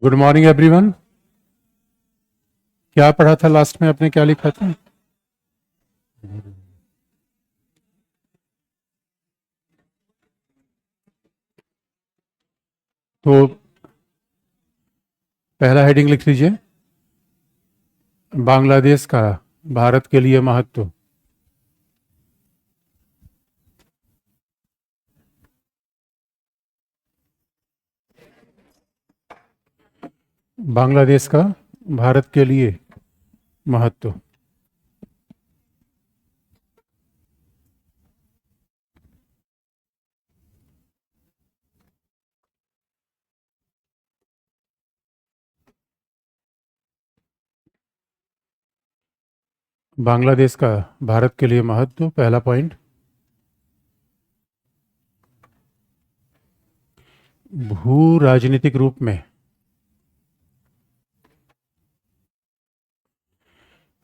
Good morning everyone. क्या पढ़ा था लास्ट में? आपने क्या लिखा था? तो पहला हेडिंग लिख लीजिए, बांग्लादेश का भारत के लिए महत्व। बांग्लादेश का भारत के लिए महत्व। बांग्लादेश का भारत के लिए महत्व, पहला पॉइंट। भू राजनीतिक रूप में,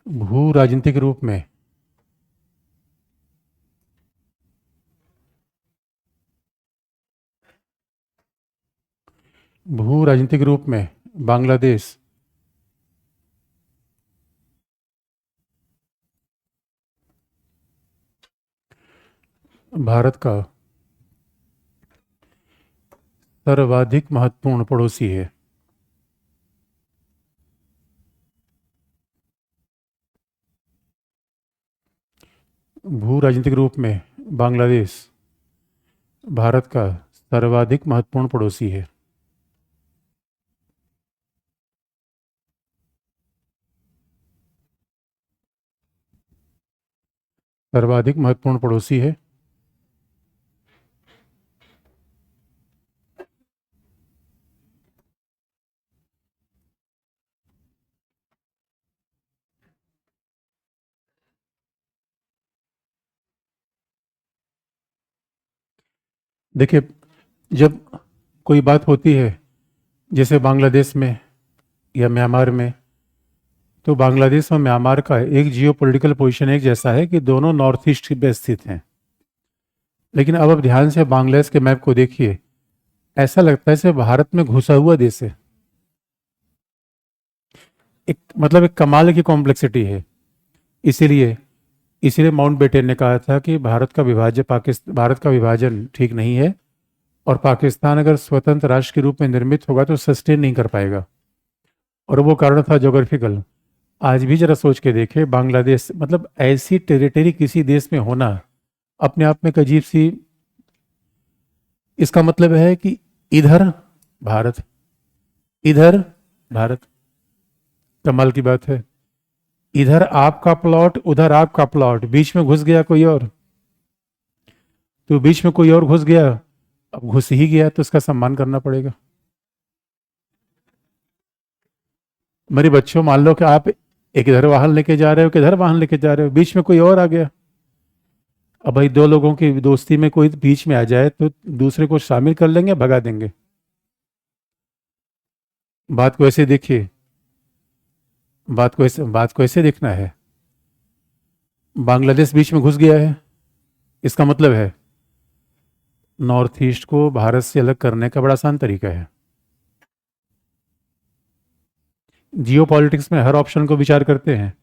भू राजनीतिक रूप में भू राजनीतिक रूप में बांग्लादेश भारत का सर्वाधिक महत्वपूर्ण पड़ोसी है। भू राजनीतिक रूप में बांग्लादेश भारत का सर्वाधिक महत्वपूर्ण पड़ोसी है। सर्वाधिक महत्वपूर्ण पड़ोसी है। देखिए, जब कोई बात होती है जैसे बांग्लादेश में या म्यांमार में, तो बांग्लादेश और म्यांमार का एक जियो पॉलिटिकल पोजिशन एक जैसा है कि दोनों नॉर्थ ईस्ट में स्थित हैं। लेकिन अब ध्यान से बांग्लादेश के मैप को देखिए, ऐसा लगता है जैसे भारत में घुसा हुआ देश है। एक मतलब एक कमाल की कॉम्प्लेक्सिटी है। इसीलिए इसीलिए माउंटबेटन ने कहा था कि भारत का विभाजन ठीक नहीं है, और पाकिस्तान अगर स्वतंत्र राष्ट्र के रूप में निर्मित होगा तो सस्टेन नहीं कर पाएगा। और वो कारण था ज्योग्राफिकल। आज भी जरा सोच के देखें, बांग्लादेश मतलब ऐसी टेरिटरी किसी देश में होना अपने आप में एक अजीब सी, इसका मतलब है कि इधर भारत, इधर भारत। कमाल की बात है, इधर आपका प्लॉट, उधर आपका प्लॉट, बीच में घुस गया कोई और। तो बीच में कोई और घुस गया, अब घुस ही गया तो उसका सम्मान करना पड़ेगा। मेरे बच्चों, मान लो कि आप एक इधर वाहन लेके जा रहे हो, किधर वाहन लेके जा रहे हो, बीच में कोई और आ गया। अब भाई दो लोगों की दोस्ती में कोई बीच में आ जाए तो दूसरे को शामिल कर लेंगे, भगा देंगे। बात को ऐसे देखिए, बात को ऐसे देखना है। बांग्लादेश बीच में घुस गया है, इसका मतलब है नॉर्थ ईस्ट को भारत से अलग करने का बड़ा आसान तरीका है। जियो पॉलिटिक्स में हर ऑप्शन को विचार करते हैं।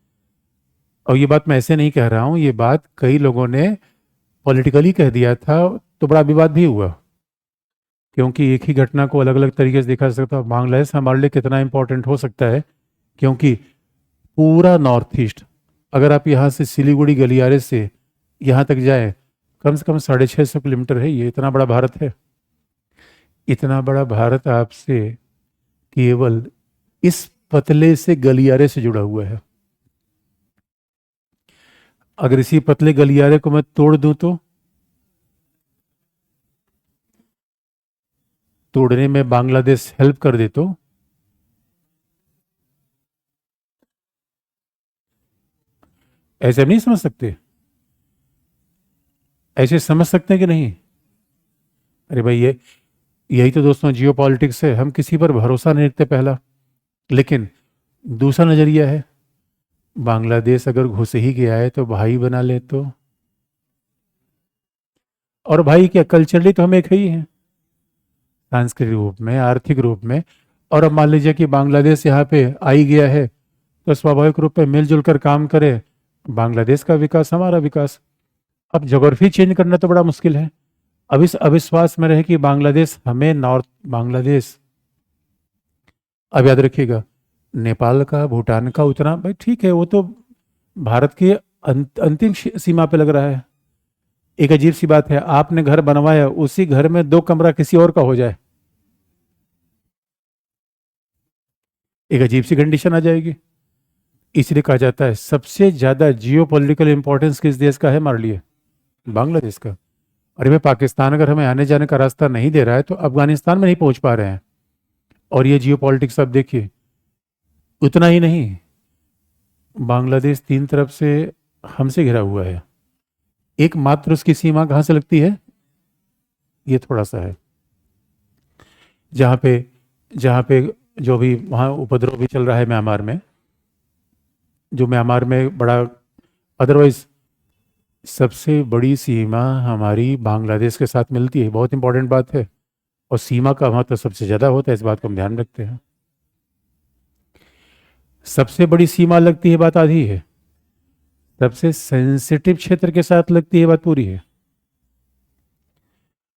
और ये बात मैं ऐसे नहीं कह रहा हूं, ये बात कई लोगों ने पॉलिटिकली कह दिया था, तो बड़ा विवाद भी हुआ, क्योंकि एक ही घटना को अलग अलग तरीके से देखा जा सकता है। बांग्लादेश हमारे लिए कितना इंपॉर्टेंट हो सकता है, क्योंकि पूरा नॉर्थ ईस्ट, अगर आप यहाँ से सिलीगुड़ी गलियारे से यहाँ तक जाए, कम से कम 650 किलोमीटर है। ये इतना बड़ा भारत है। इतना बड़ा भारत आपसे केवल इस पतले से गलियारे से जुड़ा हुआ है। अगर इसी पतले गलियारे को मैं तोड़ दूं तो तोड़ने में बांग्लादेश हेल्प कर दे तो ऐसे नहीं समझ सकते? ऐसे समझ सकते हैं कि नहीं? अरे भाई, ये यही तो दोस्तों जियो पॉलिटिक्स है। हम किसी पर भरोसा नहीं रखते, पहला। लेकिन दूसरा नजरिया है, बांग्लादेश अगर घुस ही गया है तो भाई बना ले तो। और भाई क्या, कल्चरली तो हम एक ही हैं, सांस्कृतिक रूप में, आर्थिक रूप में। और अब मान लीजिए कि बांग्लादेश यहाँ पे आ ही गया है, तो स्वाभाविक रूप से मिलजुल कर काम करे, बांग्लादेश का विकास हमारा विकास। अब ज्योग्राफी चेंज करना तो बड़ा मुश्किल है। अब इस अविश्वास में रहे कि बांग्लादेश हमें नॉर्थ बांग्लादेश, अब याद रखिएगा, नेपाल का भूटान का उतना भाई ठीक है, वो तो भारत की अंतिम सीमा पे लग रहा है। एक अजीब सी बात है, आपने घर बनवाया, उसी घर में 2 कमरा किसी और का हो जाए, एक अजीब सी कंडीशन आ जाएगी। इसलिए कहा जाता है सबसे ज्यादा जियो पॉलिटिकल इंपॉर्टेंस किस देश का है हमारे लिए? बांग्लादेश का। अरे भाई, पाकिस्तान अगर हमें आने जाने का रास्ता नहीं दे रहा है तो अफगानिस्तान में नहीं पहुंच पा रहे हैं। और ये जियो पॉलिटिक्स अब देखिए, उतना ही नहीं, बांग्लादेश 3 तरफ से हमसे घिरा हुआ है। एकमात्र उसकी सीमा कहाँ से लगती है? ये थोड़ा सा है, जहाँ पे जो भी वहाँ उपद्रव भी चल रहा है म्यांमार में, जो म्यांमार में बड़ा, अदरवाइज सबसे बड़ी सीमा हमारी बांग्लादेश के साथ मिलती है, बहुत इंपॉर्टेंट बात है। और सीमा का महत्व तो सबसे ज़्यादा होता है, इस बात को हम ध्यान रखते हैं। सबसे बड़ी सीमा लगती है, बात आधी है। सबसे सेंसिटिव क्षेत्र के साथ लगती है, बात पूरी है।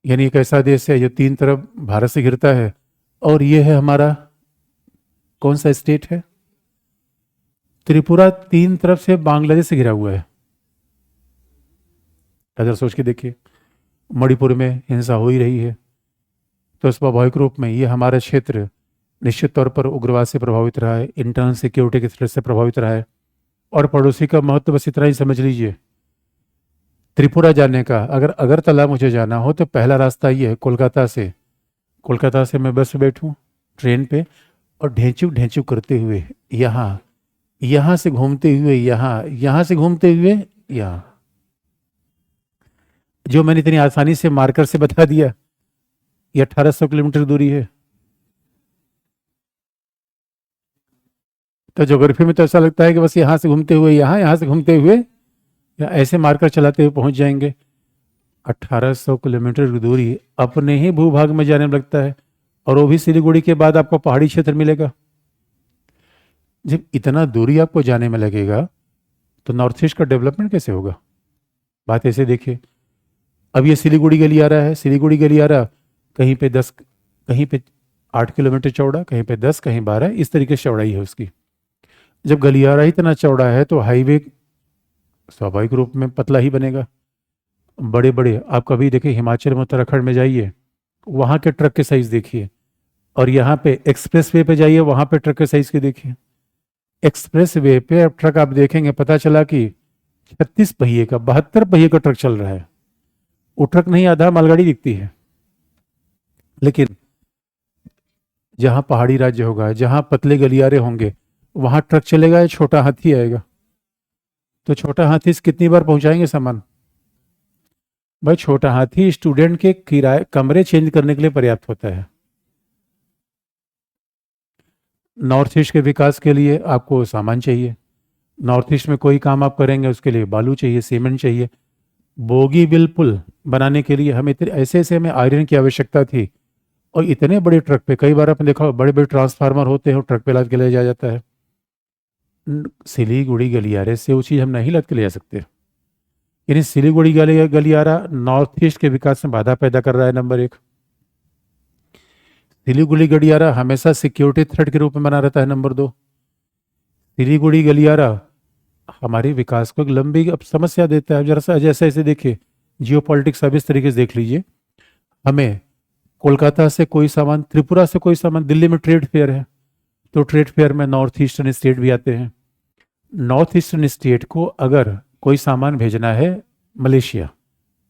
यानी एक ऐसा देश है जो 3 तरफ भारत से घिरता है, और ये है हमारा कौन सा स्टेट है? त्रिपुरा 3 तरफ से बांग्लादेश से घिरा हुआ है। अगर सोच के देखिए, मणिपुर में हिंसा हो ही रही है, तो स्वाभाविक रूप में ये हमारा क्षेत्र निश्चित तौर पर उग्रवाद से प्रभावित रहा है, इंटरनल सिक्योरिटी के थ्रेट से प्रभावित रहा है। और पड़ोसी का महत्व बस इतना ही समझ लीजिए, त्रिपुरा जाने का, अगर अगरतला मुझे जाना हो तो पहला रास्ता ये है, कोलकाता से मैं बस बैठूं ट्रेन पे, और ढेंचू ढेंचू करते हुए यहाँ से घूमते हुए यहाँ से घूमते हुए यहाँ, जो मैंने इतनी आसानी से मार्कर से बता दिया, ये 1800 किलोमीटर दूरी है। तो ज्योग्राफी में तो ऐसा लगता है कि बस यहाँ से घूमते हुए यहाँ से घूमते हुए, या ऐसे मार्कर चलाते हुए पहुंच जाएंगे। 1800 किलोमीटर की दूरी अपने ही भूभाग में जाने में लगता है, और वो भी सिलीगुड़ी के बाद आपको पहाड़ी क्षेत्र मिलेगा। जब इतना दूरी आपको जाने में लगेगा तो नॉर्थ ईस्ट का डेवलपमेंट कैसे होगा? बात ऐसे देखिए, अब ये सिलीगुड़ी गलियारा है, सिलीगुड़ी गलियारा कहीं पे 10, कहीं पे 8 किलोमीटर चौड़ा, कहीं पे 10, कहीं 12, इस तरीके से चौड़ाई है उसकी। जब गलियारा ही इतना चौड़ा है तो हाईवे स्वाभाविक रूप में पतला ही बनेगा। बड़े बड़े, आप कभी देखिए हिमाचल में, उत्तराखंड में जाइए, वहाँ के ट्रक के साइज देखिए, और यहाँ पे एक्सप्रेस वे पे जाइए, वहाँ पे ट्रक के साइज के देखिए। एक्सप्रेस वे पे अब ट्रक आप देखेंगे, पता चला कि 36 पहिए का, 72 पहिए का ट्रक चल रहा है। वो ट्रक नहीं, आधा मालगाड़ी दिखती है। लेकिन जहां पहाड़ी राज्य होगा, जहां पतले गलियारे होंगे, वहां ट्रक चलेगा या छोटा हाथी आएगा? तो छोटा हाथी से कितनी बार पहुंचाएंगे सामान? भाई, छोटा हाथी स्टूडेंट के किराए कमरे चेंज करने के लिए पर्याप्त होता है। नॉर्थ ईस्ट के विकास के लिए आपको सामान चाहिए। नॉर्थ ईस्ट में कोई काम आप करेंगे उसके लिए बालू चाहिए, सीमेंट चाहिए। बोगीबिल पुल बनाने के लिए हमें ऐसे ऐसे हमें आयरन की आवश्यकता थी, और इतने बड़े ट्रक पे, कई बार आपने देखा बड़े बड़े ट्रांसफार्मर होते हैं, ट्रक पे लाद के ले जाया जाता है। सिलीगुड़ी गलियारे से वो चीज़ हम नहीं लाद के ले जा सकते। यानी सिलीगुड़ी गलियारा नॉर्थ ईस्ट के विकास में बाधा पैदा कर रहा है, नंबर 1। सिलीगुड़ी गलियारा हमेशा सिक्योरिटी थ्रेट के रूप में बना रहता है, नंबर 2। सिलीगुड़ी गलियारा हमारे विकास को एक लंबी अब समस्या देता है। जरा सा जैसे ऐसे देखिए, जियो पॉलिटिक्स अब इस तरीके से देख लीजिए, हमें कोलकाता से कोई सामान, त्रिपुरा से कोई सामान, दिल्ली में ट्रेड फेयर है, तो ट्रेड फेयर में नॉर्थ ईस्टर्न स्टेट भी आते हैं। नॉर्थ ईस्टर्न स्टेट को अगर कोई सामान भेजना है मलेशिया,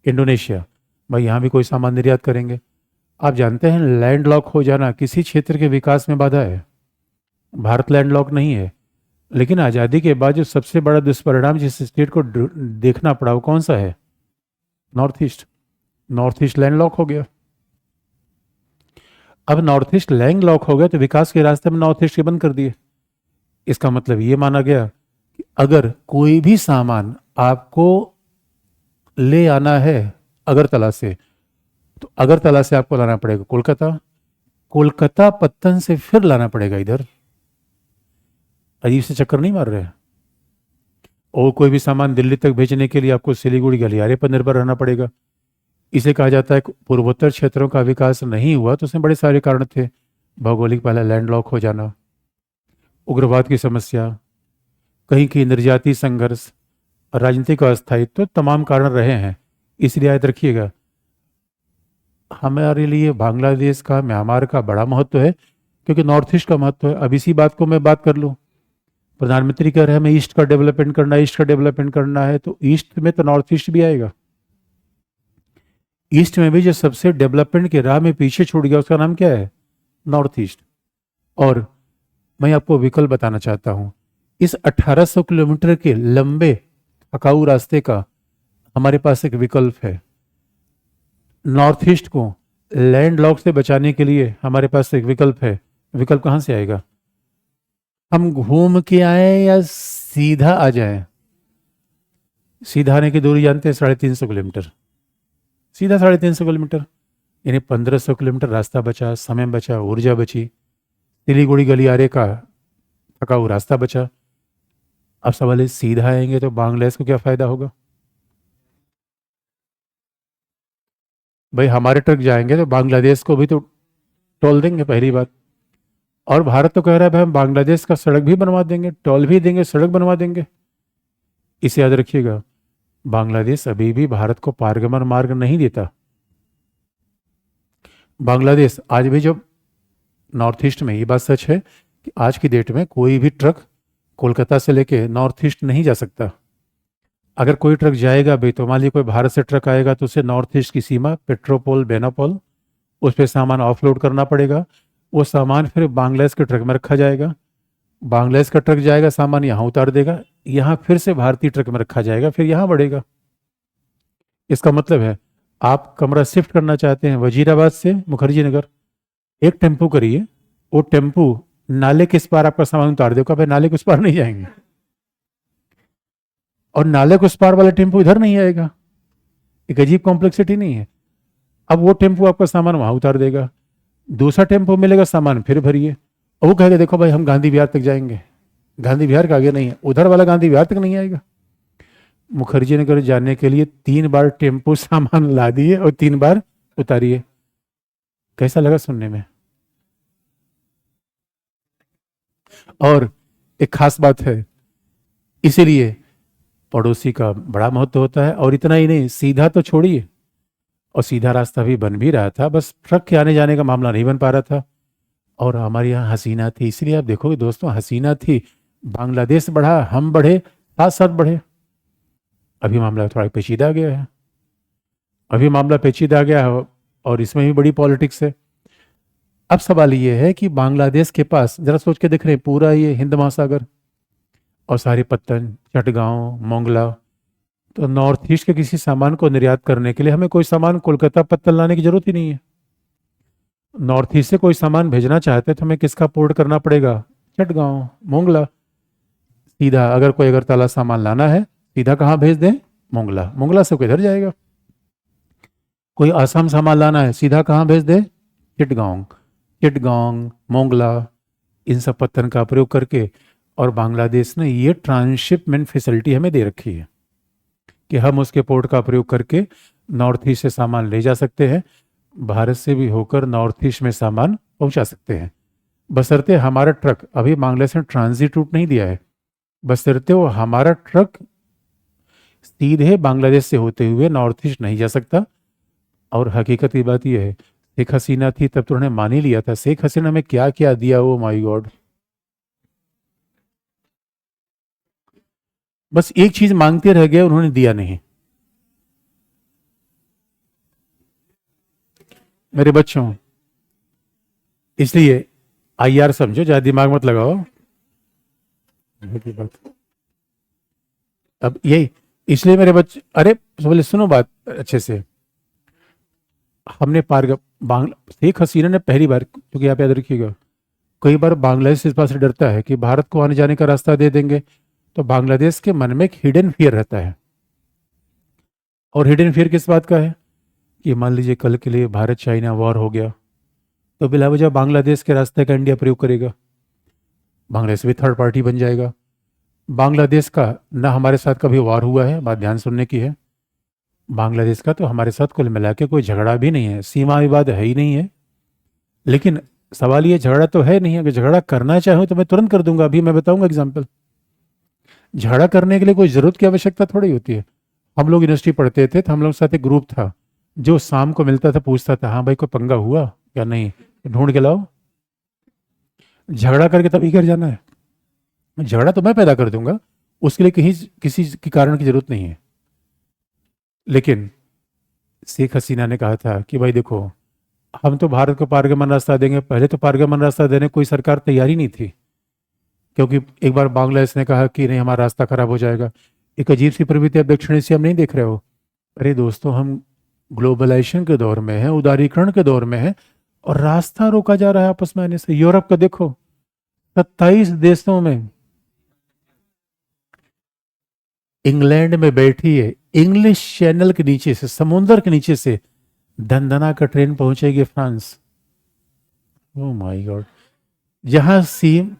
इंडोनेशिया, भाई यहाँ भी कोई सामान निर्यात करेंगे। आप जानते हैं लैंड लॉक हो जाना किसी क्षेत्र के विकास में बाधा है। भारत लैंड लॉक नहीं है, लेकिन आज़ादी के बाद जो सबसे बड़ा दुष्परिणाम जिस स्टेट को देखना पड़ा वो कौन सा है? North east. North east land lock हो गया। अब नॉर्थ ईस्ट लैंड लॉक हो गया तो विकास के रास्ते में नॉर्थ ईस्ट के बंद कर दिए। इसका मतलब ये माना गया कि अगर कोई भी सामान आपको ले आना है अगरतला से, तो अगरतला से आपको लाना पड़ेगा कोलकाता, कोलकाता पत्तन से फिर लाना पड़ेगा इधर। अजीब से चक्कर नहीं मार रहे हैं? और कोई भी सामान दिल्ली तक भेजने के लिए आपको सिलीगुड़ी गलियारे पर निर्भर रहना पड़ेगा। इसे कहा जाता है कि पूर्वोत्तर क्षेत्रों का विकास नहीं हुआ, तो उसमें बड़े सारे कारण थे। भौगोलिक पहला लैंडलॉक हो जाना, उग्रवाद की समस्या, कहीं कहीं निर्जातीय संघर्ष, राजनीतिक अस्थायित्व, तो तमाम कारण रहे हैं। इसलिए याद रखिएगा, हमारे लिए बांग्लादेश का, म्यांमार का बड़ा महत्व है, क्योंकि नॉर्थ ईस्ट का महत्व है। अब इसी बात को मैं बात कर लूँ, प्रधानमंत्री कह रहे हैं हमें ईस्ट का डेवलपमेंट करना है, ईस्ट का डेवलपमेंट करना है, तो ईस्ट में तो नॉर्थ ईस्ट भी आएगा। ईस्ट में भी जो सबसे डेवलपमेंट की राह में पीछे छूट गया उसका नाम क्या है? North east. और मैं आपको विकल्प बताना चाहता हूं, इस 1800 किलोमीटर के लंबे थकाऊ रास्ते का हमारे पास एक विकल्प है। नॉर्थ ईस्ट को लैंडलॉक से बचाने के लिए हमारे पास एक विकल्प है। विकल्प कहां से आएगा? हम घूम के आए या सीधा आ जाए? सीधा आने की दूरी जानते हैं? 350 किलोमीटर। सीधा 350 किलोमीटर, यानी 1500 किलोमीटर रास्ता बचा, समय बचा, ऊर्जा बची, सिलीगुड़ी गलियारे का थकाऊ रास्ता बचा। अब सवाल है, सीधा आएंगे तो बांग्लादेश को क्या फायदा होगा? भाई हमारे ट्रक जाएंगे तो बांग्लादेश को भी तो टोल देंगे, पहली बात। और भारत तो कह रहा है भाई हम बांग्लादेश का सड़क भी बनवा देंगे, टोल भी देंगे, सड़क बनवा देंगे। इसे याद रखिएगा, बांग्लादेश अभी भी भारत को पारगमन मार्ग नहीं देता। बांग्लादेश आज भी, जो नॉर्थ ईस्ट में, ये बात सच है कि आज की डेट में कोई भी ट्रक कोलकाता से लेके नॉर्थ ईस्ट नहीं जा सकता। अगर कोई ट्रक जाएगा भी तो मान लीजिए कोई भारत से ट्रक आएगा तो उसे नॉर्थ ईस्ट की सीमा पेट्रोपोल, बेनापोल, उस पर सामान ऑफलोड करना पड़ेगा। वो सामान फिर बांग्लादेश के ट्रक में रखा जाएगा। बांग्लादेश का ट्रक जाएगा, सामान यहाँ उतार देगा, यहाँ फिर से भारतीय ट्रक में रखा जाएगा, फिर यहाँ बढ़ेगा। इसका मतलब है, आप कमरा शिफ्ट करना चाहते हैं वजीराबाद से मुखर्जी नगर, एक टेम्पू करिए, वो टेम्पू नाले के इस पार आपका सामान उतार देगा, फिर नाले के उस पार नहीं जाएंगे, और नाले के उस पार वाला टेम्पू इधर नहीं आएगा। एक अजीब कॉम्प्लेक्सिटी नहीं है? अब वो टेम्पू आपका सामान वहां उतार देगा, दूसरा टेम्पो मिलेगा, सामान फिर भरिए, और वो कहेगा देखो भाई हम गांधी विहार तक जाएंगे। गांधी विहार का आगे नहीं है, उधर वाला गांधी विहार तक नहीं आएगा। मुखर्जी नगर जाने के लिए 3 बार टेम्पो सामान ला दिए और 3 बार उतारिए। कैसा लगा सुनने में? और एक खास बात है, इसीलिए पड़ोसी का बड़ा महत्व होता है। और इतना ही नहीं, सीधा तो छोड़िए, और सीधा रास्ता भी बन भी रहा था, बस ट्रक के आने जाने का मामला नहीं बन पा रहा था। और हमारे यहाँ हसीना थी, इसलिए आप देखोगे दोस्तों, हसीना थी, बांग्लादेश बढ़ा, हम बढ़े, साथ साथ बढ़े। अभी मामला थोड़ा पेचीदा गया है, अभी मामला पेचीदा गया है, और इसमें भी बड़ी पॉलिटिक्स है। अब सवाल ये है कि बांग्लादेश के पास, जरा सोच के देख रहे हैं, पूरा ये हिंद महासागर और सारे पत्तन, चटगांव, मोंगला, तो नॉर्थ ईस्ट के किसी सामान को निर्यात करने के लिए हमें कोई सामान कोलकाता पत्तन लाने की जरूरत ही नहीं है। नॉर्थ ईस्ट से कोई सामान भेजना चाहते हैं तो हमें किसका पोर्ट करना पड़ेगा? चटगांव, मोंगला। सीधा अगर कोई अगरतला सामान लाना है, सीधा कहाँ भेज दें? मोंगला। मोंगला से किधर जाएगा? कोई आसाम सामान लाना है, सीधा कहाँ भेज दें? चिटगांव। चिटगांव, मोंगला, इन सब पत्तन का प्रयोग करके, और बांग्लादेश ने ये ट्रांसशिपमेंट फैसिलिटी हमें दे रखी है कि हम उसके पोर्ट का प्रयोग करके नॉर्थ ईस्ट से सामान ले जा सकते हैं, भारत से भी होकर नॉर्थ ईस्ट में सामान पहुंचा सकते हैं, बशर्ते हमारा ट्रक, अभी बांग्लादेश ने ट्रांजिट रूट नहीं दिया है, बशर्ते वो हमारा ट्रक सीधे बांग्लादेश से होते हुए नॉर्थ ईस्ट नहीं जा सकता। और हकीकत की बात यह है, शेख हसीना थी तब तो उन्होंने मान ही लिया था। शेख हसीना में क्या क्या दिया, वो माय गॉड। बस एक चीज मांगते रह गए, उन्होंने दिया नहीं। मेरे बच्चों, इसलिए आईआर समझो, ज्यादा दिमाग मत लगाओ। अब यही, इसलिए मेरे बच्चे, अरे बोले सुनो बात अच्छे से, हमने शेख हसीना ने पहली बार, क्योंकि आप याद रखिएगा, कई बार बांग्लादेश इस बात से डरता है कि भारत को आने जाने का रास्ता दे देंगे, तो बांग्लादेश के मन में एक हिडन फियर रहता है। और हिडन फियर किस बात का है? कि मान लीजिए कल के लिए भारत चाइना वॉर हो गया, तो बिला वजह बांग्लादेश के रास्ते का इंडिया प्रयोग करेगा, बांग्लादेश भी थर्ड पार्टी बन जाएगा। बांग्लादेश का ना हमारे साथ कभी वार हुआ है, बात ध्यान सुनने की है। बांग्लादेश का तो हमारे साथ कुल मिला के कोई झगड़ा भी नहीं है, सीमा विवाद है ही नहीं है। लेकिन सवाल ये, झगड़ा तो है नहीं, अगर झगड़ा करना चाहूँ तो मैं तुरंत कर दूंगा। अभी मैं बताऊंगा एग्जाम्पल। झगड़ा करने के लिए कोई जरूरत की आवश्यकता थोड़ी होती है। हम लोग यूनिवर्सिटी पढ़ते थे तो हम लोग के साथ एक ग्रुप था जो शाम को मिलता था, पूछता था हाँ भाई कोई पंगा हुआ या नहीं, ढूंढ के लाओ। झगड़ा करके तभी घर जाना है? झगड़ा तो मैं पैदा कर दूंगा, उसके लिए कहीं किसी की कारण की जरूरत नहीं है। लेकिन शेख हसीना ने कहा था कि भाई देखो, हम तो भारत को पारगमन रास्ता देंगे। पहले तो पारगमन रास्ता देने कोई सरकार तैयारी नहीं थी, क्योंकि एक बार बांग्लादेश ने कहा कि नहीं हमारा रास्ता खराब हो जाएगा। एक अजीब सी प्रवृत्ति अब दक्षिण एशिया में नहीं देख रहे हो? अरे दोस्तों, हम ग्लोबलाइजेशन के दौर में है, उदारीकरण के दौर में है, और रास्ता रोका जा रहा है आपस में आने से। यूरोप का देखो, 27 देशों में, इंग्लैंड में बैठी है, इंग्लिश चैनल के नीचे से, समुद्र के नीचे से धनधना का ट्रेन पहुंचेगी फ्रांस। ओ माय गॉड, जहां सीम,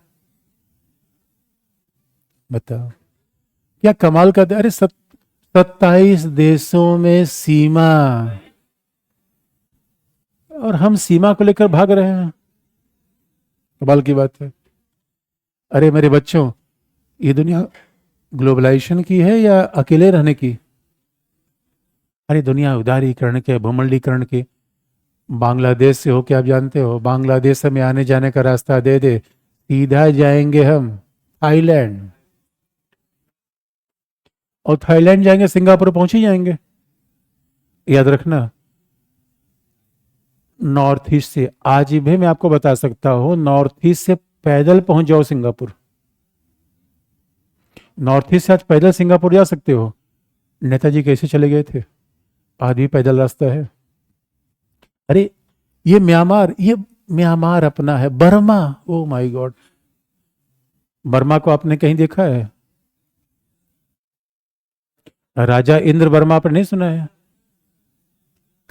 बताओ क्या कमाल का। अरे 27 देशों में सीमा, और हम सीमा को लेकर भाग रहे हैं। कमाल की बात है। अरे मेरे बच्चों, ये दुनिया ग्लोबलाइजेशन की है या अकेले रहने की? अरे दुनिया उदारीकरण के, भूमंडलीकरण के। बांग्लादेश से हो क्या आप जानते हो? बांग्लादेश में आने जाने का रास्ता दे दे, सीधा जाएंगे हम थाईलैंड, और थाईलैंड जाएंगे सिंगापुर पहुंच ही जाएंगे। याद रखना, नॉर्थ ईस्ट से आज भी मैं आपको बता सकता हूं, नॉर्थ ईस्ट से पैदल पहुंच जाओ सिंगापुर। नॉर्थ ईस्ट से आज पैदल सिंगापुर जा सकते हो। नेताजी कैसे चले गए थे? आज भी पैदल रास्ता है। अरे ये म्यांमार अपना है, Burma. Oh my God, Burma को आपने कहीं देखा है? राजा इंद्र वर्मा पर नहीं सुना है?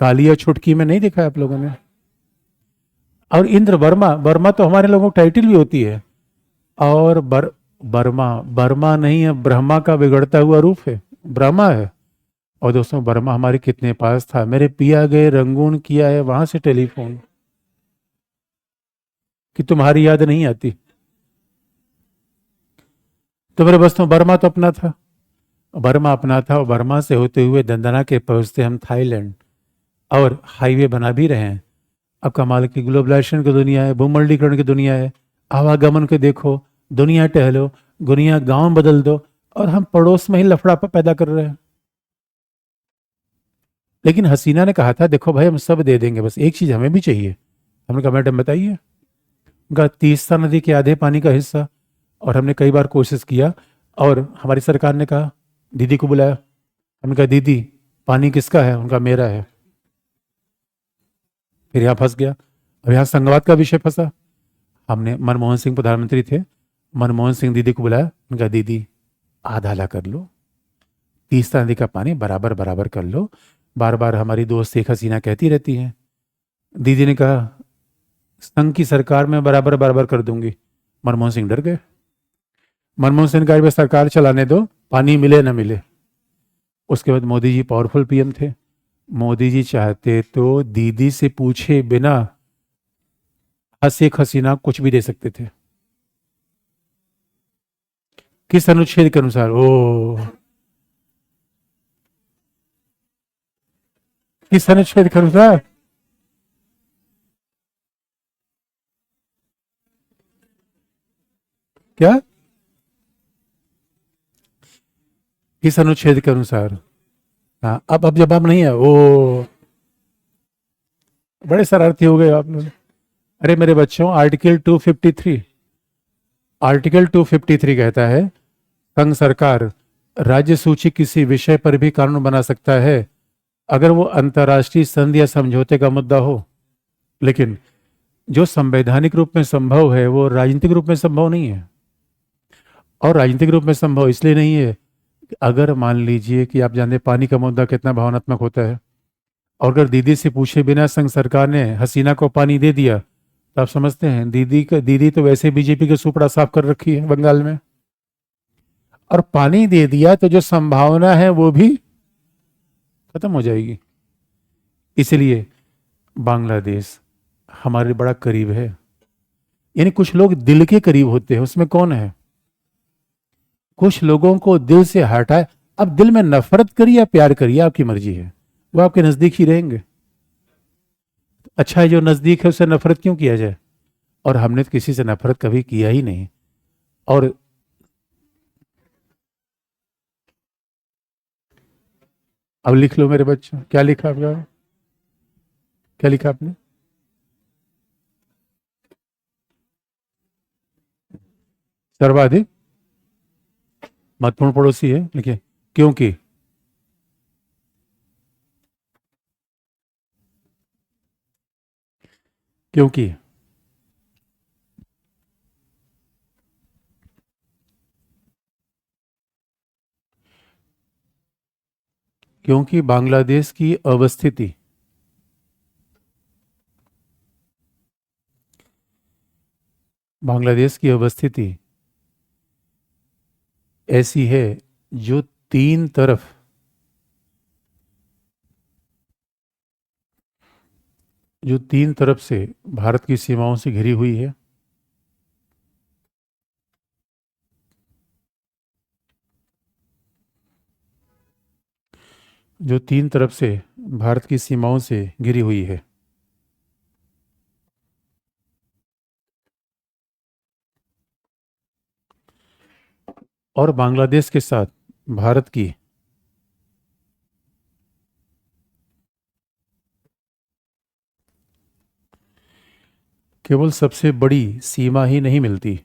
काली और छुटकी में नहीं देखा है आप लोगों ने? और इंद्र वर्मा, वर्मा तो हमारे लोगों को टाइटल भी होती है। और बर्मा, बर्मा नहीं है, ब्रह्मा का बिगड़ता हुआ रूप है, ब्रह्मा है। और दोस्तों, बर्मा हमारे कितने पास था। मेरे पिया गए रंगून किया है वहां से टेलीफोन, कि तुम्हारी याद नहीं आती? तो मेरे दोस्तों, बर्मा तो अपना था, बर्मा अपना था। और बर्मा से होते हुए दंदना के पहुंचते हम थाईलैंड, और हाईवे बना भी रहे हैं। अब कमाल की ग्लोबलाइजेशन की दुनिया है, भूमंडलीकरण की दुनिया है। आवागमन के देखो, दुनिया टहलो, दुनिया गांव बदल दो, और हम पड़ोस में ही लफड़ा पैदा कर रहे हैं। लेकिन हसीना ने कहा था देखो भाई हम सब दे देंगे, बस एक चीज हमें भी चाहिए। हमने कहा मैडम बताइए। उनका तीस्ता नदी के आधे पानी का हिस्सा। और हमने कई बार कोशिश किया, और हमारी सरकार ने कहा, दीदी को बुलाया, हमने कहा दीदी पानी किसका है? उनका मेरा है। फिर यहाँ फंस गया। अब यहाँ संघवाद का विषय फंसा। हमने, मनमोहन सिंह प्रधानमंत्री थे, मनमोहन सिंह दीदी को बुलाया, उनका दीदी आधा ला कर लो, तीस्ता नदी का पानी बराबर बराबर कर लो। बार बार हमारी दोस्त शेख हसीना कहती रहती हैं। दीदी ने कहा संघ की सरकार में बराबर बराबर कर दूंगी। मनमोहन सिंह डर गए। मनमोहन सिंह का सरकार चलाने दो, पानी मिले ना मिले। उसके बाद मोदी जी पावरफुल पीएम थे। मोदी जी चाहते तो दीदी से पूछे बिना शेख हसीना कुछ भी दे सकते थे। किस अनुच्छेद के अनुसार? ओ, किस अनुच्छेद के अनुसार? क्या? किस अनुच्छेद के अनुसार? हाँ, अब जवाब नहीं है। ओ, बड़े शरारती हो गए आप लोग। अरे मेरे बच्चों, आर्टिकल 253, आर्टिकल 253 कहता है संघ सरकार राज्य सूची किसी विषय पर भी कानून बना सकता है अगर वो अंतर्राष्ट्रीय संधि या समझौते का मुद्दा हो। लेकिन जो संवैधानिक रूप में संभव है वो राजनीतिक रूप में संभव नहीं है। और राजनीतिक रूप में संभव इसलिए नहीं है कि अगर मान लीजिए कि आप जानते हैं पानी का मुद्दा कितना भावनात्मक होता है, और अगर दीदी से पूछे बिना संघ सरकार ने हसीना को पानी दे दिया तो आप समझते हैं, दीदी तो वैसे बीजेपी के सुपड़ा साफ कर रखी है बंगाल में, और पानी दे दिया तो जो संभावना है वो भी खत्म हो जाएगी। इसलिए बांग्लादेश हमारे बड़ा करीब है। यानी कुछ लोग दिल के करीब होते हैं, उसमें कौन है? कुछ लोगों को दिल से हटाए। अब दिल में नफरत करिए या प्यार करिए, आपकी मर्जी है, वो आपके नजदीक ही रहेंगे। अच्छा है जो नजदीक है उससे नफरत क्यों किया जाए? और हमने तो किसी से नफरत कभी किया ही नहीं। और अब लिख लो मेरे बच्चों, क्या लिखा आपका? क्या लिखा आपने? सर्वाधिक महत्वपूर्ण पड़ोसी है, लिखिए। क्योंकि क्योंकि क्योंकि बांग्लादेश की अवस्थिति बांग्लादेश की अवस्थिति ऐसी है जो तीन तरफ जो तीन तरफ से भारत की सीमाओं से घिरी हुई है। जो तीन तरफ से भारत की सीमाओं से घिरी हुई है। और बांग्लादेश के साथ भारत की केवल सबसे बड़ी सीमा ही नहीं मिलती,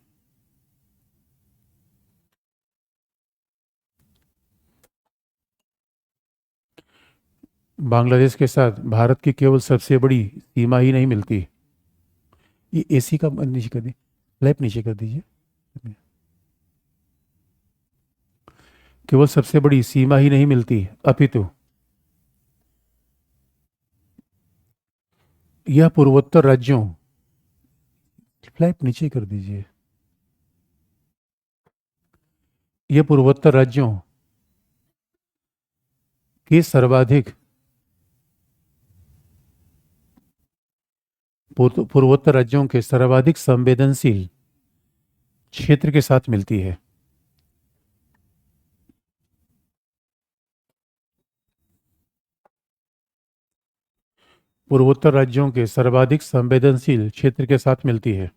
बांग्लादेश के साथ भारत की केवल सबसे बड़ी सीमा ही नहीं मिलती। ये एसी का नीचे कर दीजिए, फ्लैप नीचे कर दीजिए। केवल सबसे बड़ी सीमा ही नहीं मिलती, अपितु यह पूर्वोत्तर राज्यों, फ्लैप नीचे कर दीजिए। यह पूर्वोत्तर राज्यों के सर्वाधिक पूर्वोत्तर राज्यों के सर्वाधिक संवेदनशील क्षेत्र के साथ मिलती है। पूर्वोत्तर राज्यों के सर्वाधिक संवेदनशील क्षेत्र के साथ मिलती है।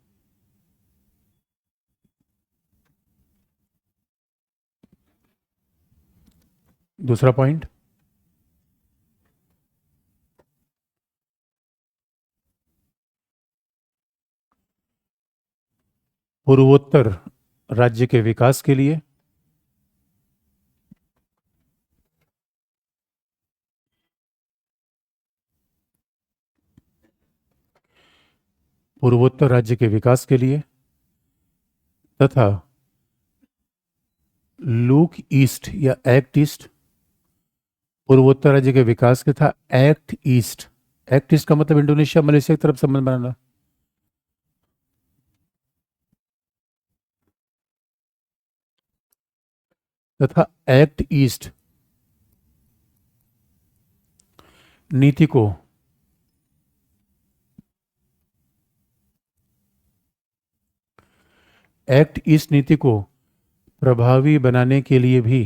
दूसरा पॉइंट, पूर्वोत्तर राज्य के विकास के लिए पूर्वोत्तर राज्य के विकास के लिए तथा लुक ईस्ट या एक्ट ईस्ट, पूर्वोत्तर राज्य के विकास के था एक्ट ईस्ट। एक्ट ईस्ट का मतलब इंडोनेशिया मलेशिया की तरफ संबंध बनाना। तथा एक्ट ईस्ट नीति को एक्ट ईस्ट नीति को प्रभावी बनाने के लिए भी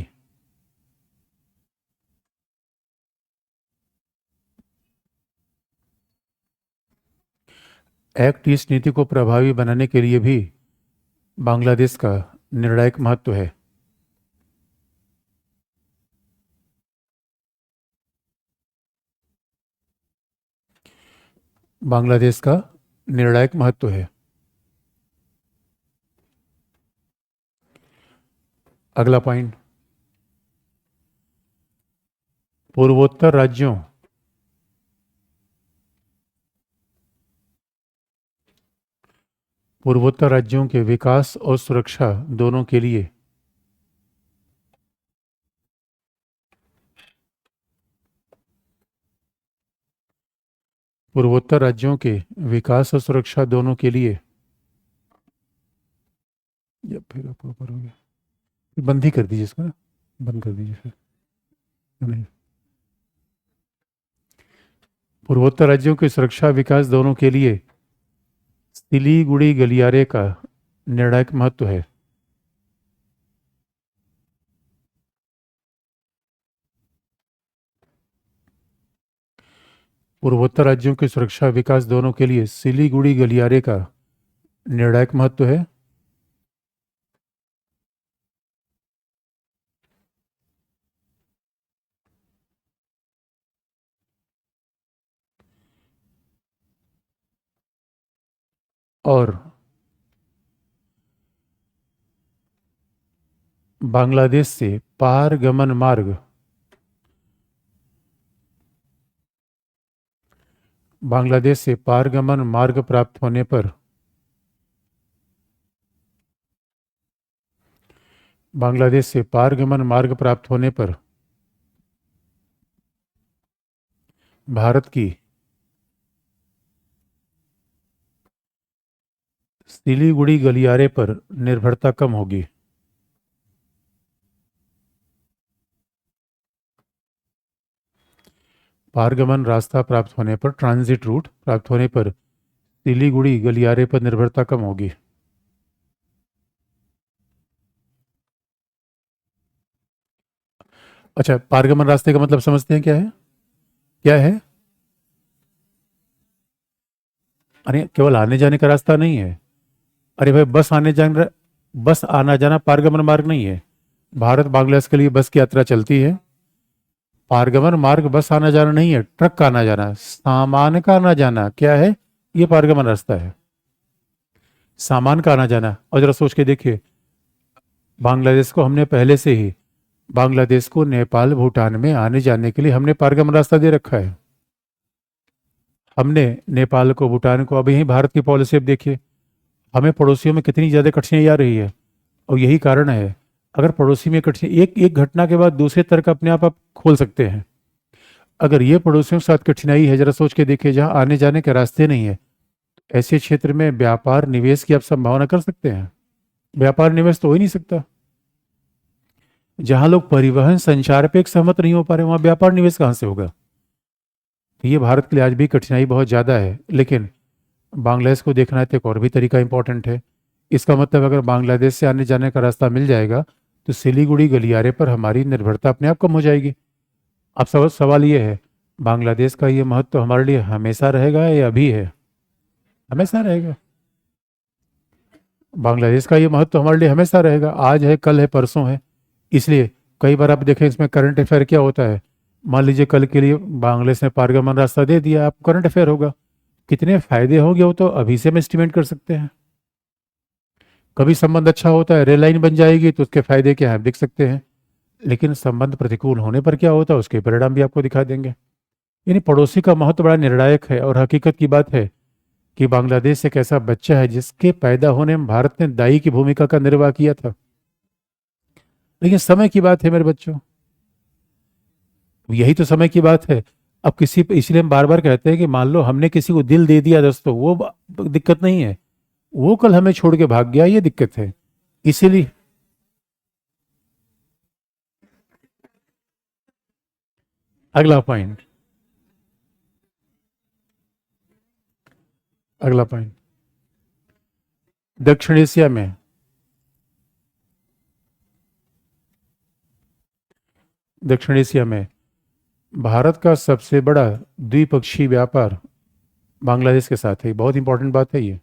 एक्ट ईस्ट नीति को प्रभावी बनाने के लिए भी बांग्लादेश का निर्णायक महत्व है। बांग्लादेश का निर्णायक महत्व है। अगला पॉइंट, पूर्वोत्तर राज्यों पूर्वोत्तर राज्यों के विकास और सुरक्षा दोनों के लिए पूर्वोत्तर राज्यों के विकास और सुरक्षा दोनों के लिए, या फिर आपको ऊपर हो गया, फिर बंद ही कर दीजिए इसको ना, बंद कर दीजिए फिर, नहीं। पूर्वोत्तर राज्यों की सुरक्षा विकास दोनों के लिए सिलीगुड़ी गलियारे का निर्णायक महत्व है। पूर्वोत्तर राज्यों की सुरक्षा विकास दोनों के लिए सिलीगुड़ी गलियारे का निर्णायक महत्व है। और बांग्लादेश से पारगमन मार्ग, बांग्लादेश से पारगमन मार्ग प्राप्त होने पर, बांग्लादेश से पारगमन मार्ग प्राप्त होने पर भारत की सिलीगुड़ी गलियारे पर निर्भरता कम होगी। पारगमन रास्ता प्राप्त होने पर, ट्रांजिट रूट प्राप्त होने पर सिलीगुड़ी गलियारे पर निर्भरता कम होगी। अच्छा, पारगमन रास्ते का मतलब समझते हैं क्या है? क्या है? अरे केवल आने जाने का रास्ता नहीं है। अरे भाई, बस आना जाना पारगमन मार्ग नहीं है। भारत बांग्लादेश के लिए बस की यात्रा चलती है। पारगमन मार्ग बस आना जाना नहीं है, ट्रक का आना जाना, सामान का आना जाना क्या है? ये पारगमन रास्ता है, सामान का आना जाना। और जरा सोच के देखिए, बांग्लादेश को हमने पहले से ही, बांग्लादेश को नेपाल भूटान में आने जाने के लिए हमने पारगमन रास्ता दे रखा है। हमने नेपाल को, भूटान को, अब यही भारत की पॉलिसी अब देखिए, हमें पड़ोसियों में कितनी ज़्यादा कठिनाई आ रही है। और यही कारण है, अगर पड़ोसी में कठिनाई, एक एक घटना के बाद दूसरे तर्क अपने आप खोल सकते हैं। अगर ये पड़ोसियों के साथ कठिनाई है, जरा सोच के देखिए, जहाँ आने जाने के रास्ते नहीं है, ऐसे क्षेत्र में व्यापार निवेश की आप संभावना कर सकते हैं? व्यापार निवेश तो हो ही नहीं सकता। जहां लोग परिवहन संचार पे एक सहमत नहीं हो पा रहे, वहां व्यापार निवेश कहां से होगा? ये भारत के लिए आज भी कठिनाई बहुत ज़्यादा है। लेकिन बांग्लादेश को देखना है तो एक और भी तरीका इंपॉर्टेंट है। इसका मतलब अगर बांग्लादेश से आने जाने का रास्ता मिल जाएगा तो सिलीगुड़ी गलियारे पर हमारी निर्भरता अपने आप कम हो जाएगी। अब सवाल ये है, बांग्लादेश का ये महत्व हमारे लिए हमेशा रहेगा या अभी है? हमेशा रहेगा। बांग्लादेश का ये महत्व हमारे लिए हमेशा रहेगा, आज है, कल है, परसों है। इसलिए कई बार आप देखें इसमें करंट अफेयर क्या होता है। मान लीजिए कल के लिए बांग्लादेश ने पारगमन रास्ता दे दिया, आप करंट अफेयर होगा, कितने फायदे होंगे वो तो अभी से हम एस्टिमेट कर सकते हैं। कभी संबंध अच्छा होता है, रेल लाइन बन जाएगी तो उसके फायदे क्या है, देख सकते हैं। लेकिन संबंध प्रतिकूल होने पर क्या होता है, उसके परिणाम भी आपको दिखा देंगे। यानी पड़ोसी का महत्व बड़ा निर्णायक है। और हकीकत की बात है कि बांग्लादेश एक ऐसा बच्चा है जिसके पैदा होने में भारत ने दाई की भूमिका का निर्वाह किया था। लेकिन समय की बात है मेरे बच्चों, यही तो समय की बात है। अब किसी, इसलिए हम बार बार कहते हैं कि मान लो हमने किसी को दिल दे दिया दोस्तों, वो दिक्कत नहीं है, वो कल हमें छोड़ के भाग गया, ये दिक्कत है। इसीलिए अगला पॉइंट, अगला पॉइंट, दक्षिण एशिया में, दक्षिण एशिया में भारत का सबसे बड़ा द्विपक्षीय व्यापार बांग्लादेश के साथ है। बहुत इंपॉर्टेंट बात है ये।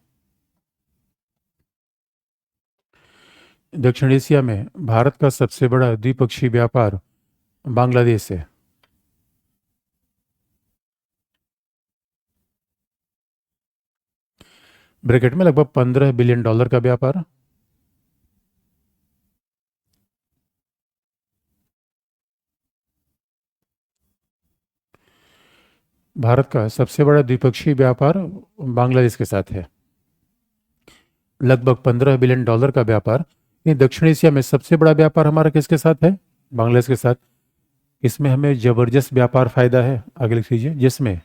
दक्षिण एशिया में भारत का सबसे बड़ा द्विपक्षीय व्यापार बांग्लादेश से। ब्रैकेट में लगभग $15 बिलियन का व्यापार। भारत का सबसे बड़ा द्विपक्षीय व्यापार बांग्लादेश के साथ है, लगभग $15 बिलियन का व्यापार। ये दक्षिण एशिया में सबसे बड़ा व्यापार हमारा किसके साथ है? बांग्लादेश के साथ। इसमें हमें जबरदस्त व्यापार फायदा है, आगे लिख लीजिए, जिसमें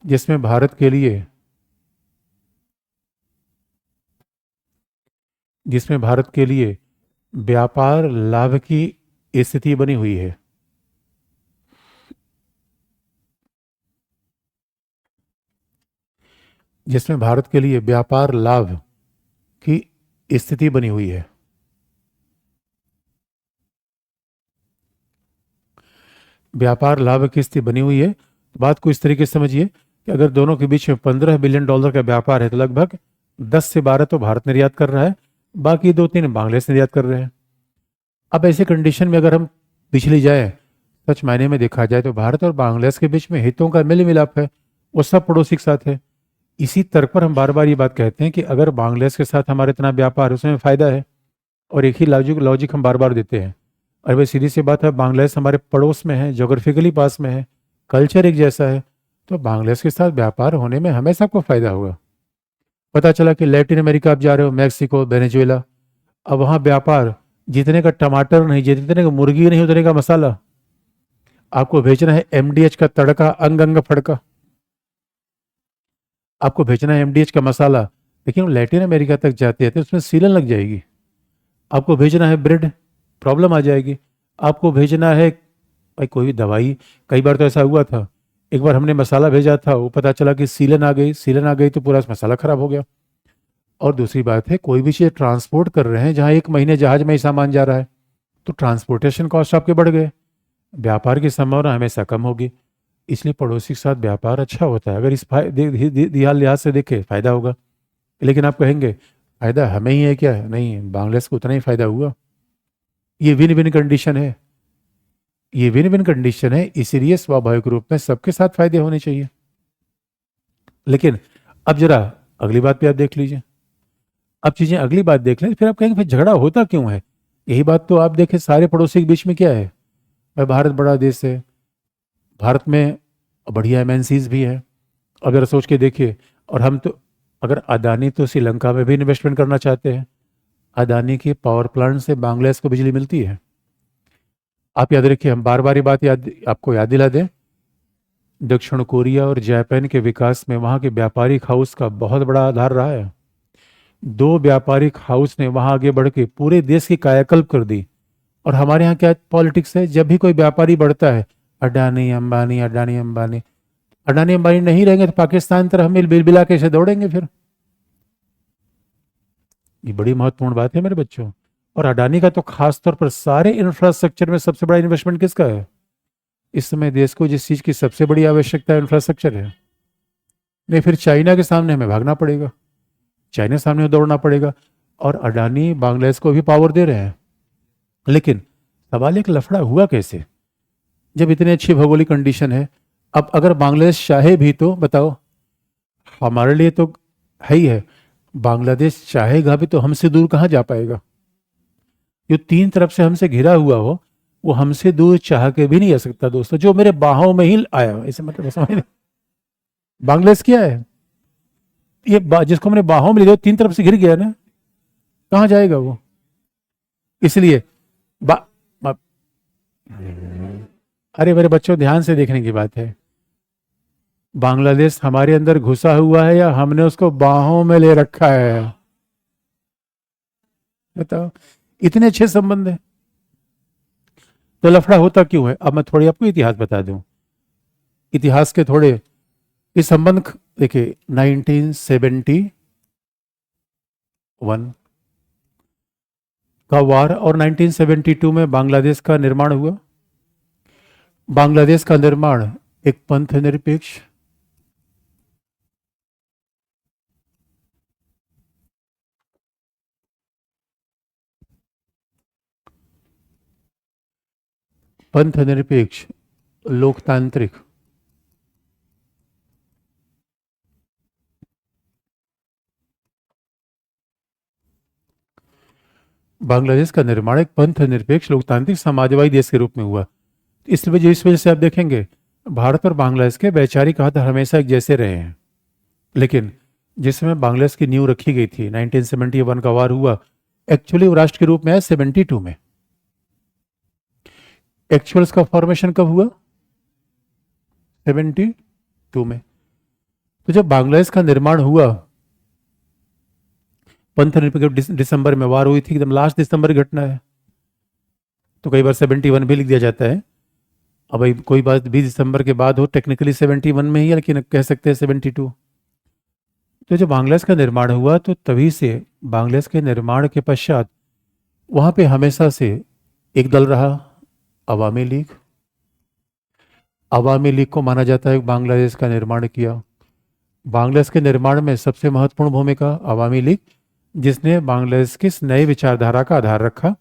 जिसमें भारत के लिए व्यापार लाभ की स्थिति बनी हुई है। जिसमें भारत के लिए व्यापार लाभ की स्थिति बनी हुई है। व्यापार लाभ की स्थिति बनी हुई है। बात को इस तरीके से समझिए कि अगर दोनों के बीच में $15 बिलियन का व्यापार है तो लगभग 10 से 12 तो भारत निर्यात कर रहा है, बाकी 2-3 बांग्लादेश निर्यात कर रहे हैं। अब ऐसे कंडीशन में अगर हम पिछली जाए, सच मायने में देखा जाए तो भारत और बांग्लादेश के बीच में हितों का मेल मिलाप है, वो सब पड़ोसी के साथ है। इसी तर्क पर हम बार बार ये बात कहते हैं कि अगर बांग्लादेश के साथ हमारा इतना व्यापार है उसमें फायदा है, और एक ही लॉजिक हम बार बार देते हैं। और भाई सीधी सी बात है, बांग्लादेश हमारे पड़ोस में है, जोग्राफिकली पास में है, कल्चर एक जैसा है, तो बांग्लादेश के साथ व्यापार होने में हमें सबको फायदा होगा। पता चला कि लैटिन अमेरिका आप जा रहे हो, मैक्सिको, वेनेजुएला, अब वहाँ व्यापार जितने का टमाटर नहीं, जितने का मुर्गी नहीं, उतने का मसाला आपको भेजना है। एमडीएच का तड़का, अंग अंग फड़का, आपको भेजना है एमडीएच का मसाला, लेकिन लैटिन अमेरिका तक जाते हैं तो उसमें सीलन लग जाएगी। आपको भेजना है ब्रेड, प्रॉब्लम आ जाएगी। आपको भेजना है भाई कोई भी दवाई, कई बार तो ऐसा हुआ था, एक बार हमने मसाला भेजा था, वो पता चला कि सीलन आ गई तो पूरा मसाला खराब हो गया। और दूसरी बात है, कोई भी चीज़ ट्रांसपोर्ट कर रहे हैं जहाँ 1 महीने जहाज में ही सामान जा रहा है, तो ट्रांसपोर्टेशन कॉस्ट आपके बढ़ गए, व्यापार की संभावना हमेशा कम होगी। इसलिए पड़ोसी के साथ व्यापार अच्छा होता है। अगर इस लिहाज से देखें फायदा होगा। लेकिन आप कहेंगे फायदा हमें ही है क्या? नहीं, बांग्लादेश को उतना ही फायदा हुआ। ये विन विन कंडीशन है, ये विन विन कंडीशन है, इसीलिए स्वाभाविक रूप में सबके साथ फायदे होने चाहिए। लेकिन अब जरा अगली बात पे आप देख लीजिए, अब चीजें अगली बात देख लें, फिर आप कहेंगे फिर झगड़ा होता क्यों है? यही बात तो आप देखें, सारे पड़ोसी के बीच में क्या है? भाई भारत बड़ा देश है, भारत में बढ़िया एमएनसीज भी है। अगर सोच के देखिए, और हम तो, अगर अदानी तो श्रीलंका में भी इन्वेस्टमेंट करना चाहते हैं, अदानी के पावर प्लांट से बांग्लादेश को बिजली मिलती है। आप याद रखिए, हम बार बार ये बात आपको याद दिला दें, दक्षिण कोरिया और जापान के विकास में वहाँ के व्यापारिक हाउस का बहुत बड़ा आधार रहा है। 2 व्यापारिक हाउस ने वहाँ आगे बढ़ के पूरे देश की कायाकल्प कर दी। और हमारे यहाँ क्या पॉलिटिक्स है, जब भी कोई व्यापारी बढ़ता है, अडानी अंबानी, अडानी अंबानी, अडानी अंबानी नहीं रहेंगे तो पाकिस्तान तरह हम बिलबिला के से दौड़ेंगे फिर। ये बड़ी महत्वपूर्ण बात है मेरे बच्चों। और अडानी का तो खास तौर पर सारे इंफ्रास्ट्रक्चर में सबसे बड़ा इन्वेस्टमेंट किसका है? इस समय देश को जिस चीज की सबसे बड़ी आवश्यकता है, इंफ्रास्ट्रक्चर है। नहीं, फिर चाइना के सामने हमें भागना पड़ेगा, चाइना के सामने दौड़ना पड़ेगा। और अडानी बांग्लादेश को भी पावर दे रहे हैं। लेकिन सवाल एक, लफड़ा हुआ कैसे जब इतनी अच्छी भौगोलिक कंडीशन है? अब अगर बांग्लादेश चाहे भी तो बताओ, हमारे लिए तो है ही है, बांग्लादेश चाहेगा भी तो हमसे दूर कहाँ जा पाएगा? जो 3 तरफ से हमसे घिरा हुआ हो, वो हमसे दूर चाह के भी नहीं आ सकता दोस्तों। जो मेरे बाहों में ही आया, इसे मतलब समझ नहीं। बांग्लादेश क्या है? ये जिसको मैंने बाहों में लिया 3 तरफ से घिर गया ना, कहाँ जाएगा वो? इसलिए बा, बा, अरे मेरे बच्चों, ध्यान से देखने की बात है, बांग्लादेश हमारे अंदर घुसा हुआ है या हमने उसको बाहों में ले रखा है? बताओ, इतने अच्छे संबंध है तो लफड़ा होता क्यों है? अब मैं थोड़ी आपको इतिहास बता दूं, इतिहास के थोड़े इस संबंध देखिए। 1971 का वार और 1972 में बांग्लादेश का निर्माण हुआ। बांग्लादेश का निर्माण एक पंथ निरपेक्ष, लोकतांत्रिक, बांग्लादेश का निर्माण एक पंथ निरपेक्ष लोकतांत्रिक समाजवादी देश के रूप में हुआ। इस वजह से आप देखेंगे भारत और बांग्लादेश के वैचारिक हाथ हमेशा एक जैसे रहे हैं। लेकिन जिस समय बांग्लादेश की नींव रखी गई थी, 1971 का वार हुआ, एक्चुअली वो राष्ट्र के रूप में है 72 में। एक्चुअल्स का फॉर्मेशन कब हुआ? 72 में। तो जब बांग्लादेश का निर्माण हुआ, पंद्रह दिसंबर में वार हुई थी, एकदम लास्ट दिसंबर की घटना है। तो कई बार 71 भी लिख दिया जाता है। अब भाई कोई बात 20 दिसंबर के बाद हो, टेक्निकली 71 में ही है, लेकिन कह सकते हैं 72। तो जब बांग्लादेश का निर्माण हुआ तो तभी से बांग्लादेश के निर्माण के पश्चात वहां पे हमेशा से एक दल रहा, अवामी लीग। अवामी लीग को माना जाता है बांग्लादेश का निर्माण किया। बांग्लादेश के निर्माण में सबसे महत्वपूर्ण भूमिका अवामी लीग, जिसने बांग्लादेश की इस नई विचारधारा का आधार रखा।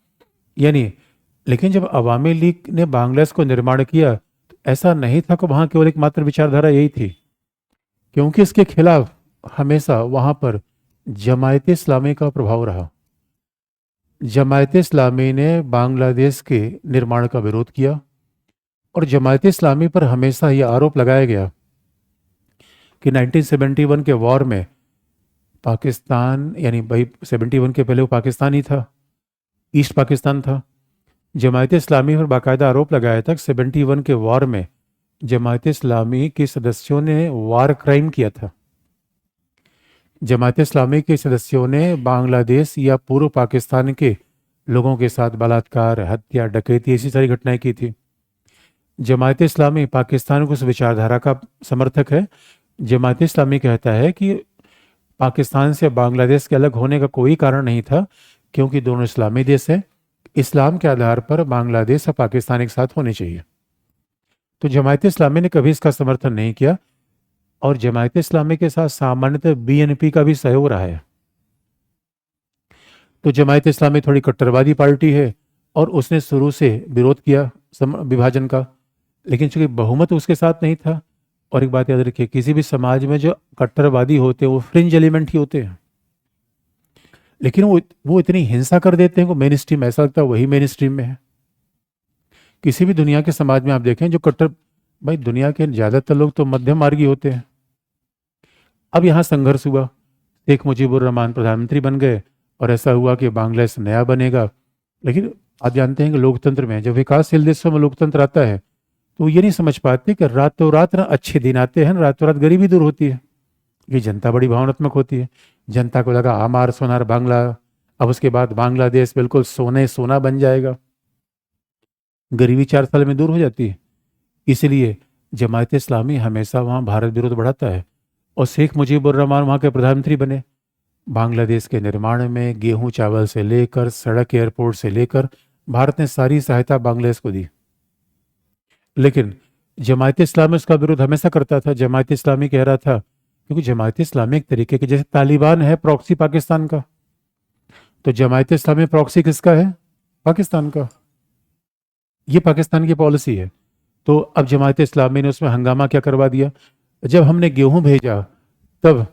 यानी लेकिन जब अवामी लीग ने बांग्लादेश को निर्माण किया तो ऐसा नहीं था कि वहां केवल एकमात्र विचारधारा यही थी, क्योंकि इसके खिलाफ हमेशा वहां पर जमायत इस्लामी का प्रभाव रहा। जमायत इस्लामी ने बांग्लादेश के निर्माण का विरोध किया और जमायत इस्लामी पर हमेशा यह आरोप लगाया गया कि 1971 के वॉर में पाकिस्तान, यानी भाई 71 के पहले वो पाकिस्तान ही था, ईस्ट पाकिस्तान था। जमायत इस्लामी पर बाकायदा आरोप लगाया था कि 71 के वॉर में जमायत इस्लामी के सदस्यों ने वार क्राइम किया था। जमायत इस्लामी के सदस्यों ने बांग्लादेश या पूर्व पाकिस्तान के लोगों के साथ बलात्कार, हत्या, डकैती, ऐसी सारी घटनाएं की थी। जमायत इस्लामी पाकिस्तान को उस विचारधारा का समर्थक है। जमायत इस्लामी कहता है कि पाकिस्तान से बांग्लादेश के अलग होने का कोई कारण नहीं था, क्योंकि दोनों इस्लामी देश हैं। इस्लाम के आधार पर बांग्लादेश और पाकिस्तान एक साथ होने चाहिए। तो जमायत इस्लामी ने कभी इसका समर्थन नहीं किया और जमायत इस्लामी के साथ सामान्यतः बीएनपी का भी सहयोग रहा है। तो जमायत इस्लामी थोड़ी कट्टरवादी पार्टी है और उसने शुरू से विरोध किया विभाजन का, लेकिन चूंकि बहुमत उसके साथ नहीं था। और एक बात याद रखिए, किसी भी समाज में जो कट्टरवादी होते हैं वो फ्रिंज एलिमेंट ही होते हैं, लेकिन वो इतनी हिंसा कर देते हैं कि मेन स्ट्रीम, ऐसा लगता है वही मेन स्ट्रीम में है। किसी भी दुनिया के समाज में आप देखें जो कट्टर, भाई दुनिया के ज़्यादातर लोग तो मध्यम मार्गी होते हैं। अब यहाँ संघर्ष हुआ, शेख मुजीबुर रहमान प्रधानमंत्री बन गए और ऐसा हुआ कि बांग्लादेश नया बनेगा। लेकिन आप जानते हैं कि लोकतंत्र में जब विकासशील देशों में लोकतंत्र आता है तो ये नहीं समझ पाते कि रातों रात ना अच्छे दिन आते हैं, रातों रात गरीबी दूर होती है। ये जनता बड़ी भावनात्मक होती है। जनता को लगा आमार सोनार बांग्ला, अब उसके बाद बांग्लादेश बिल्कुल सोने सोना बन जाएगा। गरीबी 4 साल में दूर हो जाती है। इसलिए जमायत इस्लामी हमेशा वहाँ भारत विरोध बढ़ाता है और शेख मुजीबुर रहमान वहाँ के प्रधानमंत्री बने। बांग्लादेश के निर्माण में गेहूं चावल से लेकर सड़क, एयरपोर्ट से लेकर भारत ने सारी सहायता बांग्लादेश को दी। लेकिन जमायत इस्लामी उसका विरोध हमेशा करता था। जमायत इस्लामी कह रहा था, क्योंकि जमायत इस्लामी एक तरीके के जैसे तालिबान है प्रॉक्सी पाकिस्तान का, तो जमायत इस्लामी प्रॉक्सी किसका है? पाकिस्तान का। ये पाकिस्तान की पॉलिसी है। तो अब जमायत इस्लामी ने उसमें हंगामा क्या करवा दिया। जब हमने गेहूं भेजा तब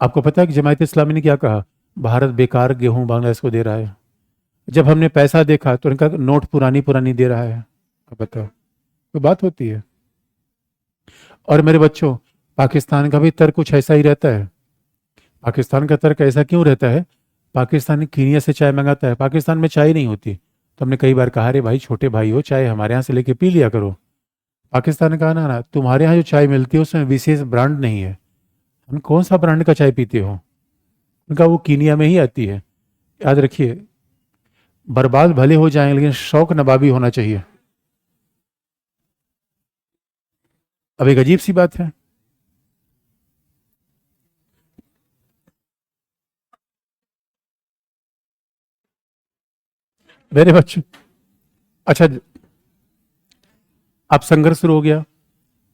आपको पता है कि जमायत इस्लामी ने क्या कहा? भारत बेकार गेहूं बांग्लादेश को दे रहा है। जब हमने पैसा देखा तो उनका नोट पुरानी पुरानी दे रहा है। अब बताओ, तो बात होती है। और मेरे बच्चों, पाकिस्तान का भी तर्क कुछ ऐसा ही रहता है। पाकिस्तान का तर्क ऐसा क्यों रहता है? पाकिस्तान कीनिया से चाय मंगाता है, पाकिस्तान में चाय नहीं होती। तो हमने कई बार कहा, अरे भाई छोटे भाई हो, चाय हमारे यहाँ से लेके पी लिया करो। पाकिस्तान ने कहा ना ना, तुम्हारे यहाँ जो चाय मिलती है उसमें विशेष ब्रांड नहीं है, हम कौन सा ब्रांड का चाय पीते हो? उनका वो कीनिया में ही आती है। याद रखिए, बर्बाद भले हो जाएं लेकिन शौक नवाबी होना चाहिए। अब एक अजीब सी बात है, मेरे बच्चों, अच्छा अब संघर्ष शुरू हो गया।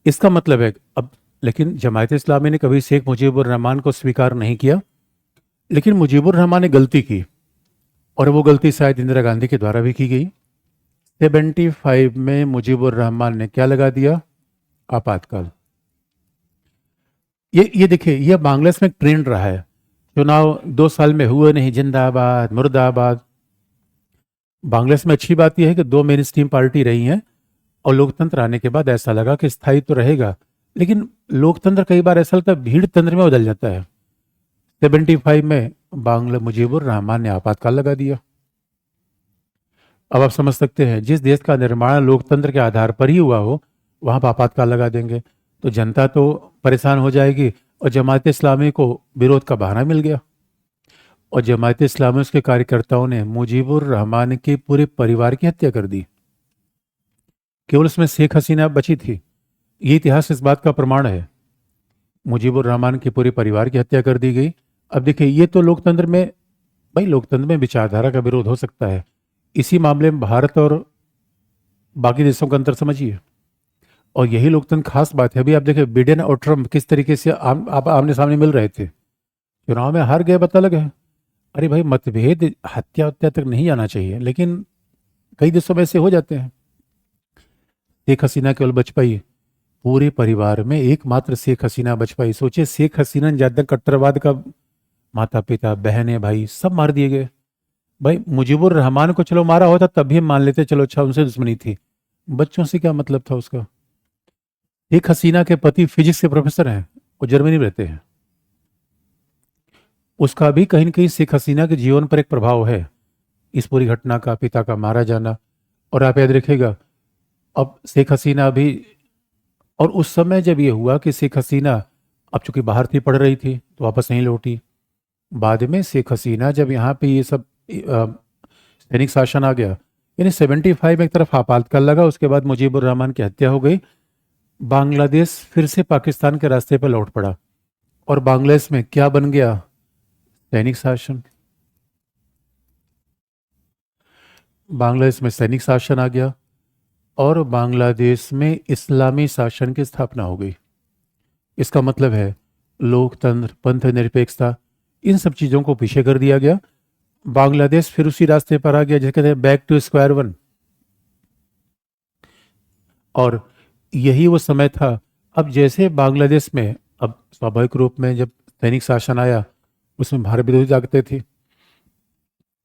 इसका मतलब है अब, लेकिन जमायत इस्लामी ने कभी शेख मुजीबुर रहमान को स्वीकार नहीं किया। लेकिन मुजीबुर रहमान ने गलती की और वो गलती शायद इंदिरा गांधी के द्वारा भी की गई। 75 में मुजीबुर रहमान ने क्या लगा दिया? आपातकाल। ये देखिए, ये बांग्लादेश में एक ट्रेंड रहा है। चुनाव 2 साल में हुए नहीं, जिंदाबाद मुर्दाबाद। बांग्लादेश में अच्छी बात यह है कि 2 मेन स्ट्रीम पार्टी रही हैं और लोकतंत्र आने के बाद ऐसा लगा कि स्थायी तो रहेगा, लेकिन लोकतंत्र कई बार ऐसा लगता है भीड़ तंत्र में बदल जाता है। 75 में मुजीबुर रहमान ने आपातकाल लगा दिया। अब आप समझ सकते हैं, जिस देश का निर्माण लोकतंत्र के आधार पर ही हुआ हो वहां पर आपातकाल लगा देंगे। तो जनता तो परेशान हो जाएगी और जमात इस्लामी को विरोध का बहाना मिल गया। और जमात इस्लामी उसके कार्यकर्ताओं ने मुजीबुर रहमान के पूरे परिवार की हत्या कर दी। केवल उसमें शेख हसीना बची थी। ये इतिहास इस बात का प्रमाण है। मुजीबुर रहमान के पूरे परिवार की हत्या कर दी गई। अब देखिए, ये तो लोकतंत्र में, भाई लोकतंत्र में विचारधारा का विरोध हो सकता है। इसी मामले में भारत और बाकी देशों का अंतर समझिए। और यही लोकतंत्र खास बात है। अभी आप देखिए, बिडेन और ट्रम्प किस तरीके से आप आमने सामने मिल रहे थे, चुनाव में हार गए, पता लगा है। अरे भाई, मतभेद हत्या हत्या तक नहीं आना चाहिए, लेकिन कई देशों में ऐसे हो जाते हैं। शेख हसीना केवल बच पाई, पूरे परिवार में एकमात्र शेख हसीना बच पाई। सोचिए, शेख हसीना ने ज्यादा कट्टरवाद का, माता पिता बहनें भाई सब मार दिए गए। भाई मुजीबुर रहमान को चलो मारा होता तब भी हम मान लेते, चलो अच्छा उनसे दुश्मनी थी, बच्चों से क्या मतलब था उसका। एक हसीना के पति फिजिक्स के प्रोफेसर हैं, वो जर्मनी में रहते हैं। उसका भी कहीं न कहीं शेख हसीना के जीवन पर एक प्रभाव है, इस पूरी घटना का, पिता का मारा जाना। और आप याद रखिएगा, अब शेख हसीना भी, और उस समय जब ये हुआ कि शेख हसीना अब चूंकि बाहर थी, पढ़ रही थी, तो वापस नहीं लौटी। बाद में शेख हसीना जब यहाँ पे ये सब सैनिक शासन आ गया, यानी 75 में एक तरफ आपातकाल लगा, उसके बाद मुजीबुर रहमान की हत्या हो गई। बांग्लादेश फिर से पाकिस्तान के रास्ते पर लौट पड़ा। और बांग्लादेश में क्या बन गया? सैनिक शासन। बांग्लादेश में सैनिक शासन आ गया और बांग्लादेश में इस्लामी शासन की स्थापना हो गई। इसका मतलब है लोकतंत्र, पंथ निरपेक्षता, इन सब चीजों को पीछे कर दिया गया। बांग्लादेश फिर उसी रास्ते पर आ गया जिसे कहते हैं बैक टू स्क्वायर वन। और यही वो समय था। अब जैसे बांग्लादेश में, अब स्वाभाविक रूप में जब सैनिक शासन आया, उसमें भारत विरोधी ताकतें थी।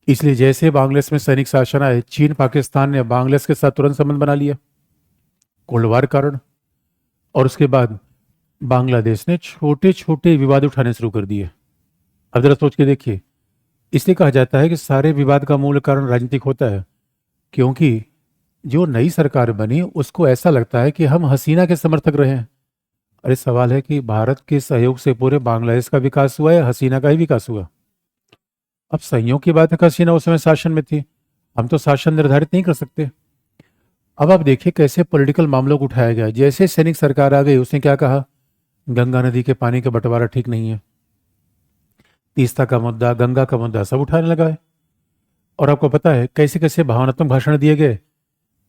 इसलिए जैसे बांग्लादेश में सैनिक शासन आए, चीन पाकिस्तान ने बांग्लादेश के साथ तुरंत संबंध बना लिया, कोल्ड वार कारण। और उसके बाद बांग्लादेश ने छोटे छोटे विवाद उठाने शुरू कर दिए। अब जरा सोच के देखिए, इसलिए कहा जाता है कि सारे विवाद का मूल कारण राजनीतिक होता है। क्योंकि जो नई सरकार बनी उसको ऐसा लगता है कि हम हसीना के समर्थक रहे हैं। अरे सवाल है कि भारत के सहयोग से पूरे बांग्लादेश का विकास हुआ या हसीना का ही विकास हुआ? अब संयोग की बात है कि हसीना उस समय शासन में थी, हम तो शासन निर्धारित नहीं कर सकते। अब आप देखिए कैसे पॉलिटिकल मामलों को उठाया गया। जैसे सैनिक सरकार आ गई, उसने क्या कहा? गंगा नदी के पानी का बंटवारा ठीक नहीं है, तीस्ता का मुद्दा, गंगा का मुद्दा सब उठाने लगा है। और आपको पता है कैसे कैसे भावनात्मक भाषण दिए गए।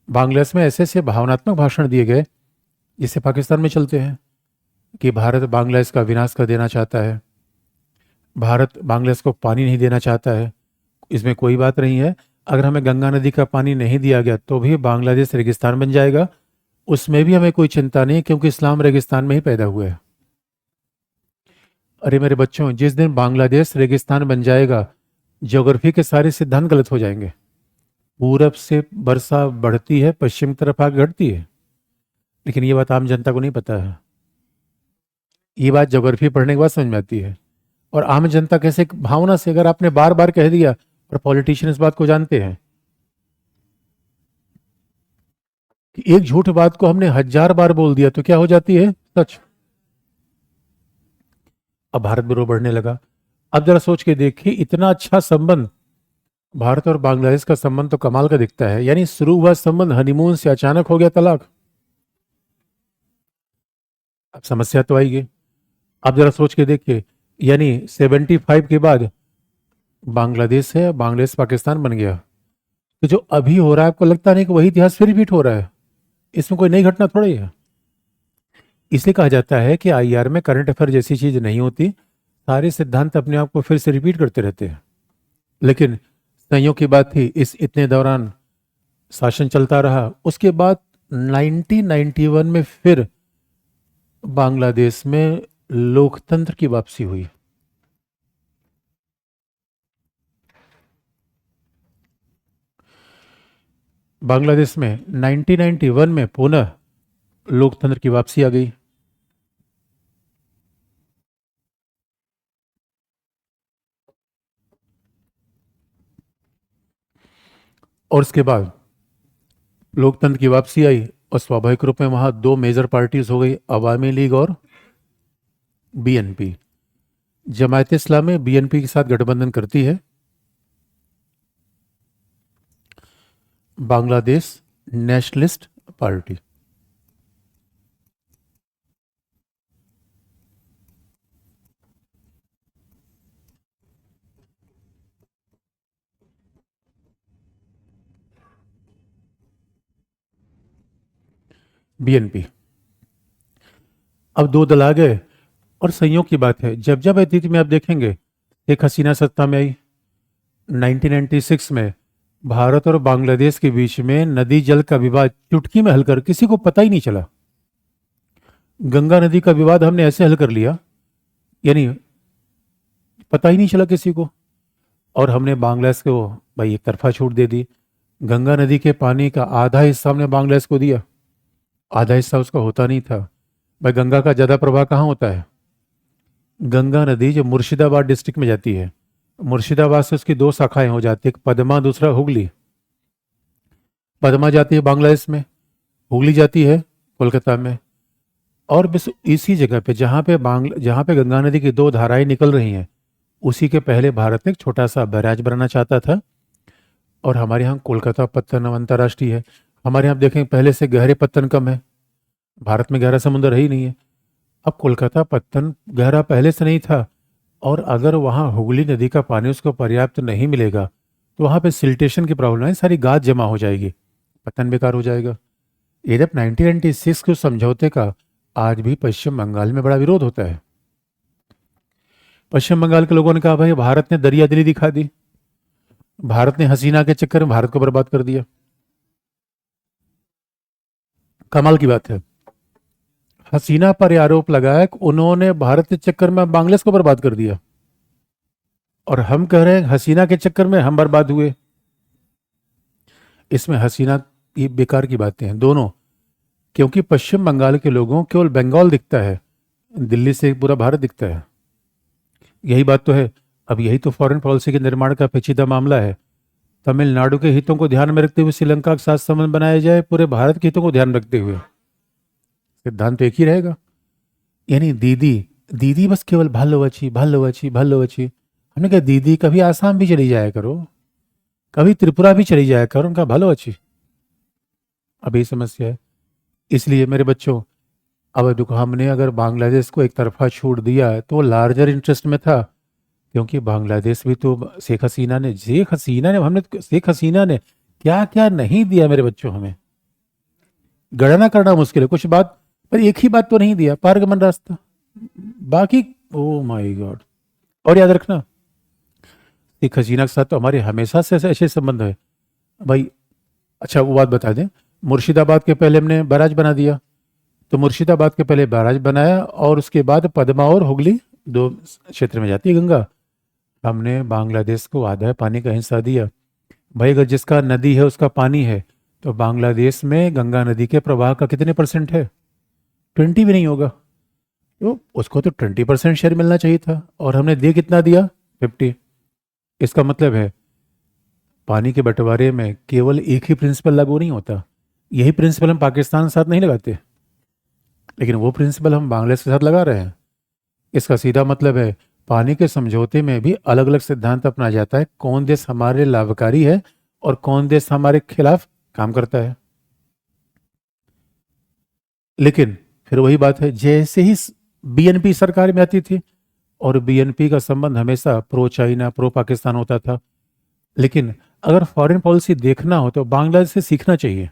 बांग्लादेश में ऐसे ऐसे भावनात्मक भाषण दिए गए जिसे पाकिस्तान में चलते हैं, कि भारत बांग्लादेश का विनाश कर देना चाहता है, भारत बांग्लादेश को पानी नहीं देना चाहता है। इसमें कोई बात नहीं है, अगर हमें गंगा नदी का पानी नहीं दिया गया तो भी बांग्लादेश रेगिस्तान बन जाएगा, उसमें भी हमें कोई चिंता नहीं, क्योंकि इस्लाम रेगिस्तान में ही पैदा हुआ है। अरे मेरे बच्चों, जिस दिन बांग्लादेश रेगिस्तान बन जाएगा, ज्योग्राफी के सारे सिद्धांत गलत हो जाएंगे। पूरब से वर्षा बढ़ती है, पश्चिम तरफ आगे घटती है। लेकिन ये बात आम जनता को नहीं पता है। ये बात ज्योग्राफी पढ़ने के बाद समझ में आती है। और आम जनता कैसे भावना से, अगर आपने बार बार कह दिया, और पॉलिटिशियन इस बात को जानते हैं कि एक झूठ बात को हमने 1000 बार बोल दिया तो क्या हो जाती है सच। अब भारत विरोध बढ़ने लगा। अब जरा सोच के देखिए, इतना अच्छा संबंध, भारत और बांग्लादेश का संबंध तो कमाल का दिखता है। यानी शुरू हुआ संबंध हनीमून से, अचानक हो गया तलाक। अब समस्या तो आएगी। अब जरा सोच के देखिए, यानी 75 के बाद बांग्लादेश है, बांग्लादेश पाकिस्तान बन गया। तो जो अभी हो रहा है, आपको लगता नहीं कि वही इतिहास फिर रिपीट हो रहा है? इसमें कोई नई घटना थोड़ी है। इसलिए कहा जाता है कि आईआर में करंट अफेयर जैसी चीज नहीं होती, सारे सिद्धांत अपने आप को फिर से रिपीट करते रहते हैं। लेकिन संयोग की बात थी, इस इतने दौरान शासन चलता रहा। उसके बाद 1991 में फिर बांग्लादेश में लोकतंत्र की वापसी हुई। बांग्लादेश में 1991 में पुनः लोकतंत्र की वापसी आ गई। और उसके बाद लोकतंत्र की वापसी आई, और स्वाभाविक रूप में वहाँ दो मेजर पार्टीज हो गई, अवामी लीग और बीएनपी। जमायत इस्लामी बीएनपी के साथ गठबंधन करती है। Bangladesh nationalist party. बीएनपी। अब दो दल आ गए और संयोग की बात है, जब जब अतीत में आप देखेंगे एक हसीना सत्ता में आई 1996 में, भारत और बांग्लादेश के बीच में नदी जल का विवाद चुटकी में हल कर किसी को पता ही नहीं चला। गंगा नदी का विवाद हमने ऐसे हल कर लिया, यानी पता ही नहीं चला किसी को, और हमने बांग्लादेश को भाई एक तरफा छूट दे दी। गंगा नदी के पानी का आधा हिस्सा हमने बांग्लादेश को दिया, आधा हिस्सा उसका होता नहीं था। भाई गंगा का ज़्यादा प्रवाह कहाँ होता है? गंगा नदी जो मुर्शिदाबाद डिस्ट्रिक्ट में जाती है, मुर्शिदाबाद से उसकी दो शाखाएं हो जाती है, एक पद्मा दूसरा हुगली। पद्मा जाती है बांग्लादेश में, हुगली जाती है कोलकाता में। और बस इसी जगह पे जहाँ पे गंगा नदी की दो धाराएं निकल रही हैं, उसी के पहले भारत एक छोटा सा बैराज बनाना चाहता था। और हमारे यहाँ कोलकाता पत्तन अंतर्राष्ट्रीय है। हमारे यहाँ देखें पहले से गहरे पत्तन कम है, भारत में गहरा समुद्र है ही नहीं है। अब कोलकाता पत्तन गहरा पहले से नहीं था, और अगर वहाँ हुगली नदी का पानी उसको पर्याप्त नहीं मिलेगा तो वहाँ पे सिल्टेशन की प्रॉब्लम है, सारी गाद जमा हो जाएगी, पत्तन बेकार हो जाएगा। ये जब 1996 के समझौते का आज भी पश्चिम बंगाल में बड़ा विरोध होता है। पश्चिम बंगाल के लोगों ने कहा भाई भारत ने दरिया दिली दिखा दी, भारत ने हसीना के चक्कर में भारत को बर्बाद कर दिया। कमाल की बात है, हसीना पर आरोप लगाया कि उन्होंने भारत के चक्कर में बांग्लादेश को बर्बाद कर दिया, और हम कह रहे हैं हसीना के चक्कर में हम बर्बाद हुए। इसमें हसीना ये बेकार की बातें हैं दोनों, क्योंकि पश्चिम बंगाल के लोगों केवल बंगाल दिखता है, दिल्ली से पूरा भारत दिखता है। यही बात तो है। अब यही तो फॉरेन पॉलिसी के निर्माण का पेचीदा मामला है। तमिलनाडु के हितों को ध्यान में रखते हुए श्रीलंका के साथ संबंध बनाया जाए, पूरे भारत के हितों को ध्यान रखते हुए, सिद्धांत तो एक ही रहेगा। यानी दीदी दीदी बस केवल भालो अच्छी भालो अच्छी भालो अच्छी। हमने कहा दीदी कभी आसाम भी चली जाया करो, कभी त्रिपुरा भी चली जाया करो, उनका भालो अच्छी। अब यही समस्या है। इसलिए मेरे बच्चों, अब देखो हमने अगर बांग्लादेश को एक तरफा छूट दिया तो लार्जर इंटरेस्ट में था, क्योंकि बांग्लादेश भी तो शेख हसीना ने क्या क्या नहीं दिया मेरे बच्चों हमें, गणना करना मुश्किल है कुछ बात, पर एक ही बात तो नहीं दिया, पारगमन रास्ता, बाकी ओ माय गॉड। और याद रखना शेख हसीना के साथ तो हमारे हमेशा से ऐसे संबंध है भाई। अच्छा वो बात बता दें, मुर्शिदाबाद के पहले हमने बैराज बना दिया, तो मुर्शिदाबाद के पहले बैराज बनाया और उसके बाद पद्मा और हुगली दो क्षेत्र में जाती है गंगा। हमने बांग्लादेश को आधा पानी का हिस्सा दिया। भाई अगर जिसका नदी है उसका पानी है, तो बांग्लादेश में गंगा नदी के प्रवाह का कितने % है? 20 भी नहीं होगा, तो उसको तो 20% शेयर मिलना चाहिए था, और हमने दे कितना दिया? 50। इसका मतलब है पानी के बंटवारे में केवल एक ही प्रिंसिपल लागू नहीं होता। यही प्रिंसिपल हम पाकिस्तान के साथ नहीं लगाते, लेकिन वो प्रिंसिपल हम बांग्लादेश के साथ लगा रहे हैं। इसका सीधा मतलब है पानी के समझौते में भी अलग अलग सिद्धांत अपनाया जाता है, कौन देश हमारे लाभकारी है और कौन देश हमारे खिलाफ काम करता है। लेकिन फिर वही बात है, जैसे ही बीएनपी सरकार में आती थी, और बीएनपी का संबंध हमेशा प्रो चाइना प्रो पाकिस्तान होता था, लेकिन अगर फॉरेन पॉलिसी देखना हो तो बांग्लादेश से सीखना चाहिए,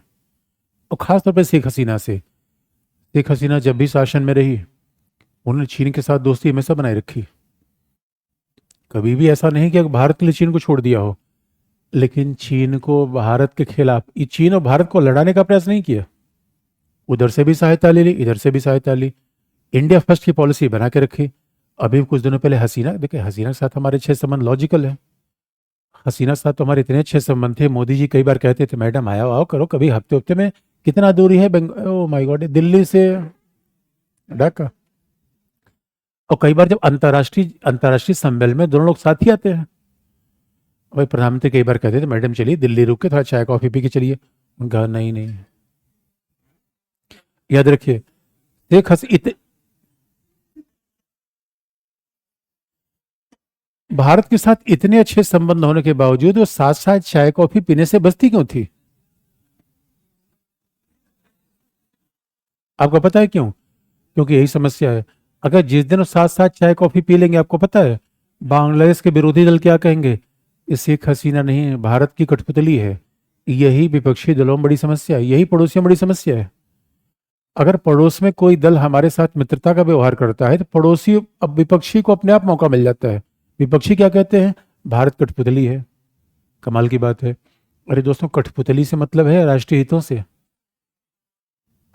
और खासतौर पर शेख हसीना से। शेख हसीना जब भी शासन में रही, उन्होंने चीन के साथ दोस्ती हमेशा बनाए रखी। कभी भी ऐसा नहीं कि भारत के लिए चीन को छोड़ दिया हो, लेकिन चीन को भारत के खिलाफ, चीन और भारत को लड़ाने का प्रयास नहीं किया। उधर से भी सहायता ले ली, इधर से भी सहायता ली, इंडिया फर्स्ट की पॉलिसी बना के रखी। अभी कुछ दिनों पहले हसीना, देखिए हसीना के साथ हमारे अच्छे संबंध लॉजिकल है। हसीना के साथ तो हमारे इतने अच्छे संबंध थे, मोदी जी कई बार कहते थे मैडम आया आओ करो, कभी हफ्ते हफ्ते में। कितना दूरी है ओ माय गॉड, दिल्ली से ढाका। और कई बार जब अंतर्राष्ट्रीय सम्मेलन में दोनों लोग साथ ही आते हैं। भाई प्रधानमंत्री कई बार कहते थे मैडम चलिए दिल्ली रुक के थोड़ा चाय कॉफी पी के चलिए, उनका नहीं नहीं। याद रखिए, शेख हसीना भारत के साथ इतने अच्छे संबंध होने के बावजूद वो साथ साथ चाय कॉफी पीने से बचती क्यों थी? आपको पता है क्यों? क्योंकि यही समस्या है। अगर जिस दिन वो साथ साथ चाय कॉफी पी लेंगे, आपको पता है बांग्लादेश के विरोधी दल क्या कहेंगे? ये शेख हसीना नहीं है, भारत की कठपुतली है। यही विपक्षी दलों में बड़ी समस्या है, यही पड़ोसियों में बड़ी समस्या है। अगर पड़ोस में कोई दल हमारे साथ मित्रता का व्यवहार करता है तो पड़ोसी, अब विपक्षी को अपने आप मौका मिल जाता है। विपक्षी क्या कहते हैं? भारत कठपुतली है। कमाल की बात है। अरे दोस्तों, कठपुतली से मतलब है राष्ट्रीय हितों से।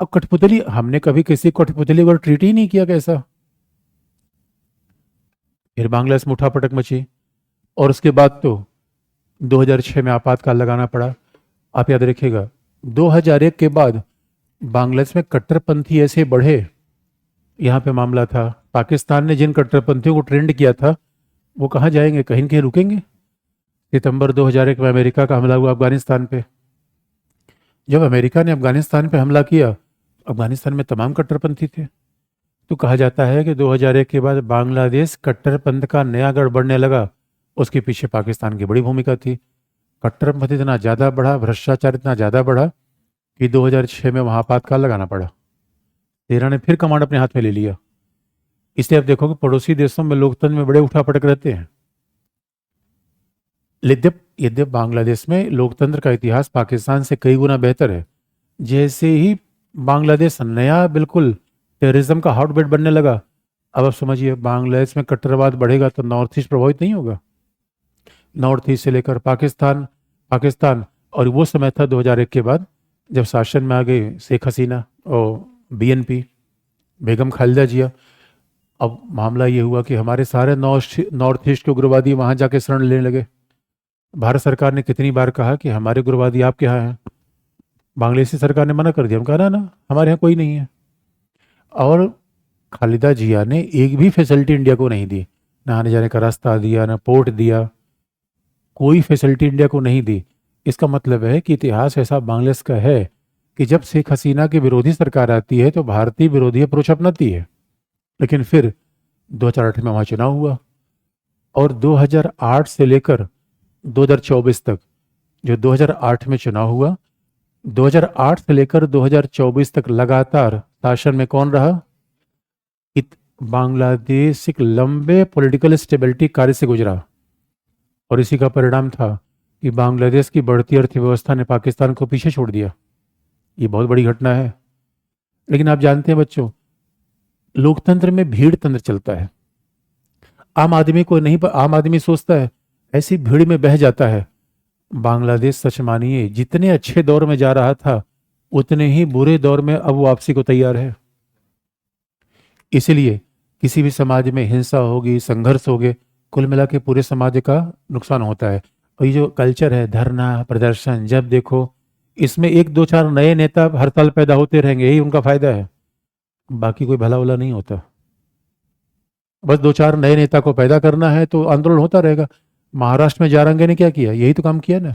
अब कठपुतली, हमने कभी किसी कठपुतली को ट्रीट ही नहीं किया कैसा। फिर बांग्लादेश में उठापटक मची और उसके बाद तो 2006 में आपातकाल लगाना पड़ा। आप याद रखिएगा, 2001 के बाद बांग्लादेश में कट्टरपंथी ऐसे बढ़े। यहाँ पे मामला था, पाकिस्तान ने जिन कट्टरपंथियों को ट्रेंड किया था वो कहाँ जाएंगे? कहीं न कहीं रुकेंगे। सितंबर 2001 में अमेरिका का हमला हुआ अफगानिस्तान पे। जब अमेरिका ने अफगानिस्तान पे हमला किया, अफगानिस्तान में तमाम कट्टरपंथी थे। तो कहा जाता है कि 2001 के बाद बांग्लादेश कट्टरपंथ का नया गढ़ बढ़ने लगा। उसके पीछे पाकिस्तान की बड़ी भूमिका थी। कट्टरपंथ इतना ज़्यादा बढ़ा, भ्रष्टाचार इतना ज़्यादा बढ़ा कि 2006 में वहाँ आपातकाल लगाना पड़ा। तेरह ने फिर कमांड अपने हाथ में ले लिया। इसलिए आप देखो कि पड़ोसी देशों में लोकतंत्र में बड़े उठापटक रहते हैं। यद्यप बांग्लादेश में लोकतंत्र का इतिहास पाकिस्तान से कई गुना बेहतर है। जैसे ही बांग्लादेश नया बिल्कुल टेररिज्म का हॉटबेड बनने लगा, अब आप समझिए बांग्लादेश में कट्टरवाद बढ़ेगा तो नॉर्थ ईस्ट प्रभावित नहीं होगा। नॉर्थ ईस्ट से लेकर पाकिस्तान पाकिस्तान और वो समय था 2001 के बाद जब शासन में आ गए शेख हसीना और बीएनपी, बेगम खालिदा जिया। अब मामला ये हुआ कि हमारे सारे नॉर्थ ईस्ट के उग्रवादी वहाँ जाके शरण लेने लगे। भारत सरकार ने कितनी बार कहा कि हमारे उग्रवादी आपके यहाँ हैं। बांग्लादेशी सरकार ने मना कर दिया, हम कहा ना हमारे यहाँ कोई नहीं है। और खालिदा जिया ने एक भी फैसिलिटी इंडिया को नहीं दी, ना आने जाने का रास्ता दिया, ना पोर्ट दिया, कोई फैसिलिटी इंडिया को नहीं दी। इसका मतलब है कि इतिहास ऐसा बांग्लादेश का है कि जब शेख हसीना की विरोधी सरकार आती है तो भारतीय विरोधी अप्रोच अपनाती है। लेकिन फिर 2008 में वहाँ चुनाव हुआ और 2008 से लेकर 2024 तक, जो 2008 में चुनाव हुआ, 2008 से लेकर 2024 तक लगातार शासन में कौन रहा? बांग्लादेश एक लंबे पॉलिटिकल स्टेबिलिटी कार्य से गुजरा और इसी का परिणाम था कि बांग्लादेश की बढ़ती अर्थव्यवस्था ने पाकिस्तान को पीछे छोड़ दिया। ये बहुत बड़ी घटना है। लेकिन आप जानते हैं बच्चों, लोकतंत्र में भीड़ तंत्र चलता है। आम आदमी को नहीं, आम आदमी सोचता है ऐसी भीड़ में बह जाता है। बांग्लादेश सच मानिए जितने अच्छे दौर में जा रहा था उतने ही बुरे दौर में अब वापसी को तैयार है। इसीलिए किसी भी समाज में हिंसा होगी, संघर्ष होगे, कुल मिला के पूरे समाज का नुकसान होता है। और ये जो कल्चर है धरना प्रदर्शन, जब देखो इसमें एक दो चार नए नेता हर साल पैदा होते रहेंगे, यही उनका फायदा है। बाकी कोई भला वला नहीं होता। बस दो चार नए नेता को पैदा करना है तो आंदोलन होता रहेगा। महाराष्ट्र में जारंगे ने क्या किया? यही तो काम किया ना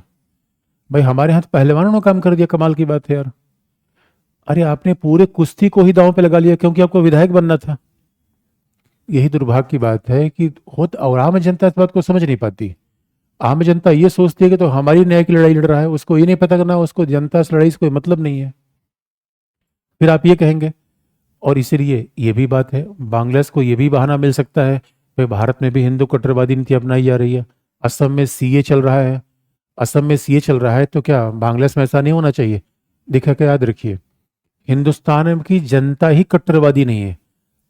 भाई। हमारे यहाँ तो पहलवानों ने काम कर दिया। कमाल की बात है यार। अरे आपने पूरे कुश्ती को ही दांव पे लगा लिया क्योंकि आपको विधायक बनना था। यही दुर्भाग्य की बात है कि और आम जनता इस बात को समझ नहीं पाती। आम जनता ये सोचती है कि तो हमारी न्याय की लड़ाई लड़ रहा है, उसको ये नहीं पता करना उसको जनता से लड़ाई से कोई मतलब नहीं है। फिर आप ये कहेंगे, और इसीलिए ये भी बात है, बांग्लादेश को ये भी बहाना मिल सकता है कि भारत में भी हिंदू कट्टरवादी नीति अपनाई जा रही है। असम में सीए चल रहा है, असम में सीए चल रहा है तो क्या बांग्लादेश में ऐसा नहीं होना चाहिए? देखा क्या, याद रखिए, हिंदुस्तान की जनता ही कट्टरवादी नहीं है।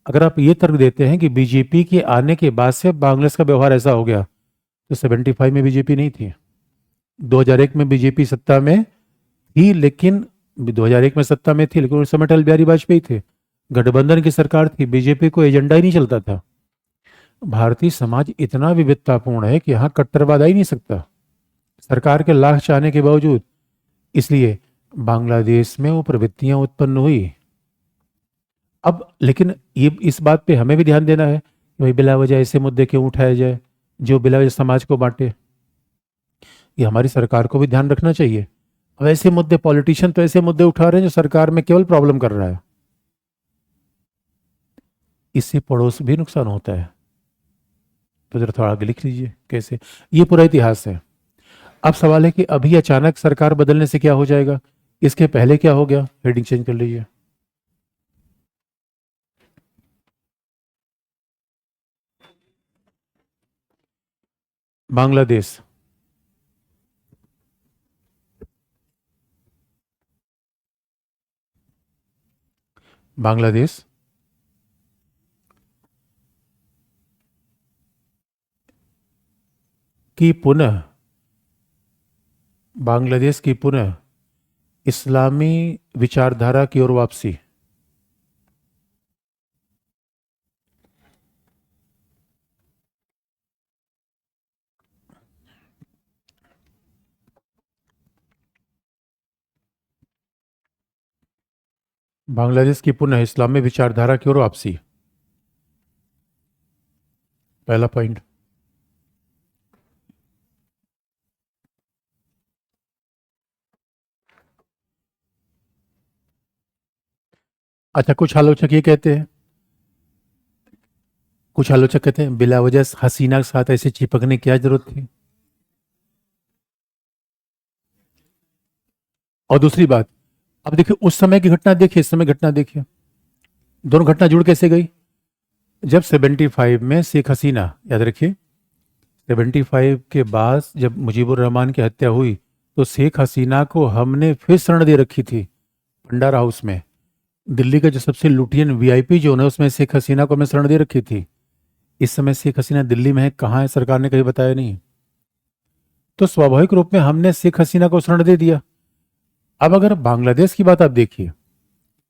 अगर आप ये तर्क देते हैं कि बीजेपी के आने के बाद से बांग्लादेश का व्यवहार ऐसा हो गया, तो 75 में बीजेपी नहीं थी। 2001 में बीजेपी सत्ता में थी, लेकिन 2001 में सत्ता में थी लेकिन उस समय अटल बिहारी वाजपेयी थे, गठबंधन की सरकार थी, बीजेपी को एजेंडा ही नहीं चलता था। भारतीय समाज इतना विविधतापूर्ण है कि यहाँ कट्टरवाद आ ही नहीं सकता, सरकार के लाख चाहने के बावजूद। इसलिए बांग्लादेश में वो प्रवृत्तियां उत्पन्न हुई। अब लेकिन ये इस बात पे हमें भी ध्यान देना है कि भाई बिला वजह ऐसे मुद्दे क्यों उठाए जाए जो बिला वजह समाज को बांटे। ये हमारी सरकार को भी ध्यान रखना चाहिए। अब ऐसे मुद्दे, पॉलिटिशियन तो ऐसे मुद्दे उठा रहे हैं जो सरकार में केवल प्रॉब्लम कर रहा है। इससे पड़ोस भी नुकसान होता है। तो जरा थोड़ा आगे लिख लीजिए कैसे। ये पूरा इतिहास है। अब सवाल है कि अभी अचानक सरकार बदलने से क्या हो जाएगा, इसके पहले क्या हो गया। हेडिंग चेंज कर लीजिए। बांग्लादेश। बांग्लादेश की पुनः बांग्लादेश की पुनः इस्लामी विचारधारा की ओर वापसी। बांग्लादेश की पुनः इस्लामी विचारधारा की ओर वापसी, पहला पॉइंट। अच्छा, कुछ आलोचक कहते हैं बिला वजह हसीना के साथ ऐसे चिपकने की क्या जरूरत थी। और दूसरी बात, अब देखिए उस समय की घटना देखिए, इस समय घटना देखिए, दोनों घटना जुड़ कैसे गई। जब 75 में शेख हसीना, याद रखिए, 75 के बाद जब मुजीबुर रहमान की हत्या हुई तो शेख हसीना को हमने फिर शरण दे रखी थी भंडारा हाउस में। दिल्ली का जो सबसे लुटियन वीआईपी जोन है उसमें शेख हसीना को हमने शरण दे रखी थी। इस समय शेख हसीना दिल्ली में है, कहाँ है सरकार ने कहीं बताया नहीं। तो स्वाभाविक रूप में हमने शेख हसीना को शरण दे दिया। अब अगर बांग्लादेश की बात आप देखिए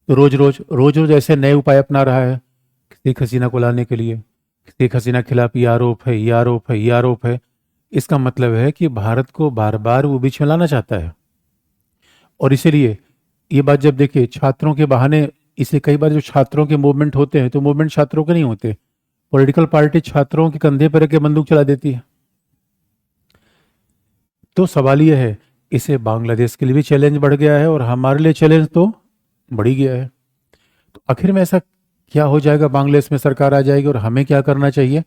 तो रोज रोज ऐसे नए उपाय अपना रहा है शेख हसीना को लाने के लिए। शेख हसीना के खिलाफ ये आरोप है, ये आरोप है, ये आरोप है। इसका मतलब है कि भारत को बार बार वो बीच में लाना चाहता है। और इसीलिए ये बात जब देखिए छात्रों के बहाने, इसे कई बार जो छात्रों के मूवमेंट होते हैं तो मूवमेंट छात्रों के नहीं होते, पॉलिटिकल पार्टी छात्रों के कंधे पर रख के बंदूक चला देती है। तो सवाल यह है, इसे बांग्लादेश के लिए भी चैलेंज बढ़ गया है और हमारे लिए चैलेंज तो बढ़ ही गया है। तो आखिर में ऐसा क्या हो जाएगा, बांग्लादेश में सरकार आ जाएगी और हमें क्या करना चाहिए।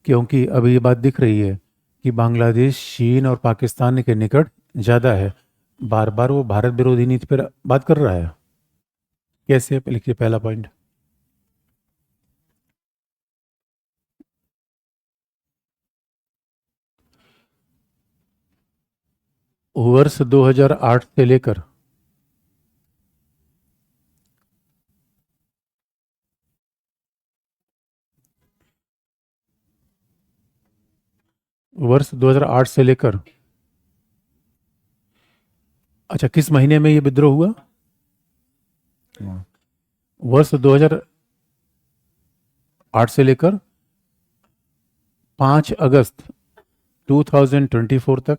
क्योंकि अभी ये बात दिख रही है कि बांग्लादेश चीन और पाकिस्तान के निकट ज़्यादा है, बार बार वो भारत विरोधी नीति पर बात कर रहा है। कैसे, लिखिए पहला पॉइंट। वर्ष 2008 से लेकर वर्ष 2008 से लेकर, अच्छा किस महीने में ये विद्रोह हुआ। हाँ। वर्ष 2008 से लेकर 5 अगस्त 2024 तक,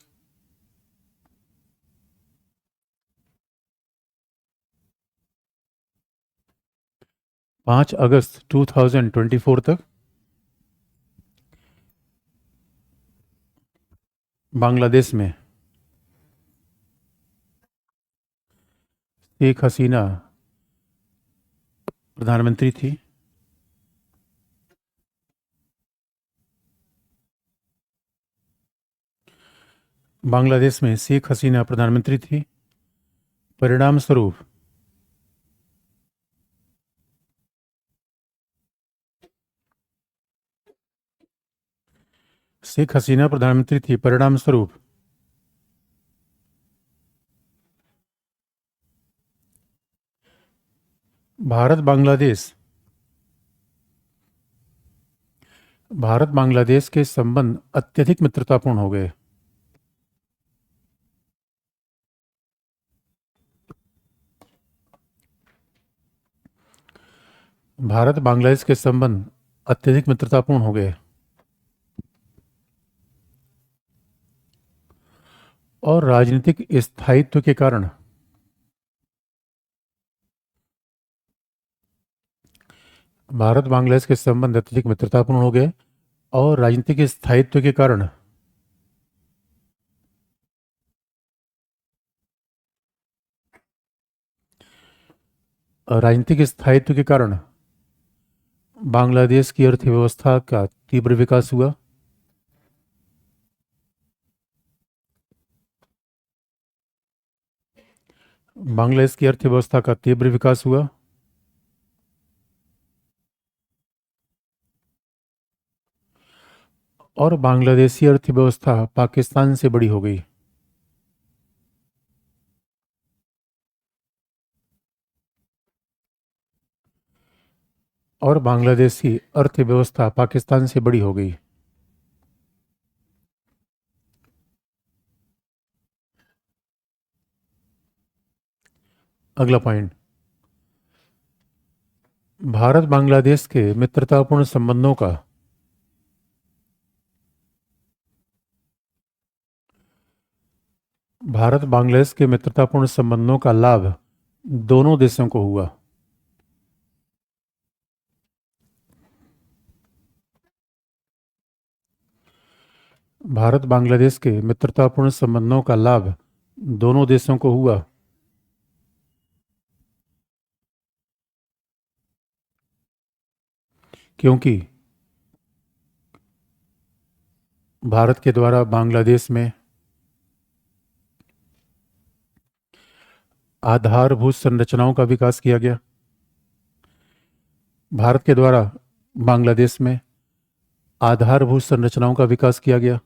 5 अगस्त 2024 तक बांग्लादेश में शेख हसीना प्रधानमंत्री थी। बांग्लादेश में शेख हसीना प्रधानमंत्री थी। परिणाम स्वरूप शेख हसीना प्रधानमंत्री थी, परिणाम स्वरूप भारत बांग्लादेश भारत बांग्लादेश के संबंध अत्यधिक मित्रतापूर्ण हो गए। भारत बांग्लादेश के संबंध अत्यधिक मित्रतापूर्ण हो गए और राजनीतिक स्थायित्व के कारण भारत बांग्लादेश के संबंध अत्यधिक मित्रतापूर्ण हो गए और राजनीतिक स्थायित्व के कारण राजनीतिक स्थायित्व के कारण बांग्लादेश की अर्थव्यवस्था का तीव्र विकास हुआ। बांग्लादेश की अर्थव्यवस्था का तीव्र विकास हुआ। और बांग्लादेशी अर्थव्यवस्था पाकिस्तान से बड़ी हो गई। और बांग्लादेशी अर्थव्यवस्था पाकिस्तान से बड़ी हो गई। अगला पॉइंट, भारत बांग्लादेश के मित्रतापूर्ण संबंधों का भारत बांग्लादेश के मित्रतापूर्ण संबंधों का लाभ दोनों देशों को हुआ। भारत बांग्लादेश के मित्रतापूर्ण संबंधों का लाभ दोनों देशों को हुआ। क्योंकि भारत के द्वारा बांग्लादेश में आधारभूत संरचनाओं का विकास किया गया। भारत के द्वारा बांग्लादेश में आधारभूत संरचनाओं का विकास किया गया।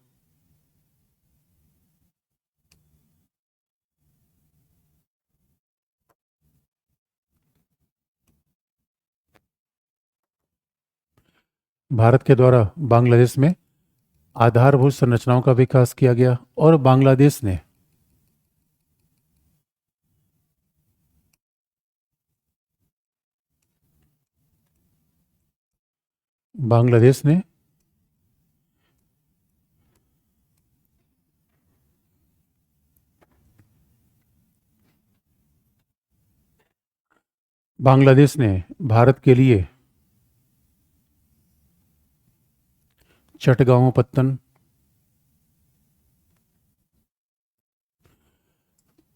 भारत के द्वारा बांग्लादेश में आधारभूत संरचनाओं का विकास किया गया और बांग्लादेश ने भारत के लिए चटगांव पत्तन,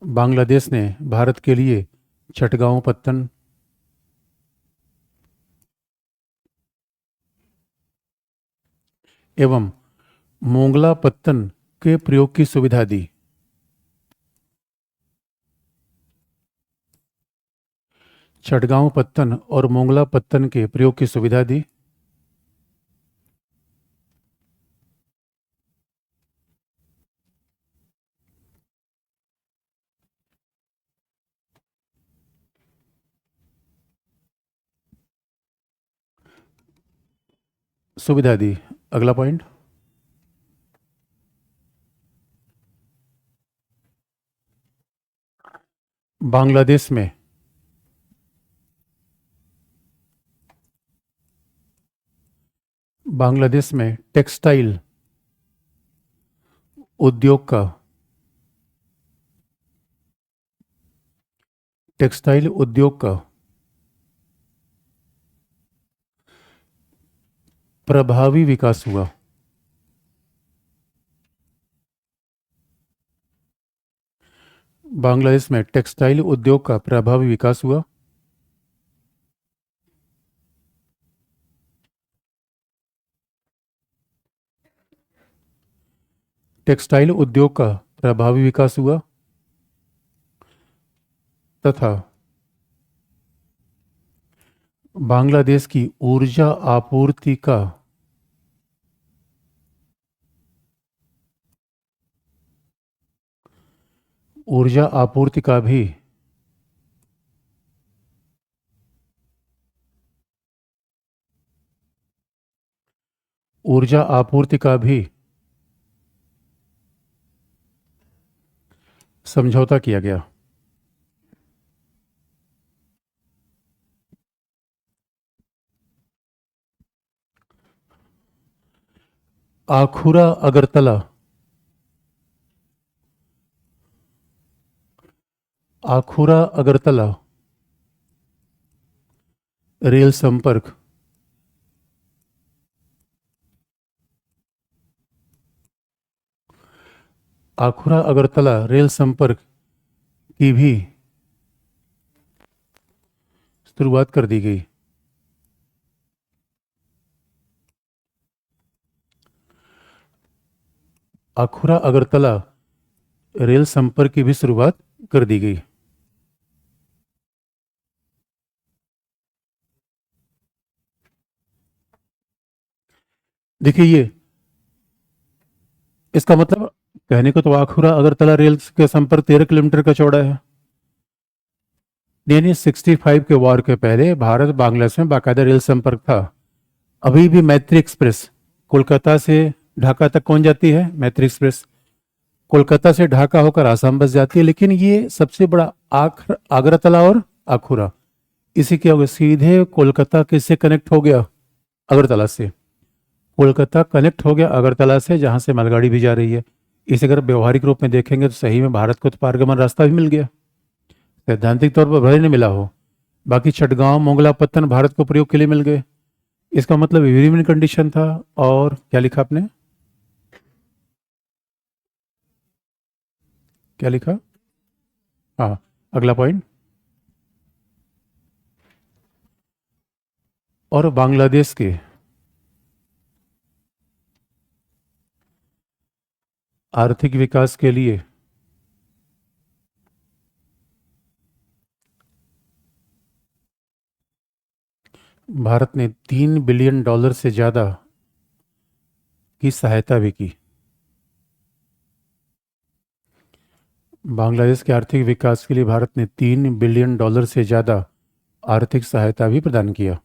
बांग्लादेश ने भारत के लिए चटगांव पत्तन एवं मोंगला पत्तन के प्रयोग की सुविधा दी। चटगांव पत्तन और मोंगला पत्तन के प्रयोग की सुविधा दी। सुविधा दी। अगला पॉइंट, बांग्लादेश में टेक्सटाइल उद्योग का प्रभावी विकास हुआ। बांग्लादेश में टेक्सटाइल उद्योग का प्रभावी विकास हुआ। टेक्सटाइल उद्योग का प्रभावी विकास हुआ तथा बांग्लादेश की ऊर्जा आपूर्ति का भी समझौता किया गया। आखुरा अगरतला रेल संपर्क आखुरा अगरतला रेल संपर्क की भी शुरुआत कर दी गई। अखुरा अगरतला रेल संपर्क की भी शुरुआत कर दी गई। देखिए ये इसका मतलब कहने को तो अखुरा अगरतला रेल के संपर्क 13 किलोमीटर का चौड़ा है। यानी 65 के वॉर के पहले भारत बांग्लादेश में बाकायदा रेल संपर्क था। अभी भी मैत्री एक्सप्रेस कोलकाता से ढाका तक कौन जाती है? मैत्री एक्सप्रेस कोलकाता से ढाका होकर आसाम बस जाती है। लेकिन ये सबसे बड़ा आखर आगरतला और अखुरा, इसी के आगे सीधे कोलकाता किससे कनेक्ट हो गया? अगरतला से। कोलकाता कनेक्ट हो गया अगरतला से, जहां से मालगाड़ी भी जा रही है। इसे अगर व्यवहारिक रूप में देखेंगे तो सही में भारत को तो पारगमन रास्ता भी मिल गया। सैद्धांतिक तौर पर भले नहीं मिला हो, बाकी चटगांव मोंगला पत्तन भारत को प्रयोग के लिए मिल गए। इसका मतलब विन कंडीशन था। और क्या लिखा आपने? क्या लिखा? हाँ, अगला पॉइंट। और बांग्लादेश के आर्थिक विकास के लिए भारत ने $3 बिलियन से ज्यादा की सहायता भी की। बांग्लादेश के आर्थिक विकास के लिए भारत ने $3 बिलियन से ज्यादा आर्थिक सहायता भी प्रदान किया।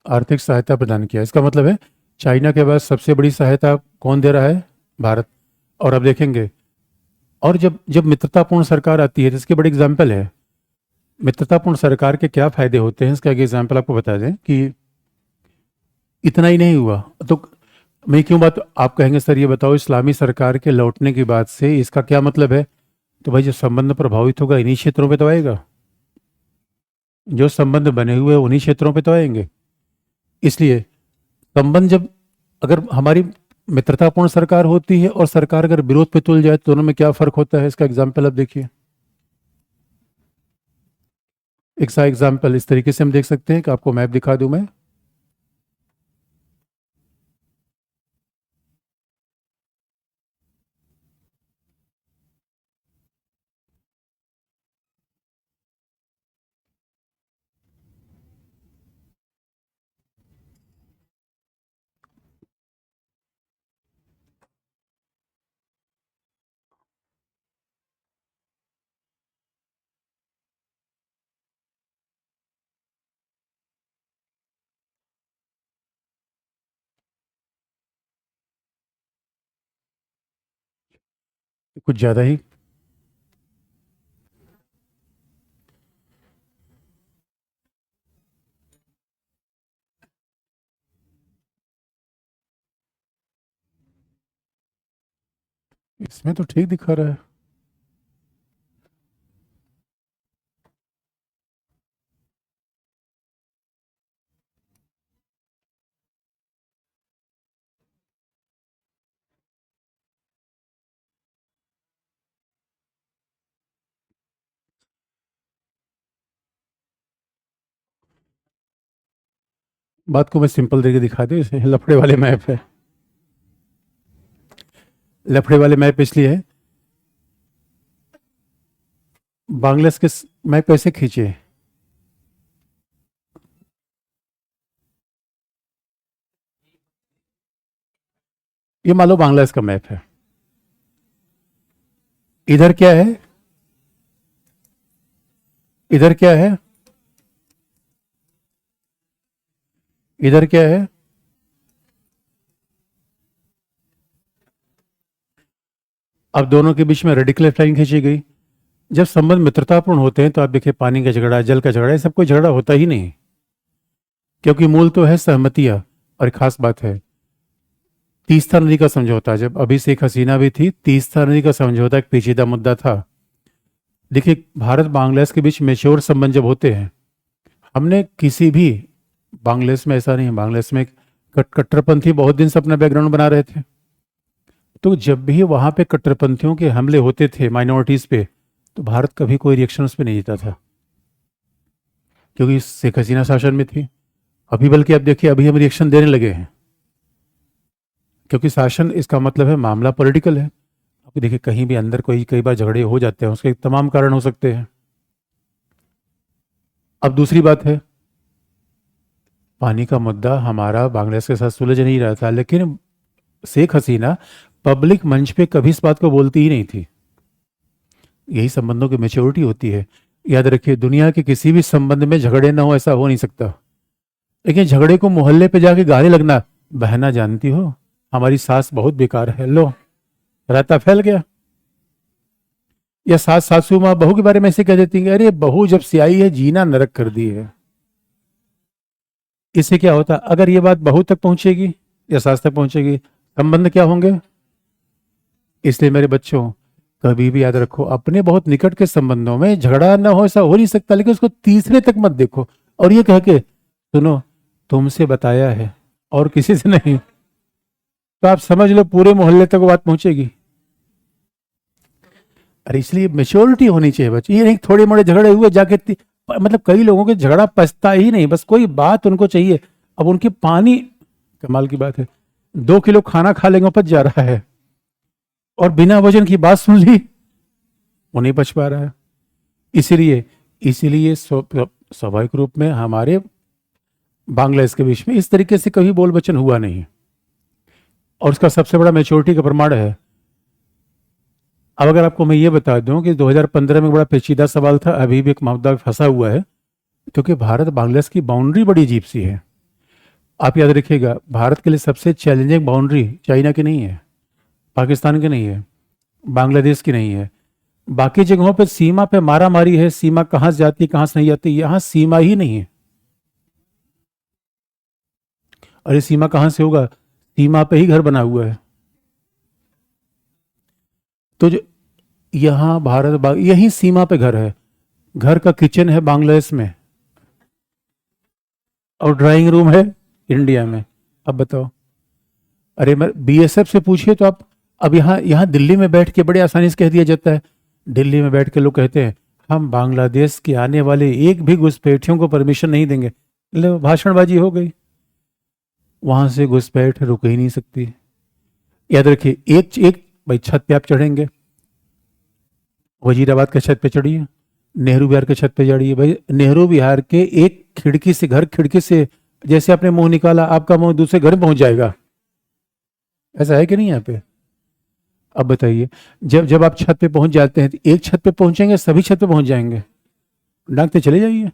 आर्थिक सहायता प्रदान किया, इसका मतलब है चाइना के बाद सबसे बड़ी सहायता कौन दे रहा है? भारत। और अब देखेंगे, और जब जब मित्रतापूर्ण सरकार आती है तो इसके बड़े एग्जाम्पल है। मित्रतापूर्ण सरकार के क्या फायदे होते हैं, इसका एक एग्जाम्पल आपको बता दें कि इतना ही नहीं हुआ तो मैं क्यों बात, आप कहेंगे सर ये बताओ इस्लामी सरकार के लौटने की बात से इसका क्या मतलब है? तो भाई जो संबंध प्रभावित होगा इन्हीं क्षेत्रों पे तो आएगा, जो संबंध बने हुए उन्हीं क्षेत्रों पे तो आएंगे। इसलिए संबंध जब, अगर हमारी मित्रतापूर्ण सरकार होती है और सरकार अगर विरोध पे तुल जाए तो दोनों में क्या फर्क होता है, इसका एग्जाम्पल अब देखिए। एक सा एग्जाम्पल इस तरीके से हम देख सकते हैं कि आपको मैप दिखा दूं मैं। कुछ ज्यादा ही इसमें तो ठीक दिखा रहा है। बात को मैं सिंपल तरीके दिखा दूं, इसे लफड़े वाले मैप है। लफड़े वाले मैप इसलिए है, बांग्लादेश के मैप कैसे खींचे? ये मान लो बांग्लादेश का मैप है, इधर क्या है? इधर क्या है? इधर क्या है? अब दोनों के बीच में रेडिकुलर लाइन खींची गई। जब संबंध मित्रतापूर्ण होते हैं तो आप देखिए पानी का झगड़ा, जल का झगड़ा, ये सब कोई झगड़ा होता ही नहीं, क्योंकि मूल तो है सहमतियां। और एक खास बात है, तीस्ता नदी का समझौता, जब अभी शेख हसीना भी थी, तीस्ता नदी का समझौता एक पेचीदा मुद्दा था। देखिए भारत बांग्लादेश के बीच मेच्योर संबंध जब होते हैं, हमने किसी भी, बांग्लादेश में ऐसा नहीं है, बांग्लादेश में कट्टरपंथी बहुत दिन से अपना बैकग्राउंड बना रहे थे। तो जब भी वहां पे कट्टरपंथियों के हमले होते थे माइनॉरिटीज पे, तो भारत कभी कोई रिएक्शन उस पर नहीं देता था, क्योंकि शेख हसीना शासन में थी। अभी बल्कि अब देखिए, अभी हम रिएक्शन देने लगे हैं, क्योंकि शासन, इसका मतलब है मामला पॉलिटिकल है। अभी देखिए, कहीं भी अंदर कोई कई बार झगड़े हो जाते हैं, उसके तमाम कारण हो सकते हैं। अब दूसरी बात है, पानी का मुद्दा हमारा बांग्लादेश के साथ सुलझ नहीं रहा था, लेकिन शेख हसीना पब्लिक मंच पे कभी इस बात को बोलती ही नहीं थी। यही संबंधों की मेच्योरिटी होती है। याद रखिए, दुनिया के किसी भी संबंध में झगड़े ना हो, ऐसा हो नहीं सकता। लेकिन झगड़े को मोहल्ले पे जाके गाली लगना, बहना जानती हो हमारी सास बहुत बेकार है, लो रायता फैल गया। या सास सासू माँ बहू के बारे में ऐसे कह देती है, अरे बहू जब से आई है जीना नरक कर दी है। इससे क्या होता, अगर ये बात बहू तक पहुंचेगी या सास तक पहुंचेगी, संबंध क्या होंगे। इसलिए मेरे बच्चों, कभी भी याद रखो, अपने बहुत निकट के संबंधों में झगड़ा ना हो, ऐसा हो नहीं सकता, लेकिन उसको तीसरे तक मत देखो और ये कह के, सुनो तुमसे बताया है और किसी से नहीं, तो आप समझ लो पूरे मोहल्ले तक वो बात पहुंचेगी। अरे इसलिए मेच्योरिटी होनी चाहिए बच्चे, ये नहीं थोड़े मोड़े झगड़े हुए जाके मतलब कई लोगों के झगड़ा पछता ही नहीं, बस कोई बात उनको चाहिए। अब उनकी पानी, कमाल की बात है, 2 किलो खाना खा लेंगे, पच जा रहा है, और बिना वजन की बात सुन ली, वो नहीं पच पा रहा है। इसीलिए इसीलिए स्वाभाविक रूप में हमारे बांग्लादेश के बीच में इस तरीके से कभी बोल वचन हुआ नहीं, और उसका सबसे बड़ा मैच्योरिटी का प्रमाण है। अब अगर आपको मैं ये बता दूं कि 2015 में बड़ा पेचीदा सवाल था, अभी भी एक मुद्दा फंसा हुआ है, क्योंकि भारत बांग्लादेश की बाउंड्री बड़ी अजीब सी है। आप याद रखिएगा, भारत के लिए सबसे चैलेंजिंग बाउंड्री चाइना की नहीं है, पाकिस्तान की नहीं है, बांग्लादेश की नहीं है। बाकी जगहों पे सीमा पे मारा मारी है, सीमा कहां से जाती है कहां से नहीं जाती, यहां सीमा ही नहीं है। अरे सीमा कहां से होगा, सीमा पे ही घर बना हुआ है। तो जो यहाँ यही सीमा पे घर है, घर का किचन है बांग्लादेश में और ड्राइंग रूम है इंडिया में। अब बताओ, अरे मैं बीएसएफ से पूछिए तो आप, अब यहाँ यहाँ दिल्ली में बैठ के बड़े आसानी से कह दिया जाता है, दिल्ली में बैठ के लोग कहते हैं हम बांग्लादेश के आने वाले एक भी घुसपैठियों को परमिशन नहीं देंगे, मतलब भाषणबाजी हो गई। वहां से घुसपैठ रुक ही नहीं सकती। याद रखिए, एक एक भाई, छत पे आप चढ़ेंगे, वजीराबाद के छत पे चढ़िए, नेहरू विहार के छत पे चढ़िए, भाई नेहरू विहार के एक खिड़की से, घर खिड़की से जैसे आपने मुंह निकाला, आपका मुंह दूसरे घर में पहुंच जाएगा। ऐसा है कि नहीं यहाँ पे। अब बताइए, जब जब आप छत पे पहुंच जाते हैं, तो एक छत पे पहुंचेंगे, सभी छत पे पहुंच जाएंगे, डांगते चले जाइए।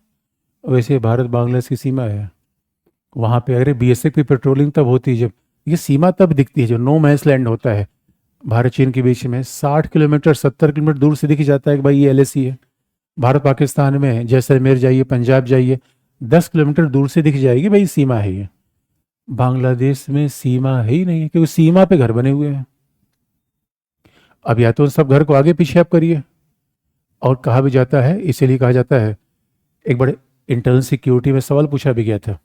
वैसे भारत बांग्लादेश की सीमा है, वहां पे अगर बीएसएफ की पेट्रोलिंग तब होती है, जब ये सीमा तब दिखती है, जो नो मैंस लैंड होता है भारत चीन के बीच में, 60 किलोमीटर 70 किलोमीटर दूर से दिख जाता है कि भाई ये एलएसी है। भारत पाकिस्तान में जैसलमेर जाइए, पंजाब जाइए, 10 किलोमीटर दूर से दिख जाएगी भाई सीमा है ये। बांग्लादेश में सीमा है ही नहीं है, क्योंकि सीमा पे घर बने हुए हैं। अब या तो सब घर को आगे पीछे आप करिए, और कहा भी जाता है, इसीलिए कहा जाता है, एक बड़े इंटरनल सिक्योरिटी में सवाल पूछा भी गया था,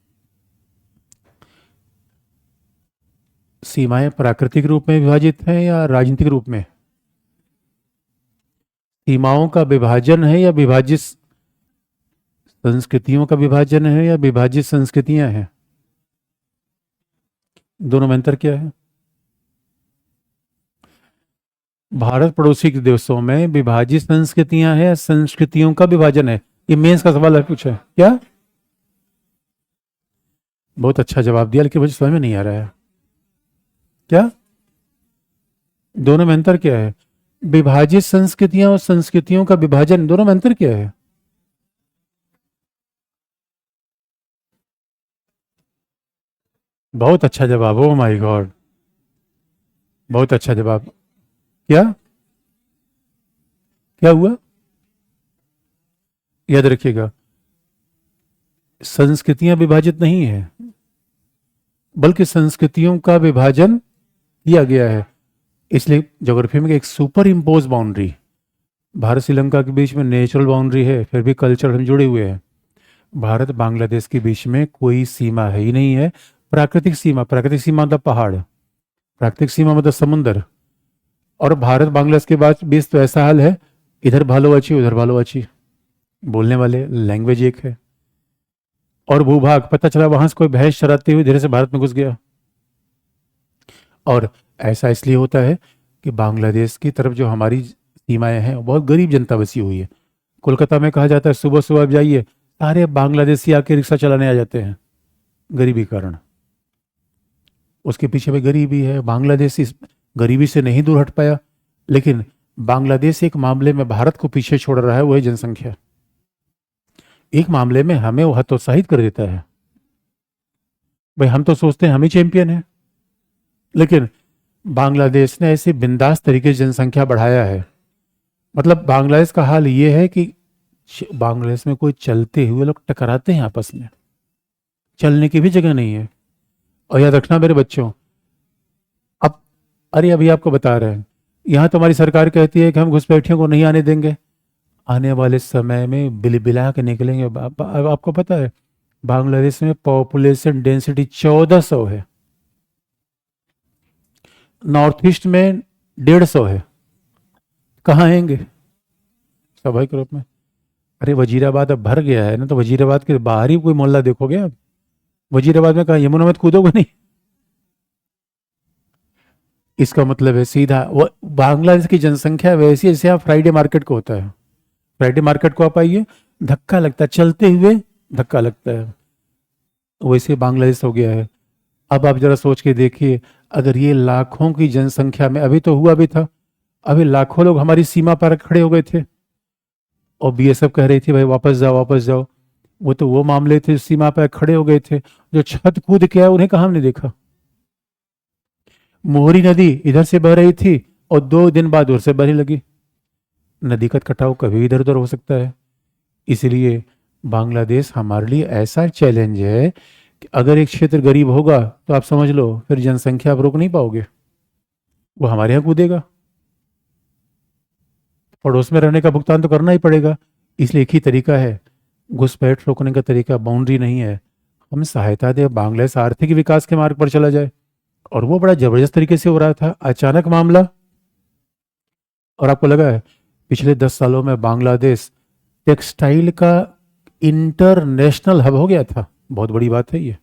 सीमाएं प्राकृतिक रूप में विभाजित हैं या राजनीतिक रूप में। सीमाओं का विभाजन है या विभाजित संस्कृतियों का विभाजन है या विभाजित संस्कृतियां हैं, दोनों में अंतर क्या है। भारत पड़ोसी के देशों में विभाजित संस्कृतियां हैं, संस्कृतियों का विभाजन है, ये मेंस का सवाल है, पूछा है क्या। बहुत अच्छा जवाब दिया, लेकिन मुझे समझ में नहीं आ रहा है क्या, दोनों में अंतर क्या है। विभाजित संस्कृतियां और संस्कृतियों का विभाजन, दोनों में अंतर क्या है। बहुत अच्छा जवाब, ओ माय गॉड, बहुत अच्छा जवाब। क्या क्या हुआ, याद रखिएगा, संस्कृतियां विभाजित नहीं है, बल्कि संस्कृतियों का विभाजन किया गया है। इसलिए ज्योग्राफी में एक super impose boundary, Bharat Sri Lanka के बीच में नेचुरल बाउंड्री है, फिर भी कल्चर हम जुड़े हुए हैं। भारत बांग्लादेश के बीच में कोई सीमा है ही नहीं है। प्राकृतिक सीमा, प्राकृतिक सीमा मतलब पहाड़, प्राकृतिक सीमा मतलब समुंदर। और भारत बांग्लादेश के बीच तो ऐसा हाल है, इधर भालोवाची उधर भालोवाची, बोलने वाले, लैंग्वेज एक है। और भूभाग पता चला वहां से कोई भैंस चराते हुए धीरे से भारत में घुस गया। और ऐसा इसलिए होता है कि बांग्लादेश की तरफ जो हमारी सीमाएं हैं बहुत गरीब जनता बसी हुई है। कोलकाता में कहा जाता है सुबह सुबह आप जाइए, सारे बांग्लादेशी आके रिक्शा चलाने आ जाते हैं, गरीबी के कारण। उसके पीछे भी गरीबी है। बांग्लादेश इस गरीबी से नहीं दूर हट पाया, लेकिन बांग्लादेश एक मामले में भारत को पीछे छोड़ रहा है, वो है जनसंख्या। एक मामले में हमें वो हतोत्साहित कर देता है। भाई हम तो सोचते हैं हम ही चैंपियन है, लेकिन बांग्लादेश ने ऐसे बिंदास तरीके से जनसंख्या बढ़ाया है। मतलब बांग्लादेश का हाल ये है कि बांग्लादेश में कोई चलते हुए लोग टकराते हैं आपस में, चलने की भी जगह नहीं है। और याद रखना मेरे बच्चों, अब अरे अभी आपको बता रहे हैं, यहाँ तुम्हारी सरकार कहती है कि हम घुसपैठियों को नहीं आने देंगे, आने वाले समय में बिलबिला के निकलेंगे। आपको पता है बांग्लादेश में पॉपुलेशन डेंसिटी 1400 है, नॉर्थ ईस्ट में 150 है, कहाँ आएंगे? स्वाभाविक रूप में। अरे वजीराबाद अब भर गया है ना, तो वजीराबाद के बाहर ही कोई मोहल्ला देखोगे आप? वजीराबाद में कहा यमुना में कूदोगे नहीं। इसका मतलब है सीधा वो बांग्लादेश की जनसंख्या वैसी जैसे आप फ्राइडे मार्केट को होता है। फ्राइडे मार्केट को आप आइए, धक्का लगता है, चलते हुए धक्का लगता है, वैसे बांग्लादेश हो गया है। अब आप जरा सोच के देखिए, अगर ये लाखों की जनसंख्या में, अभी तो हुआ भी था, अभी लाखों लोग हमारी सीमा पर खड़े हो गए थे और बीएसएफ कह रही थी भाई वापस जाओ वापस जाओ। वो तो वो मामले थे सीमा पर खड़े हो गए थे, जो छत कूद के आए उन्हें कहाँ हमने देखा। मोहरी नदी इधर से बह रही थी और 2 दिन बाद उधर से बहने लगी। नदी का कटाव कभी इधर उधर हो सकता है। इसलिए बांग्लादेश हमारे लिए ऐसा चैलेंज है कि अगर एक क्षेत्र गरीब होगा तो आप समझ लो फिर जनसंख्या आप रोक नहीं पाओगे, वो हमारे यहाँ कूदेगा। पड़ोस में रहने का भुगतान तो करना ही पड़ेगा। इसलिए एक ही तरीका है, घुसपैठ रोकने का तरीका बाउंड्री नहीं है, हम सहायता दें, बांग्लादेश आर्थिक विकास के मार्ग पर चला जाए। और वो बड़ा जबरदस्त तरीके से हो रहा था, अचानक मामला। और आपको लगा है पिछले 10 सालों में बांग्लादेश टेक्सटाइल का इंटरनेशनल हब हो गया था। बहुत बड़ी बात है ये,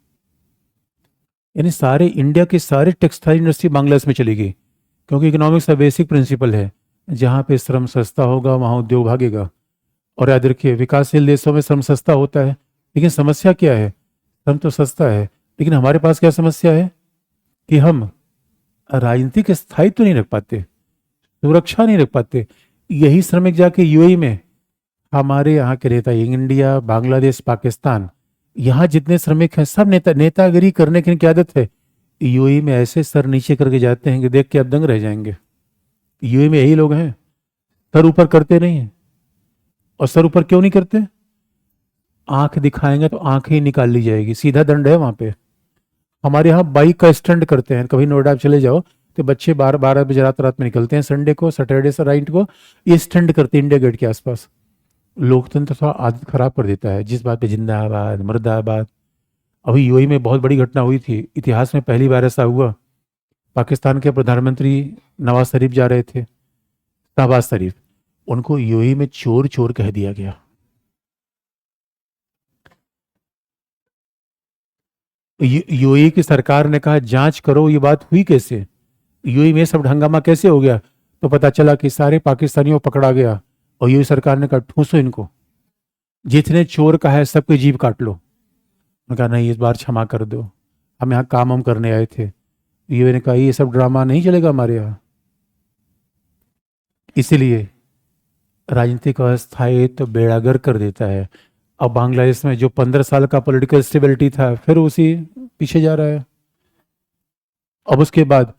यानी सारे इंडिया की सारी टेक्सटाइल इंडस्ट्री बांग्लादेश में चली गई, क्योंकि इकोनॉमिक्स का बेसिक प्रिंसिपल है, जहाँ पे श्रम सस्ता होगा वहाँ उद्योग भागेगा। और याद रखिए विकासशील देशों में श्रम सस्ता होता है, लेकिन समस्या क्या है? श्रम तो सस्ता है, लेकिन हमारे पास क्या समस्या है कि हम राजनीतिक स्थायित्व नहीं रख पाते, सुरक्षा नहीं रख पाते। यही श्रमिक जाके यूएई में, हमारे यहाँ के नेता, इंडिया बांग्लादेश पाकिस्तान, यहाँ जितने श्रमिक हैं सब नेतागिरी करने की इनकी आदत है। यूएई में ऐसे सर नीचे करके जाते हैं कि देख के आप दंग रह जाएंगे। यूएई में यही लोग हैं, सर ऊपर करते नहीं है। और सर ऊपर क्यों नहीं करते? आंख दिखाएंगे तो आंख ही निकाल ली जाएगी, सीधा दंड है वहां पे। हमारे यहाँ बाइक का स्टंट करते हैं, कभी नोएडा चले जाओ तो बच्चे 12-12 बजे रात रात में निकलते हैं, संडे को, सैटरडे से राइट को, ये स्टंट करते हैं इंडिया गेट के आसपास। लोकतंत्र थोड़ा आदत खराब कर देता है, जिस बात पे जिंदाबाद मुर्दाबाद। अभी यूएई में बहुत बड़ी घटना हुई थी, इतिहास में पहली बार ऐसा हुआ। पाकिस्तान के प्रधानमंत्री नवाज शरीफ जा रहे थे, शहबाज शरीफ, उनको यूएई में चोर चोर कह दिया गया। यूएई की सरकार ने कहा जांच करो ये बात हुई कैसे, यूएई में सब हंगामा कैसे हो गया। तो पता चला कि सारे पाकिस्तानियों को पकड़ा गया और यूएई सरकार ने कहा ठूसो इनको, जितने चोर का है सबकी जीभ काट लो। उन्होंने कहा नहीं इस बार क्षमा कर दो, हम यहाँ काम हम करने आए थे। यूएई ने कहा ये सब ड्रामा नहीं चलेगा हमारे यहाँ। इसीलिए राजनीतिक अस्थायित्व तो बेड़ागर कर देता है। अब बांग्लादेश में जो 15 साल का पॉलिटिकल स्टेबिलिटी था फिर उसी पीछे जा रहा है। अब उसके बाद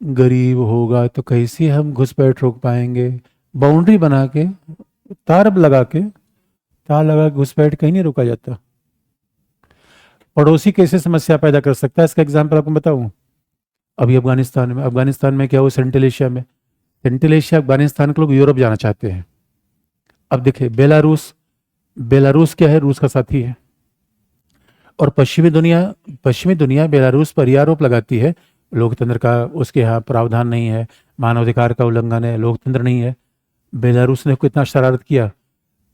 गरीब होगा तो कैसे हम घुसपैठ रोक पाएंगे? बाउंड्री बना के, तार लगा के घुसपैठ कहीं नहीं रोका जाता। पड़ोसी कैसे समस्या पैदा कर सकता है, इसका एग्जाम्पल आपको बताऊं। अभी अफगानिस्तान में क्या हुआ, सेंट्रल एशिया में, सेंट्रल एशिया अफगानिस्तान के लोग यूरोप जाना चाहते हैं। अब देखिए बेलारूस क्या है, रूस का साथी है। और पश्चिमी दुनिया बेलारूस पर यह आरोप लगाती है लोकतंत्र का उसके यहाँ प्रावधान नहीं है, मानवाधिकार का उल्लंघन है, लोकतंत्र नहीं है। बेलारूस ने कितना शरारत किया।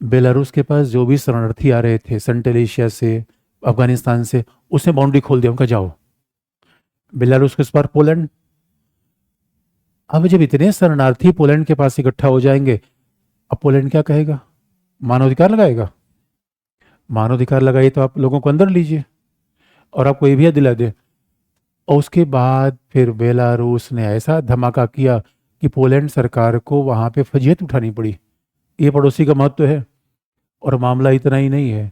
बेलारूस के पास जो भी शरणार्थी आ रहे थे सेंट्रल एशिया से, अफगानिस्तान से, उसने बाउंड्री खोल दिया, उनका जाओ। बेलारूस के उस पार पोलैंड। अब जब इतने शरणार्थी पोलैंड के पास इकट्ठा हो जाएंगे, अब पोलैंड क्या कहेगा? मानवाधिकार लगाएगा? मानवाधिकार लगाइए तो आप लोगों को अंदर लीजिए और आपको ये भी दिला दे। और उसके बाद फिर बेलारूस ने ऐसा धमाका किया कि पोलैंड सरकार को वहां पे फजीहत उठानी पड़ी। ये पड़ोसी का महत्व है। और मामला इतना ही नहीं है,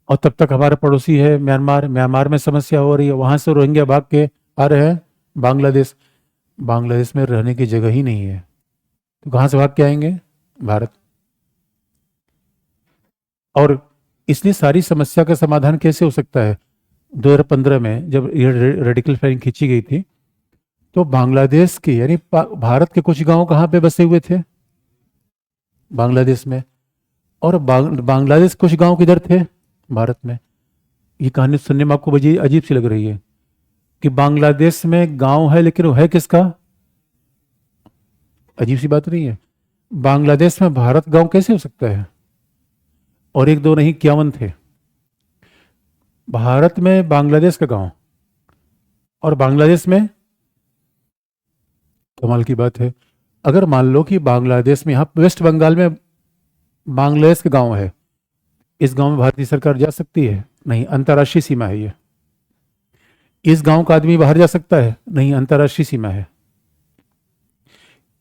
और तब तक हमारा पड़ोसी है म्यांमार। म्यांमार में समस्या हो रही है, वहां से रोहिंग्या भाग के आ रहे हैं बांग्लादेश। बांग्लादेश में रहने की जगह ही नहीं है, तो कहाँ से भाग के आएंगे? भारत। और इसलिए सारी समस्या का समाधान कैसे हो सकता है? 2015 में जब ये रेडिकल फाइलिंग खींची गई थी, तो बांग्लादेश के यानी भारत के कुछ गांव कहाँ पे बसे हुए थे? बांग्लादेश में। और बांग्लादेश कुछ गांव किधर थे? भारत में। ये कहानी सुनने में आपको बड़ी अजीब सी लग रही है कि बांग्लादेश में गांव है, लेकिन वो है किसका? अजीब सी बात नहीं है? बांग्लादेश में भारत गांव कैसे हो सकता है? और एक दो नहीं, 51 थे भारत में बांग्लादेश का गांव, और बांग्लादेश में। कमाल की बात है। अगर मान लो कि बांग्लादेश में, यहाँ वेस्ट बंगाल में बांग्लादेश का गांव है, इस गांव में भारतीय सरकार जा सकती है? नहीं, अंतर्राष्ट्रीय सीमा है ये। इस गांव का आदमी बाहर जा सकता है? नहीं, अंतर्राष्ट्रीय सीमा है।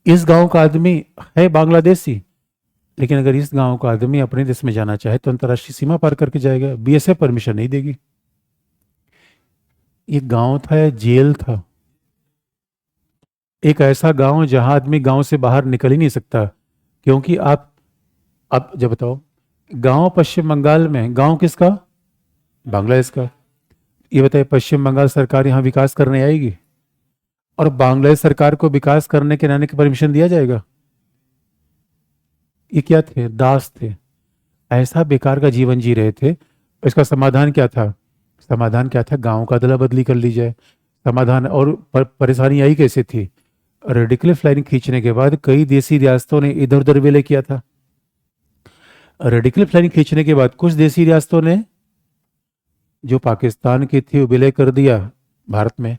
इस गांव का आदमी है बांग्लादेशी, लेकिन अगर इस गांव का आदमी अपने देश में जाना चाहे तो अंतर्राष्ट्रीय सीमा पार करके जाएगा, बीएसएफ परमिशन नहीं देगी। ये गांव था या जेल था? एक ऐसा गांव जहां आदमी गांव से बाहर निकल ही नहीं सकता, क्योंकि आप जब बताओ, गांव पश्चिम बंगाल में, गांव किसका? बांग्लादेश का। ये बताइए, पश्चिम बंगाल सरकार यहाँ विकास करने आएगी? और बांग्लादेश सरकार को विकास करने के आने की परमिशन दिया जाएगा? ये क्या थे? दास थे। ऐसा बेकार का जीवन जी रहे थे। इसका समाधान क्या था? समाधान क्या था? गांव का अदला बदली कर ली जाए। समाधान। और परेशानी आई कैसे थी? रेडिकल लाइन खींचने के बाद कई देसी रियासतों ने इधर उधर विलय किया था। रेडिकल लाइन खींचने के बाद कुछ देसी रियासतों ने, जो पाकिस्तान की थी, विलय कर दिया भारत में।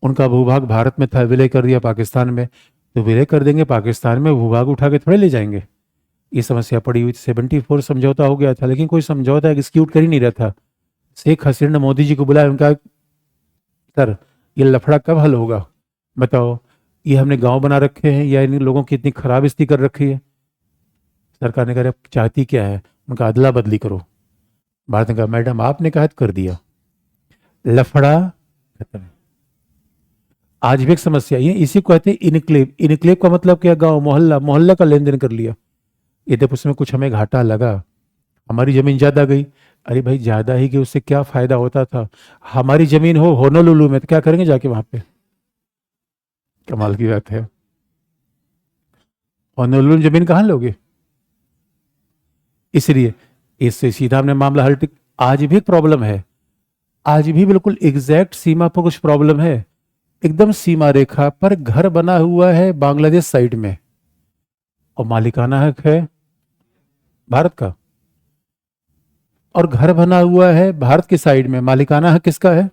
उनका भूभाग भारत में था, विलय कर दिया पाकिस्तान में। तो विलय कर देंगे पाकिस्तान में, भूभाग उठा के थोड़े ले जाएंगे? ये समस्या पड़ी हुई थी। 74 समझौता हो गया था, लेकिन कोई समझौता एग्जीक्यूट कर ही नहीं रहा था। शेख हसीना ने मोदी जी को बुलाया, उनका सर ये लफड़ा कब हल होगा? बताओ, ये हमने गांव बना रखे हैं या इन लोगों की इतनी खराब स्थिति कर रखी है? सरकार ने कहा चाहती क्या है? उनका अदला बदली करो। भारत ने कहा मैडम आपने कहा तो कर दिया, लफड़ा खत्म। आज भी एक समस्या ये, इसी को कहते हैं इनक्लेव। इनक्लेव का मतलब क्या? गांव, मोहल्ला, मोहल्ला का लेन देन कर लिया। ये जब उसमें कुछ हमें घाटा लगा, हमारी जमीन ज्यादा गई, अरे भाई ज्यादा ही कि उससे क्या फायदा होता था? हमारी जमीन हो होनोलुलु में, तो क्या करेंगे जाके वहां पे? कमाल की बात है। होनोलुलु में जमीन कहाँ लोगे? इसलिए इससे सीधा हमने मामला हल। आज भी एक प्रॉब्लम है, आज भी बिल्कुल एग्जैक्ट सीमा पर कुछ प्रॉब्लम है। एकदम सीमा रेखा पर घर बना हुआ है बांग्लादेश साइड में, और मालिकाना हक है भारत का। और घर बना हुआ है भारत की साइड में, मालिकाना हक किसका है?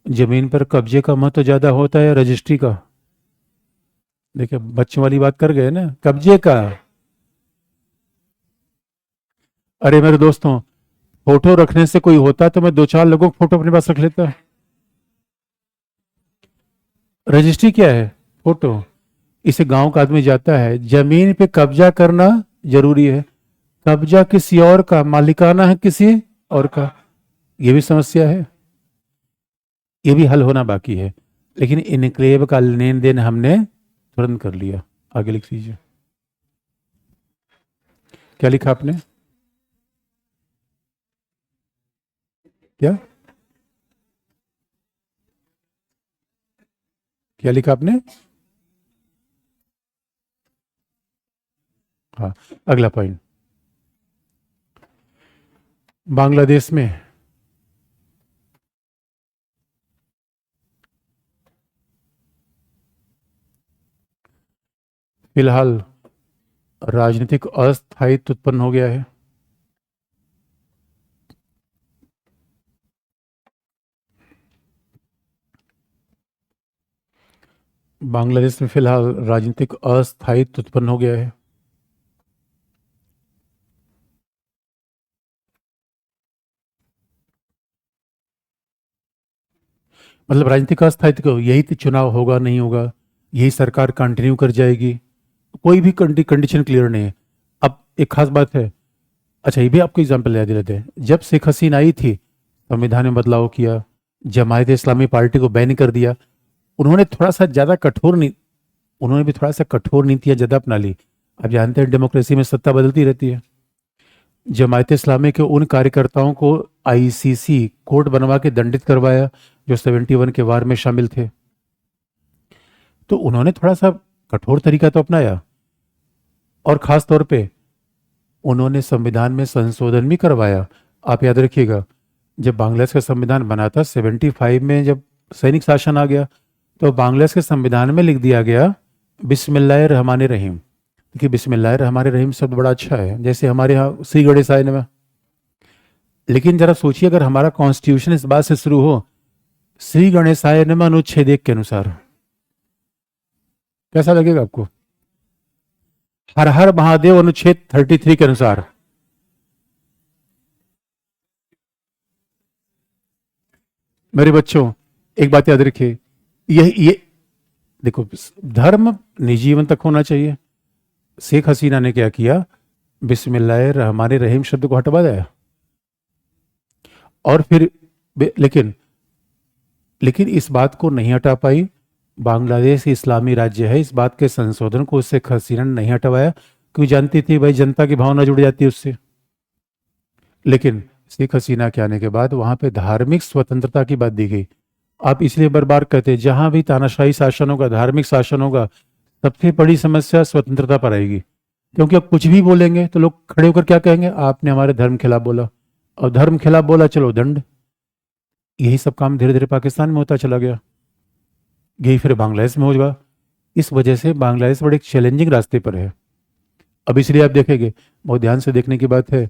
जमीन पर कब्जे का महत्व ज्यादा होता है रजिस्ट्री का? देखिए बच्चों वाली बात कर गए ना, कब्जे का। अरे मेरे दोस्तों, फोटो रखने से कोई होता तो मैं दो चार लोगों को फोटो अपने पास रख लेता। रजिस्ट्री क्या है? फोटो। इसे गांव का आदमी जाता है, जमीन पे कब्जा करना जरूरी है। कब्जा किसी और का, मालिकाना है किसी और का। ये भी समस्या है, ये भी हल होना बाकी है। लेकिन इनक्लेव का लेन देन हमने तुरंत कर लिया। आगे लिख लीजिए, क्या लिखा आपने? क्या क्या लिखा आपने? हाँ, अगला पॉइंट। बांग्लादेश में फिलहाल राजनीतिक अस्थायित्व उत्पन्न हो गया है। बांग्लादेश में फिलहाल राजनीतिक अस्थायित्व उत्पन्न हो गया है। मतलब राजनीतिक अस्थायित्व को यही तो चुनाव होगा नहीं होगा, यही सरकार कंटिन्यू कर जाएगी, कोई भी कंडीशन क्लियर नहीं है। अब एक खास बात है, अच्छा ये भी आपको एग्जाम्पल याद दिलाते हैं, जब शेख हसीना आई थी संविधान में बदलाव किया, जमायत इस्लामी पार्टी को बैन कर दिया, उन्होंने थोड़ा सा ज़्यादा कठोर नहीं, उन्होंने भी थोड़ा सा कठोर नीतियां ज़्यादा अपना ली। आप जानते हैं डेमोक्रेसी में सत्ता बदलती रहती है। जमायत इस्लामी के उन कार्यकर्ताओं को आईसीसी कोर्ट बनवा के दंडित करवाया जो 71 के वार में शामिल थे। तो उन्होंने थोड़ा सा कठोर तरीका तो अपनाया, और खास तौर पे उन्होंने संविधान में संशोधन भी करवाया। आप याद रखिएगा, जब बांग्लादेश का संविधान बना था 75 में, जब सैनिक शासन आ गया, तो बांग्लादेश के संविधान में लिख दिया गया बिस्मिल्लाह रहमान रहीम। देखिए बिस्मिल्लाह रहमान रहीम शब्द बड़ा अच्छा है, जैसे हमारे यहाँ श्री गणेशाय नमः। लेकिन जरा सोचिए अगर हमारा कॉन्स्टिट्यूशन इस बात से शुरू हो, श्री गणेशाय नमः अनुच्छेद 1 के अनुसार, कैसा लगेगा आपको? हर हर महादेव अनुच्छेद 33 के अनुसार। मेरे बच्चों एक बात याद रखिए, ये देखो, धर्म निजी जीवन तक होना चाहिए। शेख हसीना ने क्या किया, बिस्मिल्लाह रहमान रहीम शब्द को हटवा दिया, और फिर लेकिन लेकिन इस बात को नहीं हटा पाई। बांग्लादेश इस्लामी राज्य है, इस बात के संशोधन को उससे हसीना ने नहीं हटवाया, क्योंकि जानती थी भाई जनता की भावना जुड़ जाती है उससे। लेकिन शेख हसीना के आने के बाद वहां पे धार्मिक स्वतंत्रता की बात दी गई। आप इसलिए बार बार कहते हैं जहां भी तानाशाही शासन होगा, धार्मिक शासन होगा, सबसे बड़ी समस्या स्वतंत्रता पर आएगी। क्योंकि अब कुछ भी बोलेंगे तो लोग खड़े होकर क्या कहेंगे, आपने हमारे धर्म खिलाफ बोला, और धर्म खिलाफ बोला चलो दंड। यही सब काम धीरे धीरे पाकिस्तान में होता चला गया, यही फिर बांग्लादेश में होगा। इस वजह से बांग्लादेश बड़े एक चैलेंजिंग रास्ते पर है। अब इसलिए आप देखेंगे, बहुत ध्यान से देखने की बात है,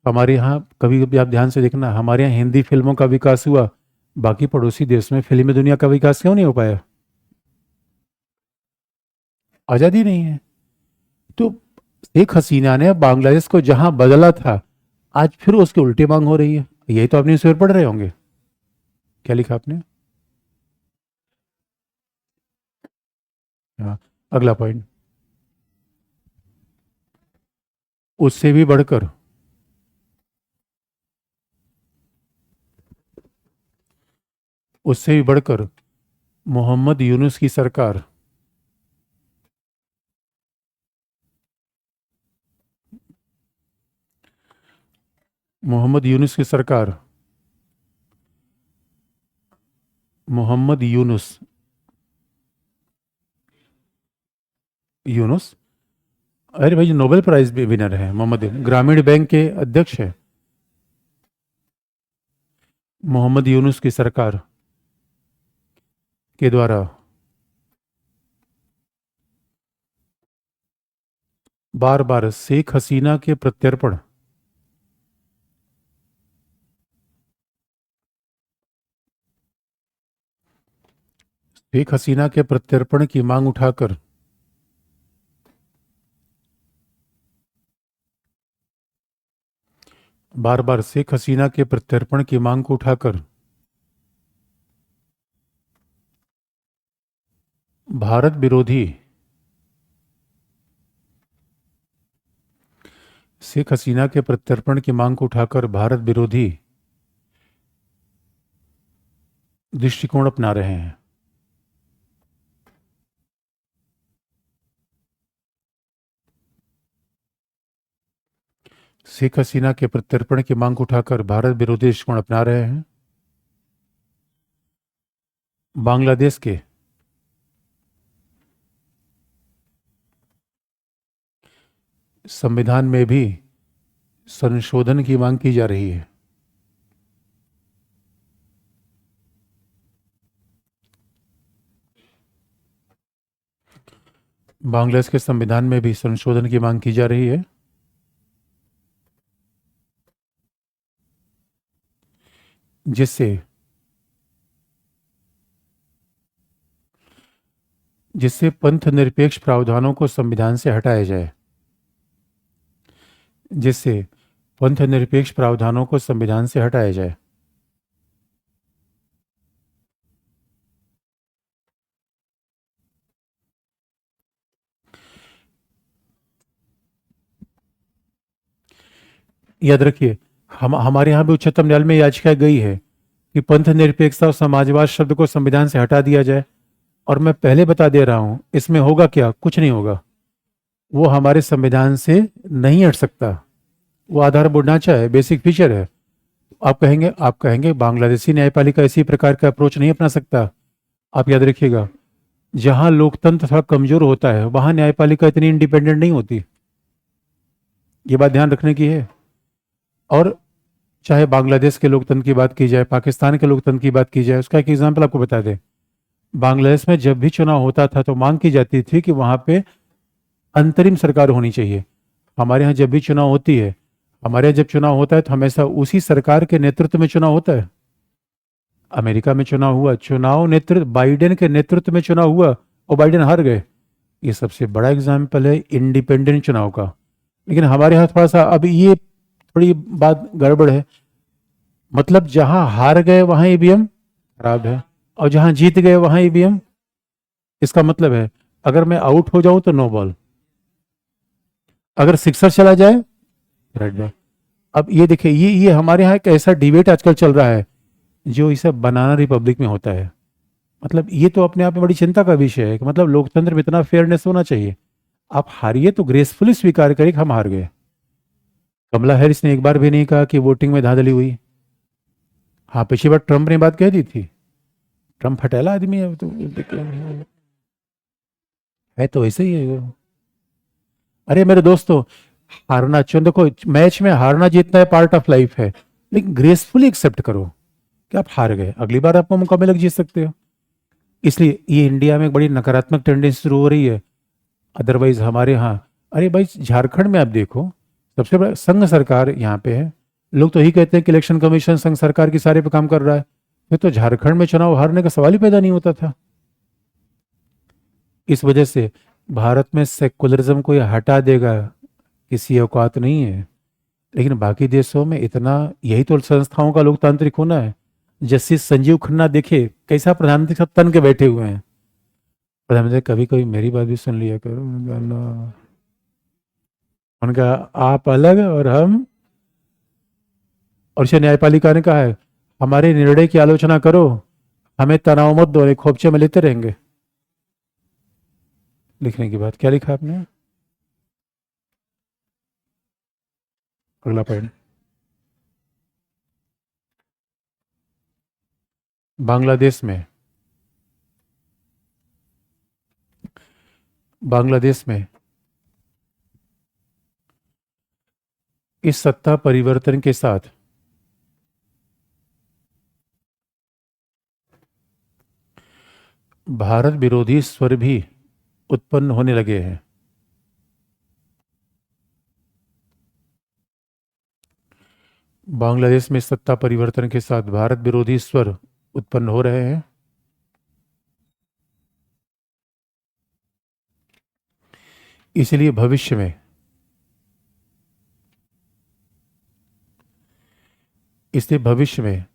हमारे यहाँ कभी कभी आप ध्यान से देखना, हमारे यहाँ हिंदी फिल्मों का विकास हुआ, बाकी पड़ोसी देश में फिल्मी दुनिया का विकास क्यों नहीं हो पाया? आज़ादी नहीं है। तो शेख हसीना ने बांग्लादेश को जहां बदला था, आज फिर उसके उल्टे मांग हो रही है। यही तो आप न्यूज़पेपर पढ़ रहे होंगे। क्या लिखा आपने? हाँ, अगला पॉइंट, उससे भी बढ़कर, उससे भी बढ़कर मोहम्मद यूनुस की सरकार, मोहम्मद यूनुस की सरकार, मोहम्मद यूनुस, यूनुस, अरे भाई नोबेल प्राइज भी विनर है मोहम्मद, ग्रामीण बैंक के अध्यक्ष है। मोहम्मद यूनुस की सरकार के द्वारा बार बार शेख हसीना के प्रत्यर्पण, शेख हसीना के प्रत्यर्पण की मांग उठाकर बार बार शेख हसीना के प्रत्यर्पण की मांग को उठाकर भारत विरोधी, शेख हसीना के प्रत्यर्पण की मांग को उठाकर भारत विरोधी दृष्टिकोण अपना रहे हैं। शेख हसीना के प्रत्यर्पण की मांग को उठाकर भारत विरोधी दृष्टिकोण अपना रहे हैं। बांग्लादेश के संविधान में भी संशोधन की मांग की जा रही है। बांग्लादेश के संविधान में भी संशोधन की मांग की जा रही है, जिससे जिससे पंथ निरपेक्ष प्रावधानों को संविधान से हटाया जाए, जिससे पंथ निरपेक्ष प्रावधानों को संविधान से हटाया जाए। याद रखिए, हम हमारे यहाँ भी उच्चतम न्यायालय में याचिका गई है कि पंथ निरपेक्षता और समाजवाद शब्द को संविधान से हटा दिया जाए। और मैं पहले बता दे रहा हूं, इसमें होगा क्या? कुछ नहीं होगा। वो हमारे संविधान से नहीं हट सकता। वो आधारभूत ढांचा है, बेसिक फीचर है। आप कहेंगे बांग्लादेशी न्यायपालिका इसी प्रकार का अप्रोच नहीं अपना सकता। आप याद रखिएगा, जहां लोकतंत्र थोड़ा कमजोर होता है वहां न्यायपालिका इतनी इंडिपेंडेंट नहीं होती। ये बात ध्यान रखने की है। और चाहे बांग्लादेश के लोकतंत्र की बात की जाए, पाकिस्तान के लोकतंत्र की बात की जाए, उसका एक एग्जाम्पल आपको बता दें। बांग्लादेश में जब भी चुनाव होता था तो मांग की जाती थी कि वहां पे अंतरिम सरकार होनी चाहिए। हमारे यहाँ जब भी चुनाव होती है, हमारे यहाँ जब चुनाव होता है तो हमेशा उसी सरकार के नेतृत्व में चुनाव होता है। अमेरिका में चुनाव हुआ, चुनाव नेतृत्व बाइडेन के नेतृत्व में चुनाव हुआ और बाइडेन हार गए। ये सबसे बड़ा एग्जाम्पल है इंडिपेंडेंट चुनाव का। लेकिन हमारे यहाँ थोड़ा सा अब ये थोड़ी बात गड़बड़ है। मतलब जहां हार गए वहां ईवीएम खराब है, और जहां जीत गए वहां ईवीएम। इसका मतलब है, अगर मैं आउट हो जाऊं तो नो बॉल, अगर सिक्सर चला जाए रेड बॉल। अब ये देखिए, ये हमारे यहाँ एक ऐसा डिबेट आजकल चल रहा है जो इसे बनाना रिपब्लिक में होता है। मतलब ये तो अपने आप में बड़ी चिंता का विषय है कि मतलब लोकतंत्र में इतना फेयरनेस होना चाहिए। आप हारिए तो ग्रेसफुली स्वीकार करें कि हम हार गए। कमला हैरिस ने एक बार भी नहीं कहा कि वोटिंग में धांधली हुई। हाँ, पिछली बार ट्रंप ने बात कह दी थी। ट्रंप हटेला आदमी है, तो है तो वैसे ही है वो। अरे मेरे दोस्तों, हारना चलो, देखो मैच में हारना जीतना है, पार्ट ऑफ लाइफ है। लेकिन ग्रेसफुली एक्सेप्ट करो कि आप हार गए, अगली बार आपको मौका मिलेगा, जीत सकते हो। इसलिए ये इंडिया में एक बड़ी नकारात्मक टेंडेंसी शुरू हो रही है। अदरवाइज हमारे यहाँ, अरे भाई झारखंड में आप देखो, सबसे बड़ा संघ सरकार यहाँ पे है। लोग तो यही कहते हैं कि इलेक्शन कमीशन संघ सरकार की सारे पे काम कर रहा है। फिर तो झारखंड में चुनाव हारने का सवाल ही पैदा नहीं होता था। इस वजह से भारत में सेकुलरिज्म को ये हटा देगा, किसी औकात नहीं है। लेकिन बाकी देशों में इतना, यही तो संस्थाओं का लोकतांत्रिक होना है। जस्टिस संजीव खन्ना देखे कैसा प्रधानमंत्री के साथ तन के बैठे हुए हैं। प्रधानमंत्री कभी कभी मेरी बात भी सुन लिया करो। उनका आप अलग और हम, और इसे न्यायपालिका ने कहा है हमारे निर्णय की आलोचना करो, हमें तनाव मत दो, खोपचे में लेते रहेंगे। लिखने की बात क्या लिखा आपने? अगला पॉइंट, बांग्लादेश में बांग्लादेश में इस सत्ता परिवर्तन के साथ भारत विरोधी स्वर भी उत्पन्न होने लगे हैं। बांग्लादेश में सत्ता परिवर्तन के साथ भारत विरोधी स्वर उत्पन्न हो रहे हैं। इसलिए भविष्य में इसलिए भविष्य में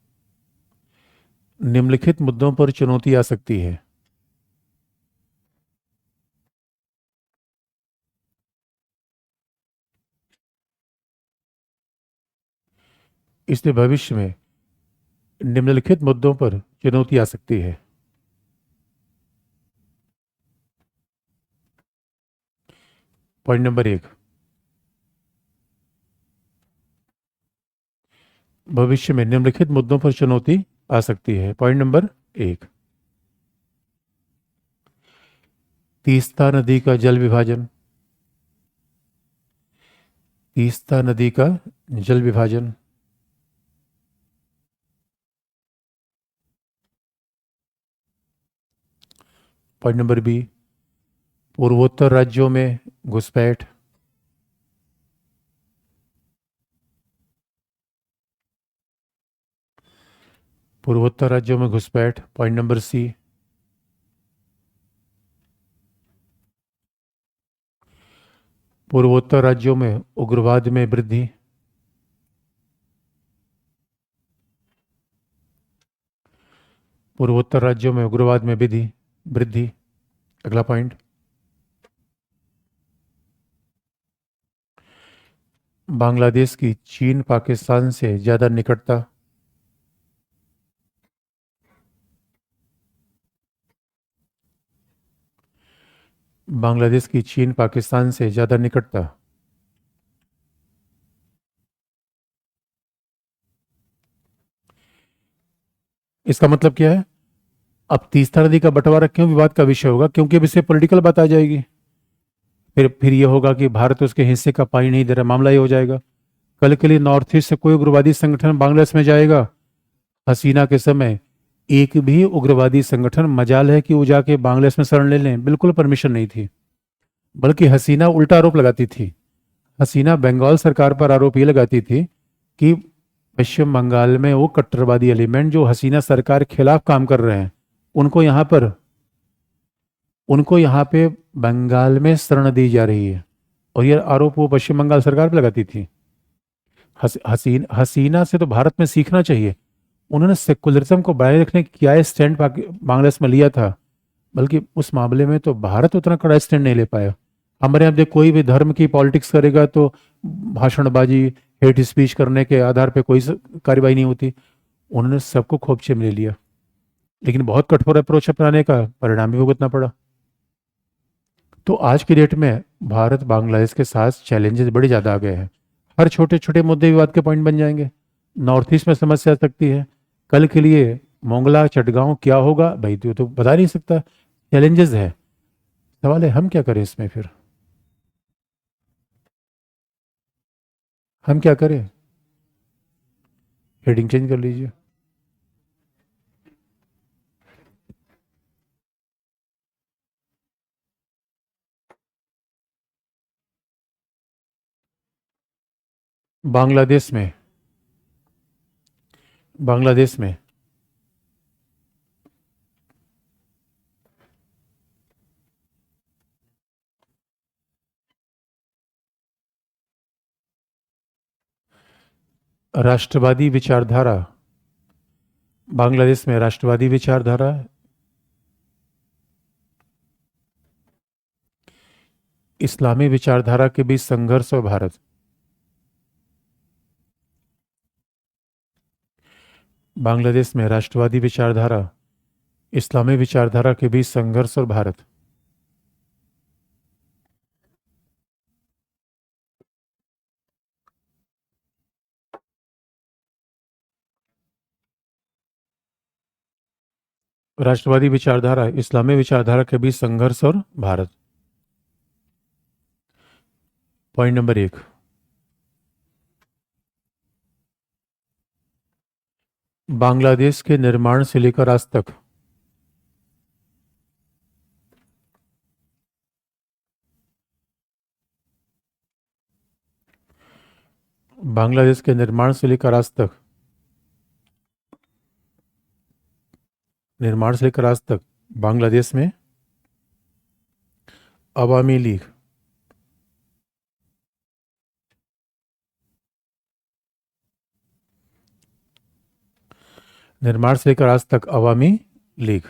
निम्नलिखित मुद्दों पर चुनौती आ सकती है। इसलिए भविष्य में निम्नलिखित मुद्दों पर चुनौती आ सकती है। पॉइंट नंबर 1, भविष्य में निम्नलिखित मुद्दों पर चुनौती आ सकती है। पॉइंट नंबर 1, तीस्ता नदी का जल विभाजन। तीस्ता नदी का जल विभाजन। पॉइंट नंबर बी, पूर्वोत्तर राज्यों में घुसपैठ, पूर्वोत्तर राज्यों में घुसपैठ, पॉइंट नंबर सी। पूर्वोत्तर राज्यों में उग्रवाद में वृद्धि, पूर्वोत्तर राज्यों में उग्रवाद में वृद्धि वृद्धि। अगला पॉइंट, बांग्लादेश की चीन पाकिस्तान से ज्यादा निकटता, बांग्लादेश की चीन पाकिस्तान से ज्यादा निकटता। इसका मतलब क्या है? अब तीस्ता नदी का बंटवारा क्यों विवाद का विषय होगा? क्योंकि अब इससे पॉलिटिकल बात आ जाएगी। फिर ये होगा कि भारत उसके हिस्से का पानी नहीं दे रहा, मामला ये हो जाएगा। कल के लिए नॉर्थ ईस्ट से कोई उग्रवादी संगठन बांग्लादेश में जाएगा? हसीना के समय एक भी उग्रवादी संगठन, मजाल है कि वो जाके बांग्लादेश में शरण ले लें, बिल्कुल परमिशन नहीं थी। बल्कि हसीना उल्टा आरोप लगाती थी। हसीना बंगाल सरकार पर आरोप ये लगाती थी कि पश्चिम बंगाल में वो कट्टरवादी एलिमेंट जो हसीना सरकार के खिलाफ काम कर रहे हैं, उनको यहाँ पर उनको यहाँ पे बंगाल में शरण दी जा रही है। और ये आरोप वो पश्चिम बंगाल सरकार पर लगाती थी। हसीना से तो भारत में सीखना चाहिए। उन्होंने सेकुलरिज्म को बनाए रखने की क्या स्टैंड बांग्लादेश में लिया था, बल्कि उस मामले में तो भारत उतना कड़ा स्टैंड नहीं ले पाया। हमारे यहाँ देख, कोई भी धर्म की पॉलिटिक्स करेगा तो भाषणबाजी, हेट स्पीच करने के आधार पे कोई कार्रवाई नहीं होती। उन्होंने सबको खोपचे में ले लिया, लेकिन बहुत कठोर अप्रोच अपनाने का परिणाम भी भुगतना पड़ा। तो आज की डेट में भारत बांग्लादेश के साथ चैलेंजेस बड़े ज़्यादा आ गए हैं। हर छोटे छोटे मुद्दे विवाद के पॉइंट बन जाएंगे। नॉर्थ ईस्ट में समस्या आ सकती है। कल के लिए मोंगला चटगांव क्या होगा भाई, तो बता नहीं सकता। चैलेंजेस है। सवाल है हम क्या करें इसमें? फिर हम क्या करें? हेडिंग चेंज कर लीजिए। बांग्लादेश में बांग्लादेश में राष्ट्रवादी विचारधारा, बांग्लादेश में राष्ट्रवादी विचारधारा, इस्लामी विचारधारा के बीच संघर्ष और भारत। बांग्लादेश में राष्ट्रवादी विचारधारा, इस्लामी विचारधारा के बीच संघर्ष और भारत। राष्ट्रवादी विचारधारा, इस्लामी विचारधारा के बीच संघर्ष और भारत। पॉइंट नंबर 1, बांग्लादेश के निर्माण से लेकर आज तक बांग्लादेश के निर्माण से लेकर आज तक निर्माण से लेकर आज तक बांग्लादेश में अवामी लीग, निर्माण से लेकर आज तक अवामी लीग,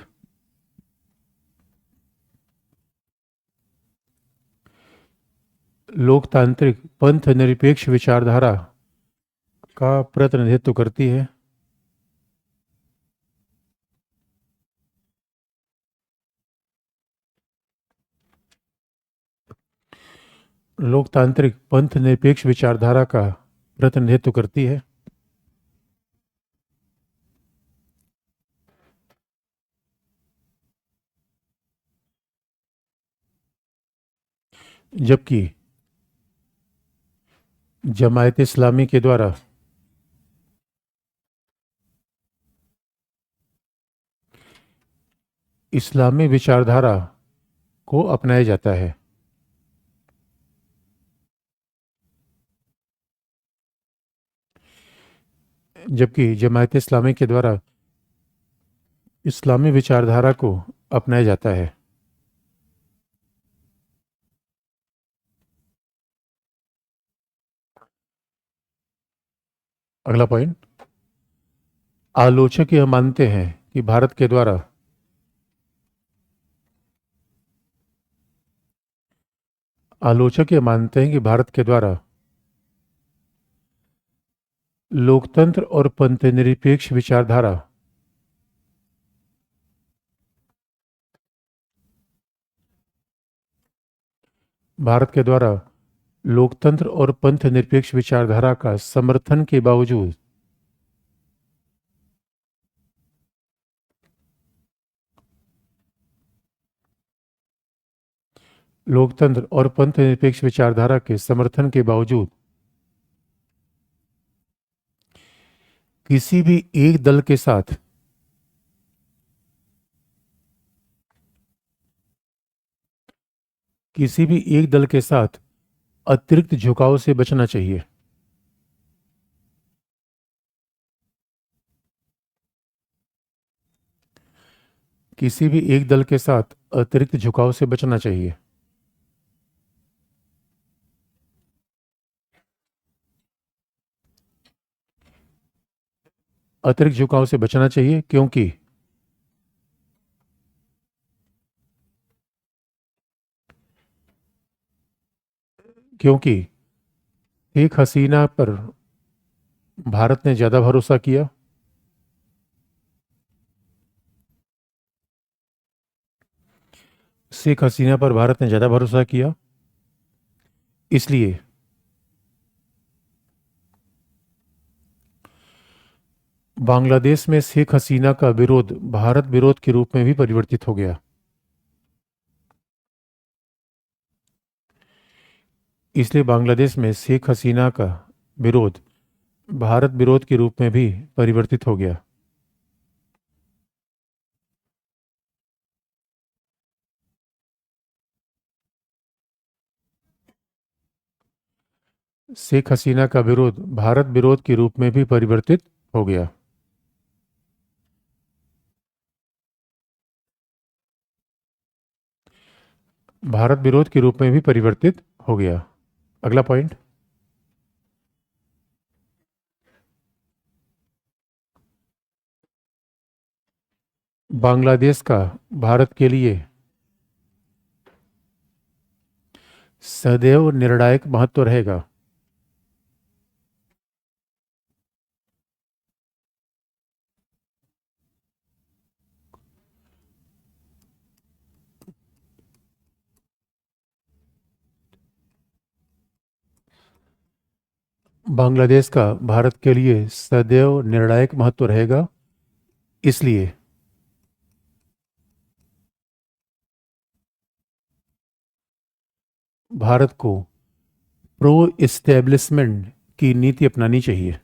लोकतांत्रिक पंथ निरपेक्ष विचारधारा का प्रतिनिधित्व करती है। लोकतांत्रिक पंथ निरपेक्ष विचारधारा का प्रतिनिधित्व करती है। जबकि जमायत इस्लामी के द्वारा इस्लामी विचारधारा को अपनाया जाता है, जबकि जमायत इस्लामी के द्वारा इस्लामी विचारधारा को अपनाया जाता है। अगला पॉइंट, आलोचक यह मानते हैं कि भारत के द्वारा लोकतंत्र और पंथनिरपेक्ष विचारधारा भारत के द्वारा लोकतंत्र और पंथनिरपेक्ष विचारधारा का समर्थन के बावजूद लोकतंत्र और पंथनिरपेक्ष विचारधारा के समर्थन के बावजूद किसी भी एक दल के साथ अतिरिक्त झुकाव से बचना चाहिए। किसी भी एक दल के साथ अतिरिक्त झुकाव से बचना चाहिए। अतिरिक्त झुकाव से बचना चाहिए क्योंकि शेख हसीना पर भारत ने ज़्यादा भरोसा किया। शेख हसीना पर भारत ने ज़्यादा भरोसा किया, इसलिए बांग्लादेश में शेख हसीना का विरोध भारत विरोध के रूप में भी परिवर्तित हो गया। इसलिए बांग्लादेश में शेख हसीना का विरोध भारत विरोध के रूप में भी परिवर्तित हो गया। शेख हसीना का विरोध भारत विरोध के रूप में भी परिवर्तित हो गया। भारत विरोध के रूप में भी परिवर्तित हो गया। अगला पॉइंट, बांग्लादेश का भारत के लिए सदैव निर्णायक महत्व रहेगा। बांग्लादेश का भारत के लिए सदैव निर्णायक महत्व रहेगा, इसलिए भारत को प्रो एस्टेब्लिशमेंट की नीति अपनानी चाहिए।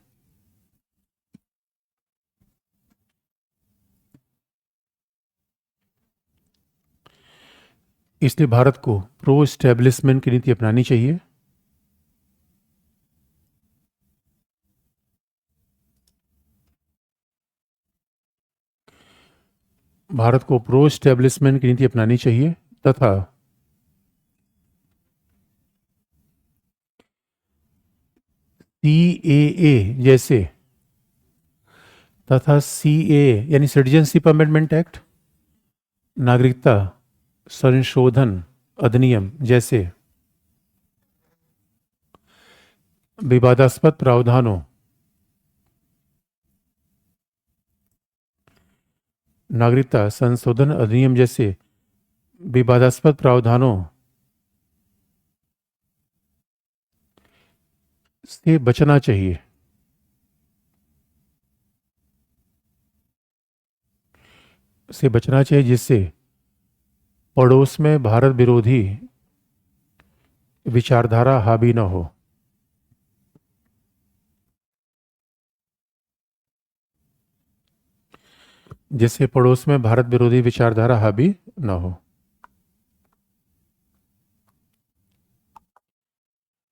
इसलिए भारत को प्रो एस्टेब्लिशमेंट की नीति अपनानी चाहिए। भारत को प्रो एस्टेब्लिशमेंट की नीति अपनानी चाहिए तथा सीएए यानी सिटीजनशिप अमेंडमेंट एक्ट, नागरिकता संशोधन अधिनियम जैसे विवादास्पद प्रावधानों नागरिकता संशोधन अधिनियम जैसे विवादास्पद प्रावधानों से बचना चाहिए। जिससे पड़ोस में भारत विरोधी विचारधारा हावी न हो। जिससे पड़ोस में भारत विरोधी विचारधारा हावी न हो।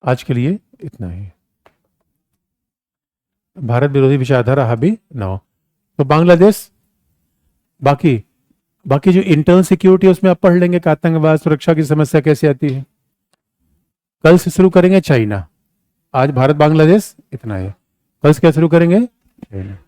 आज के लिए इतना ही। भारत विरोधी विचारधारा हावी न हो। तो बांग्लादेश, बाकी बाकी जो इंटरनल सिक्योरिटी है उसमें आप पढ़ लेंगे कि आतंकवाद सुरक्षा की समस्या कैसे आती है। कल से शुरू करेंगे चाइना। आज भारत बांग्लादेश इतना है, कल से क्या शुरू करेंगे चाइना।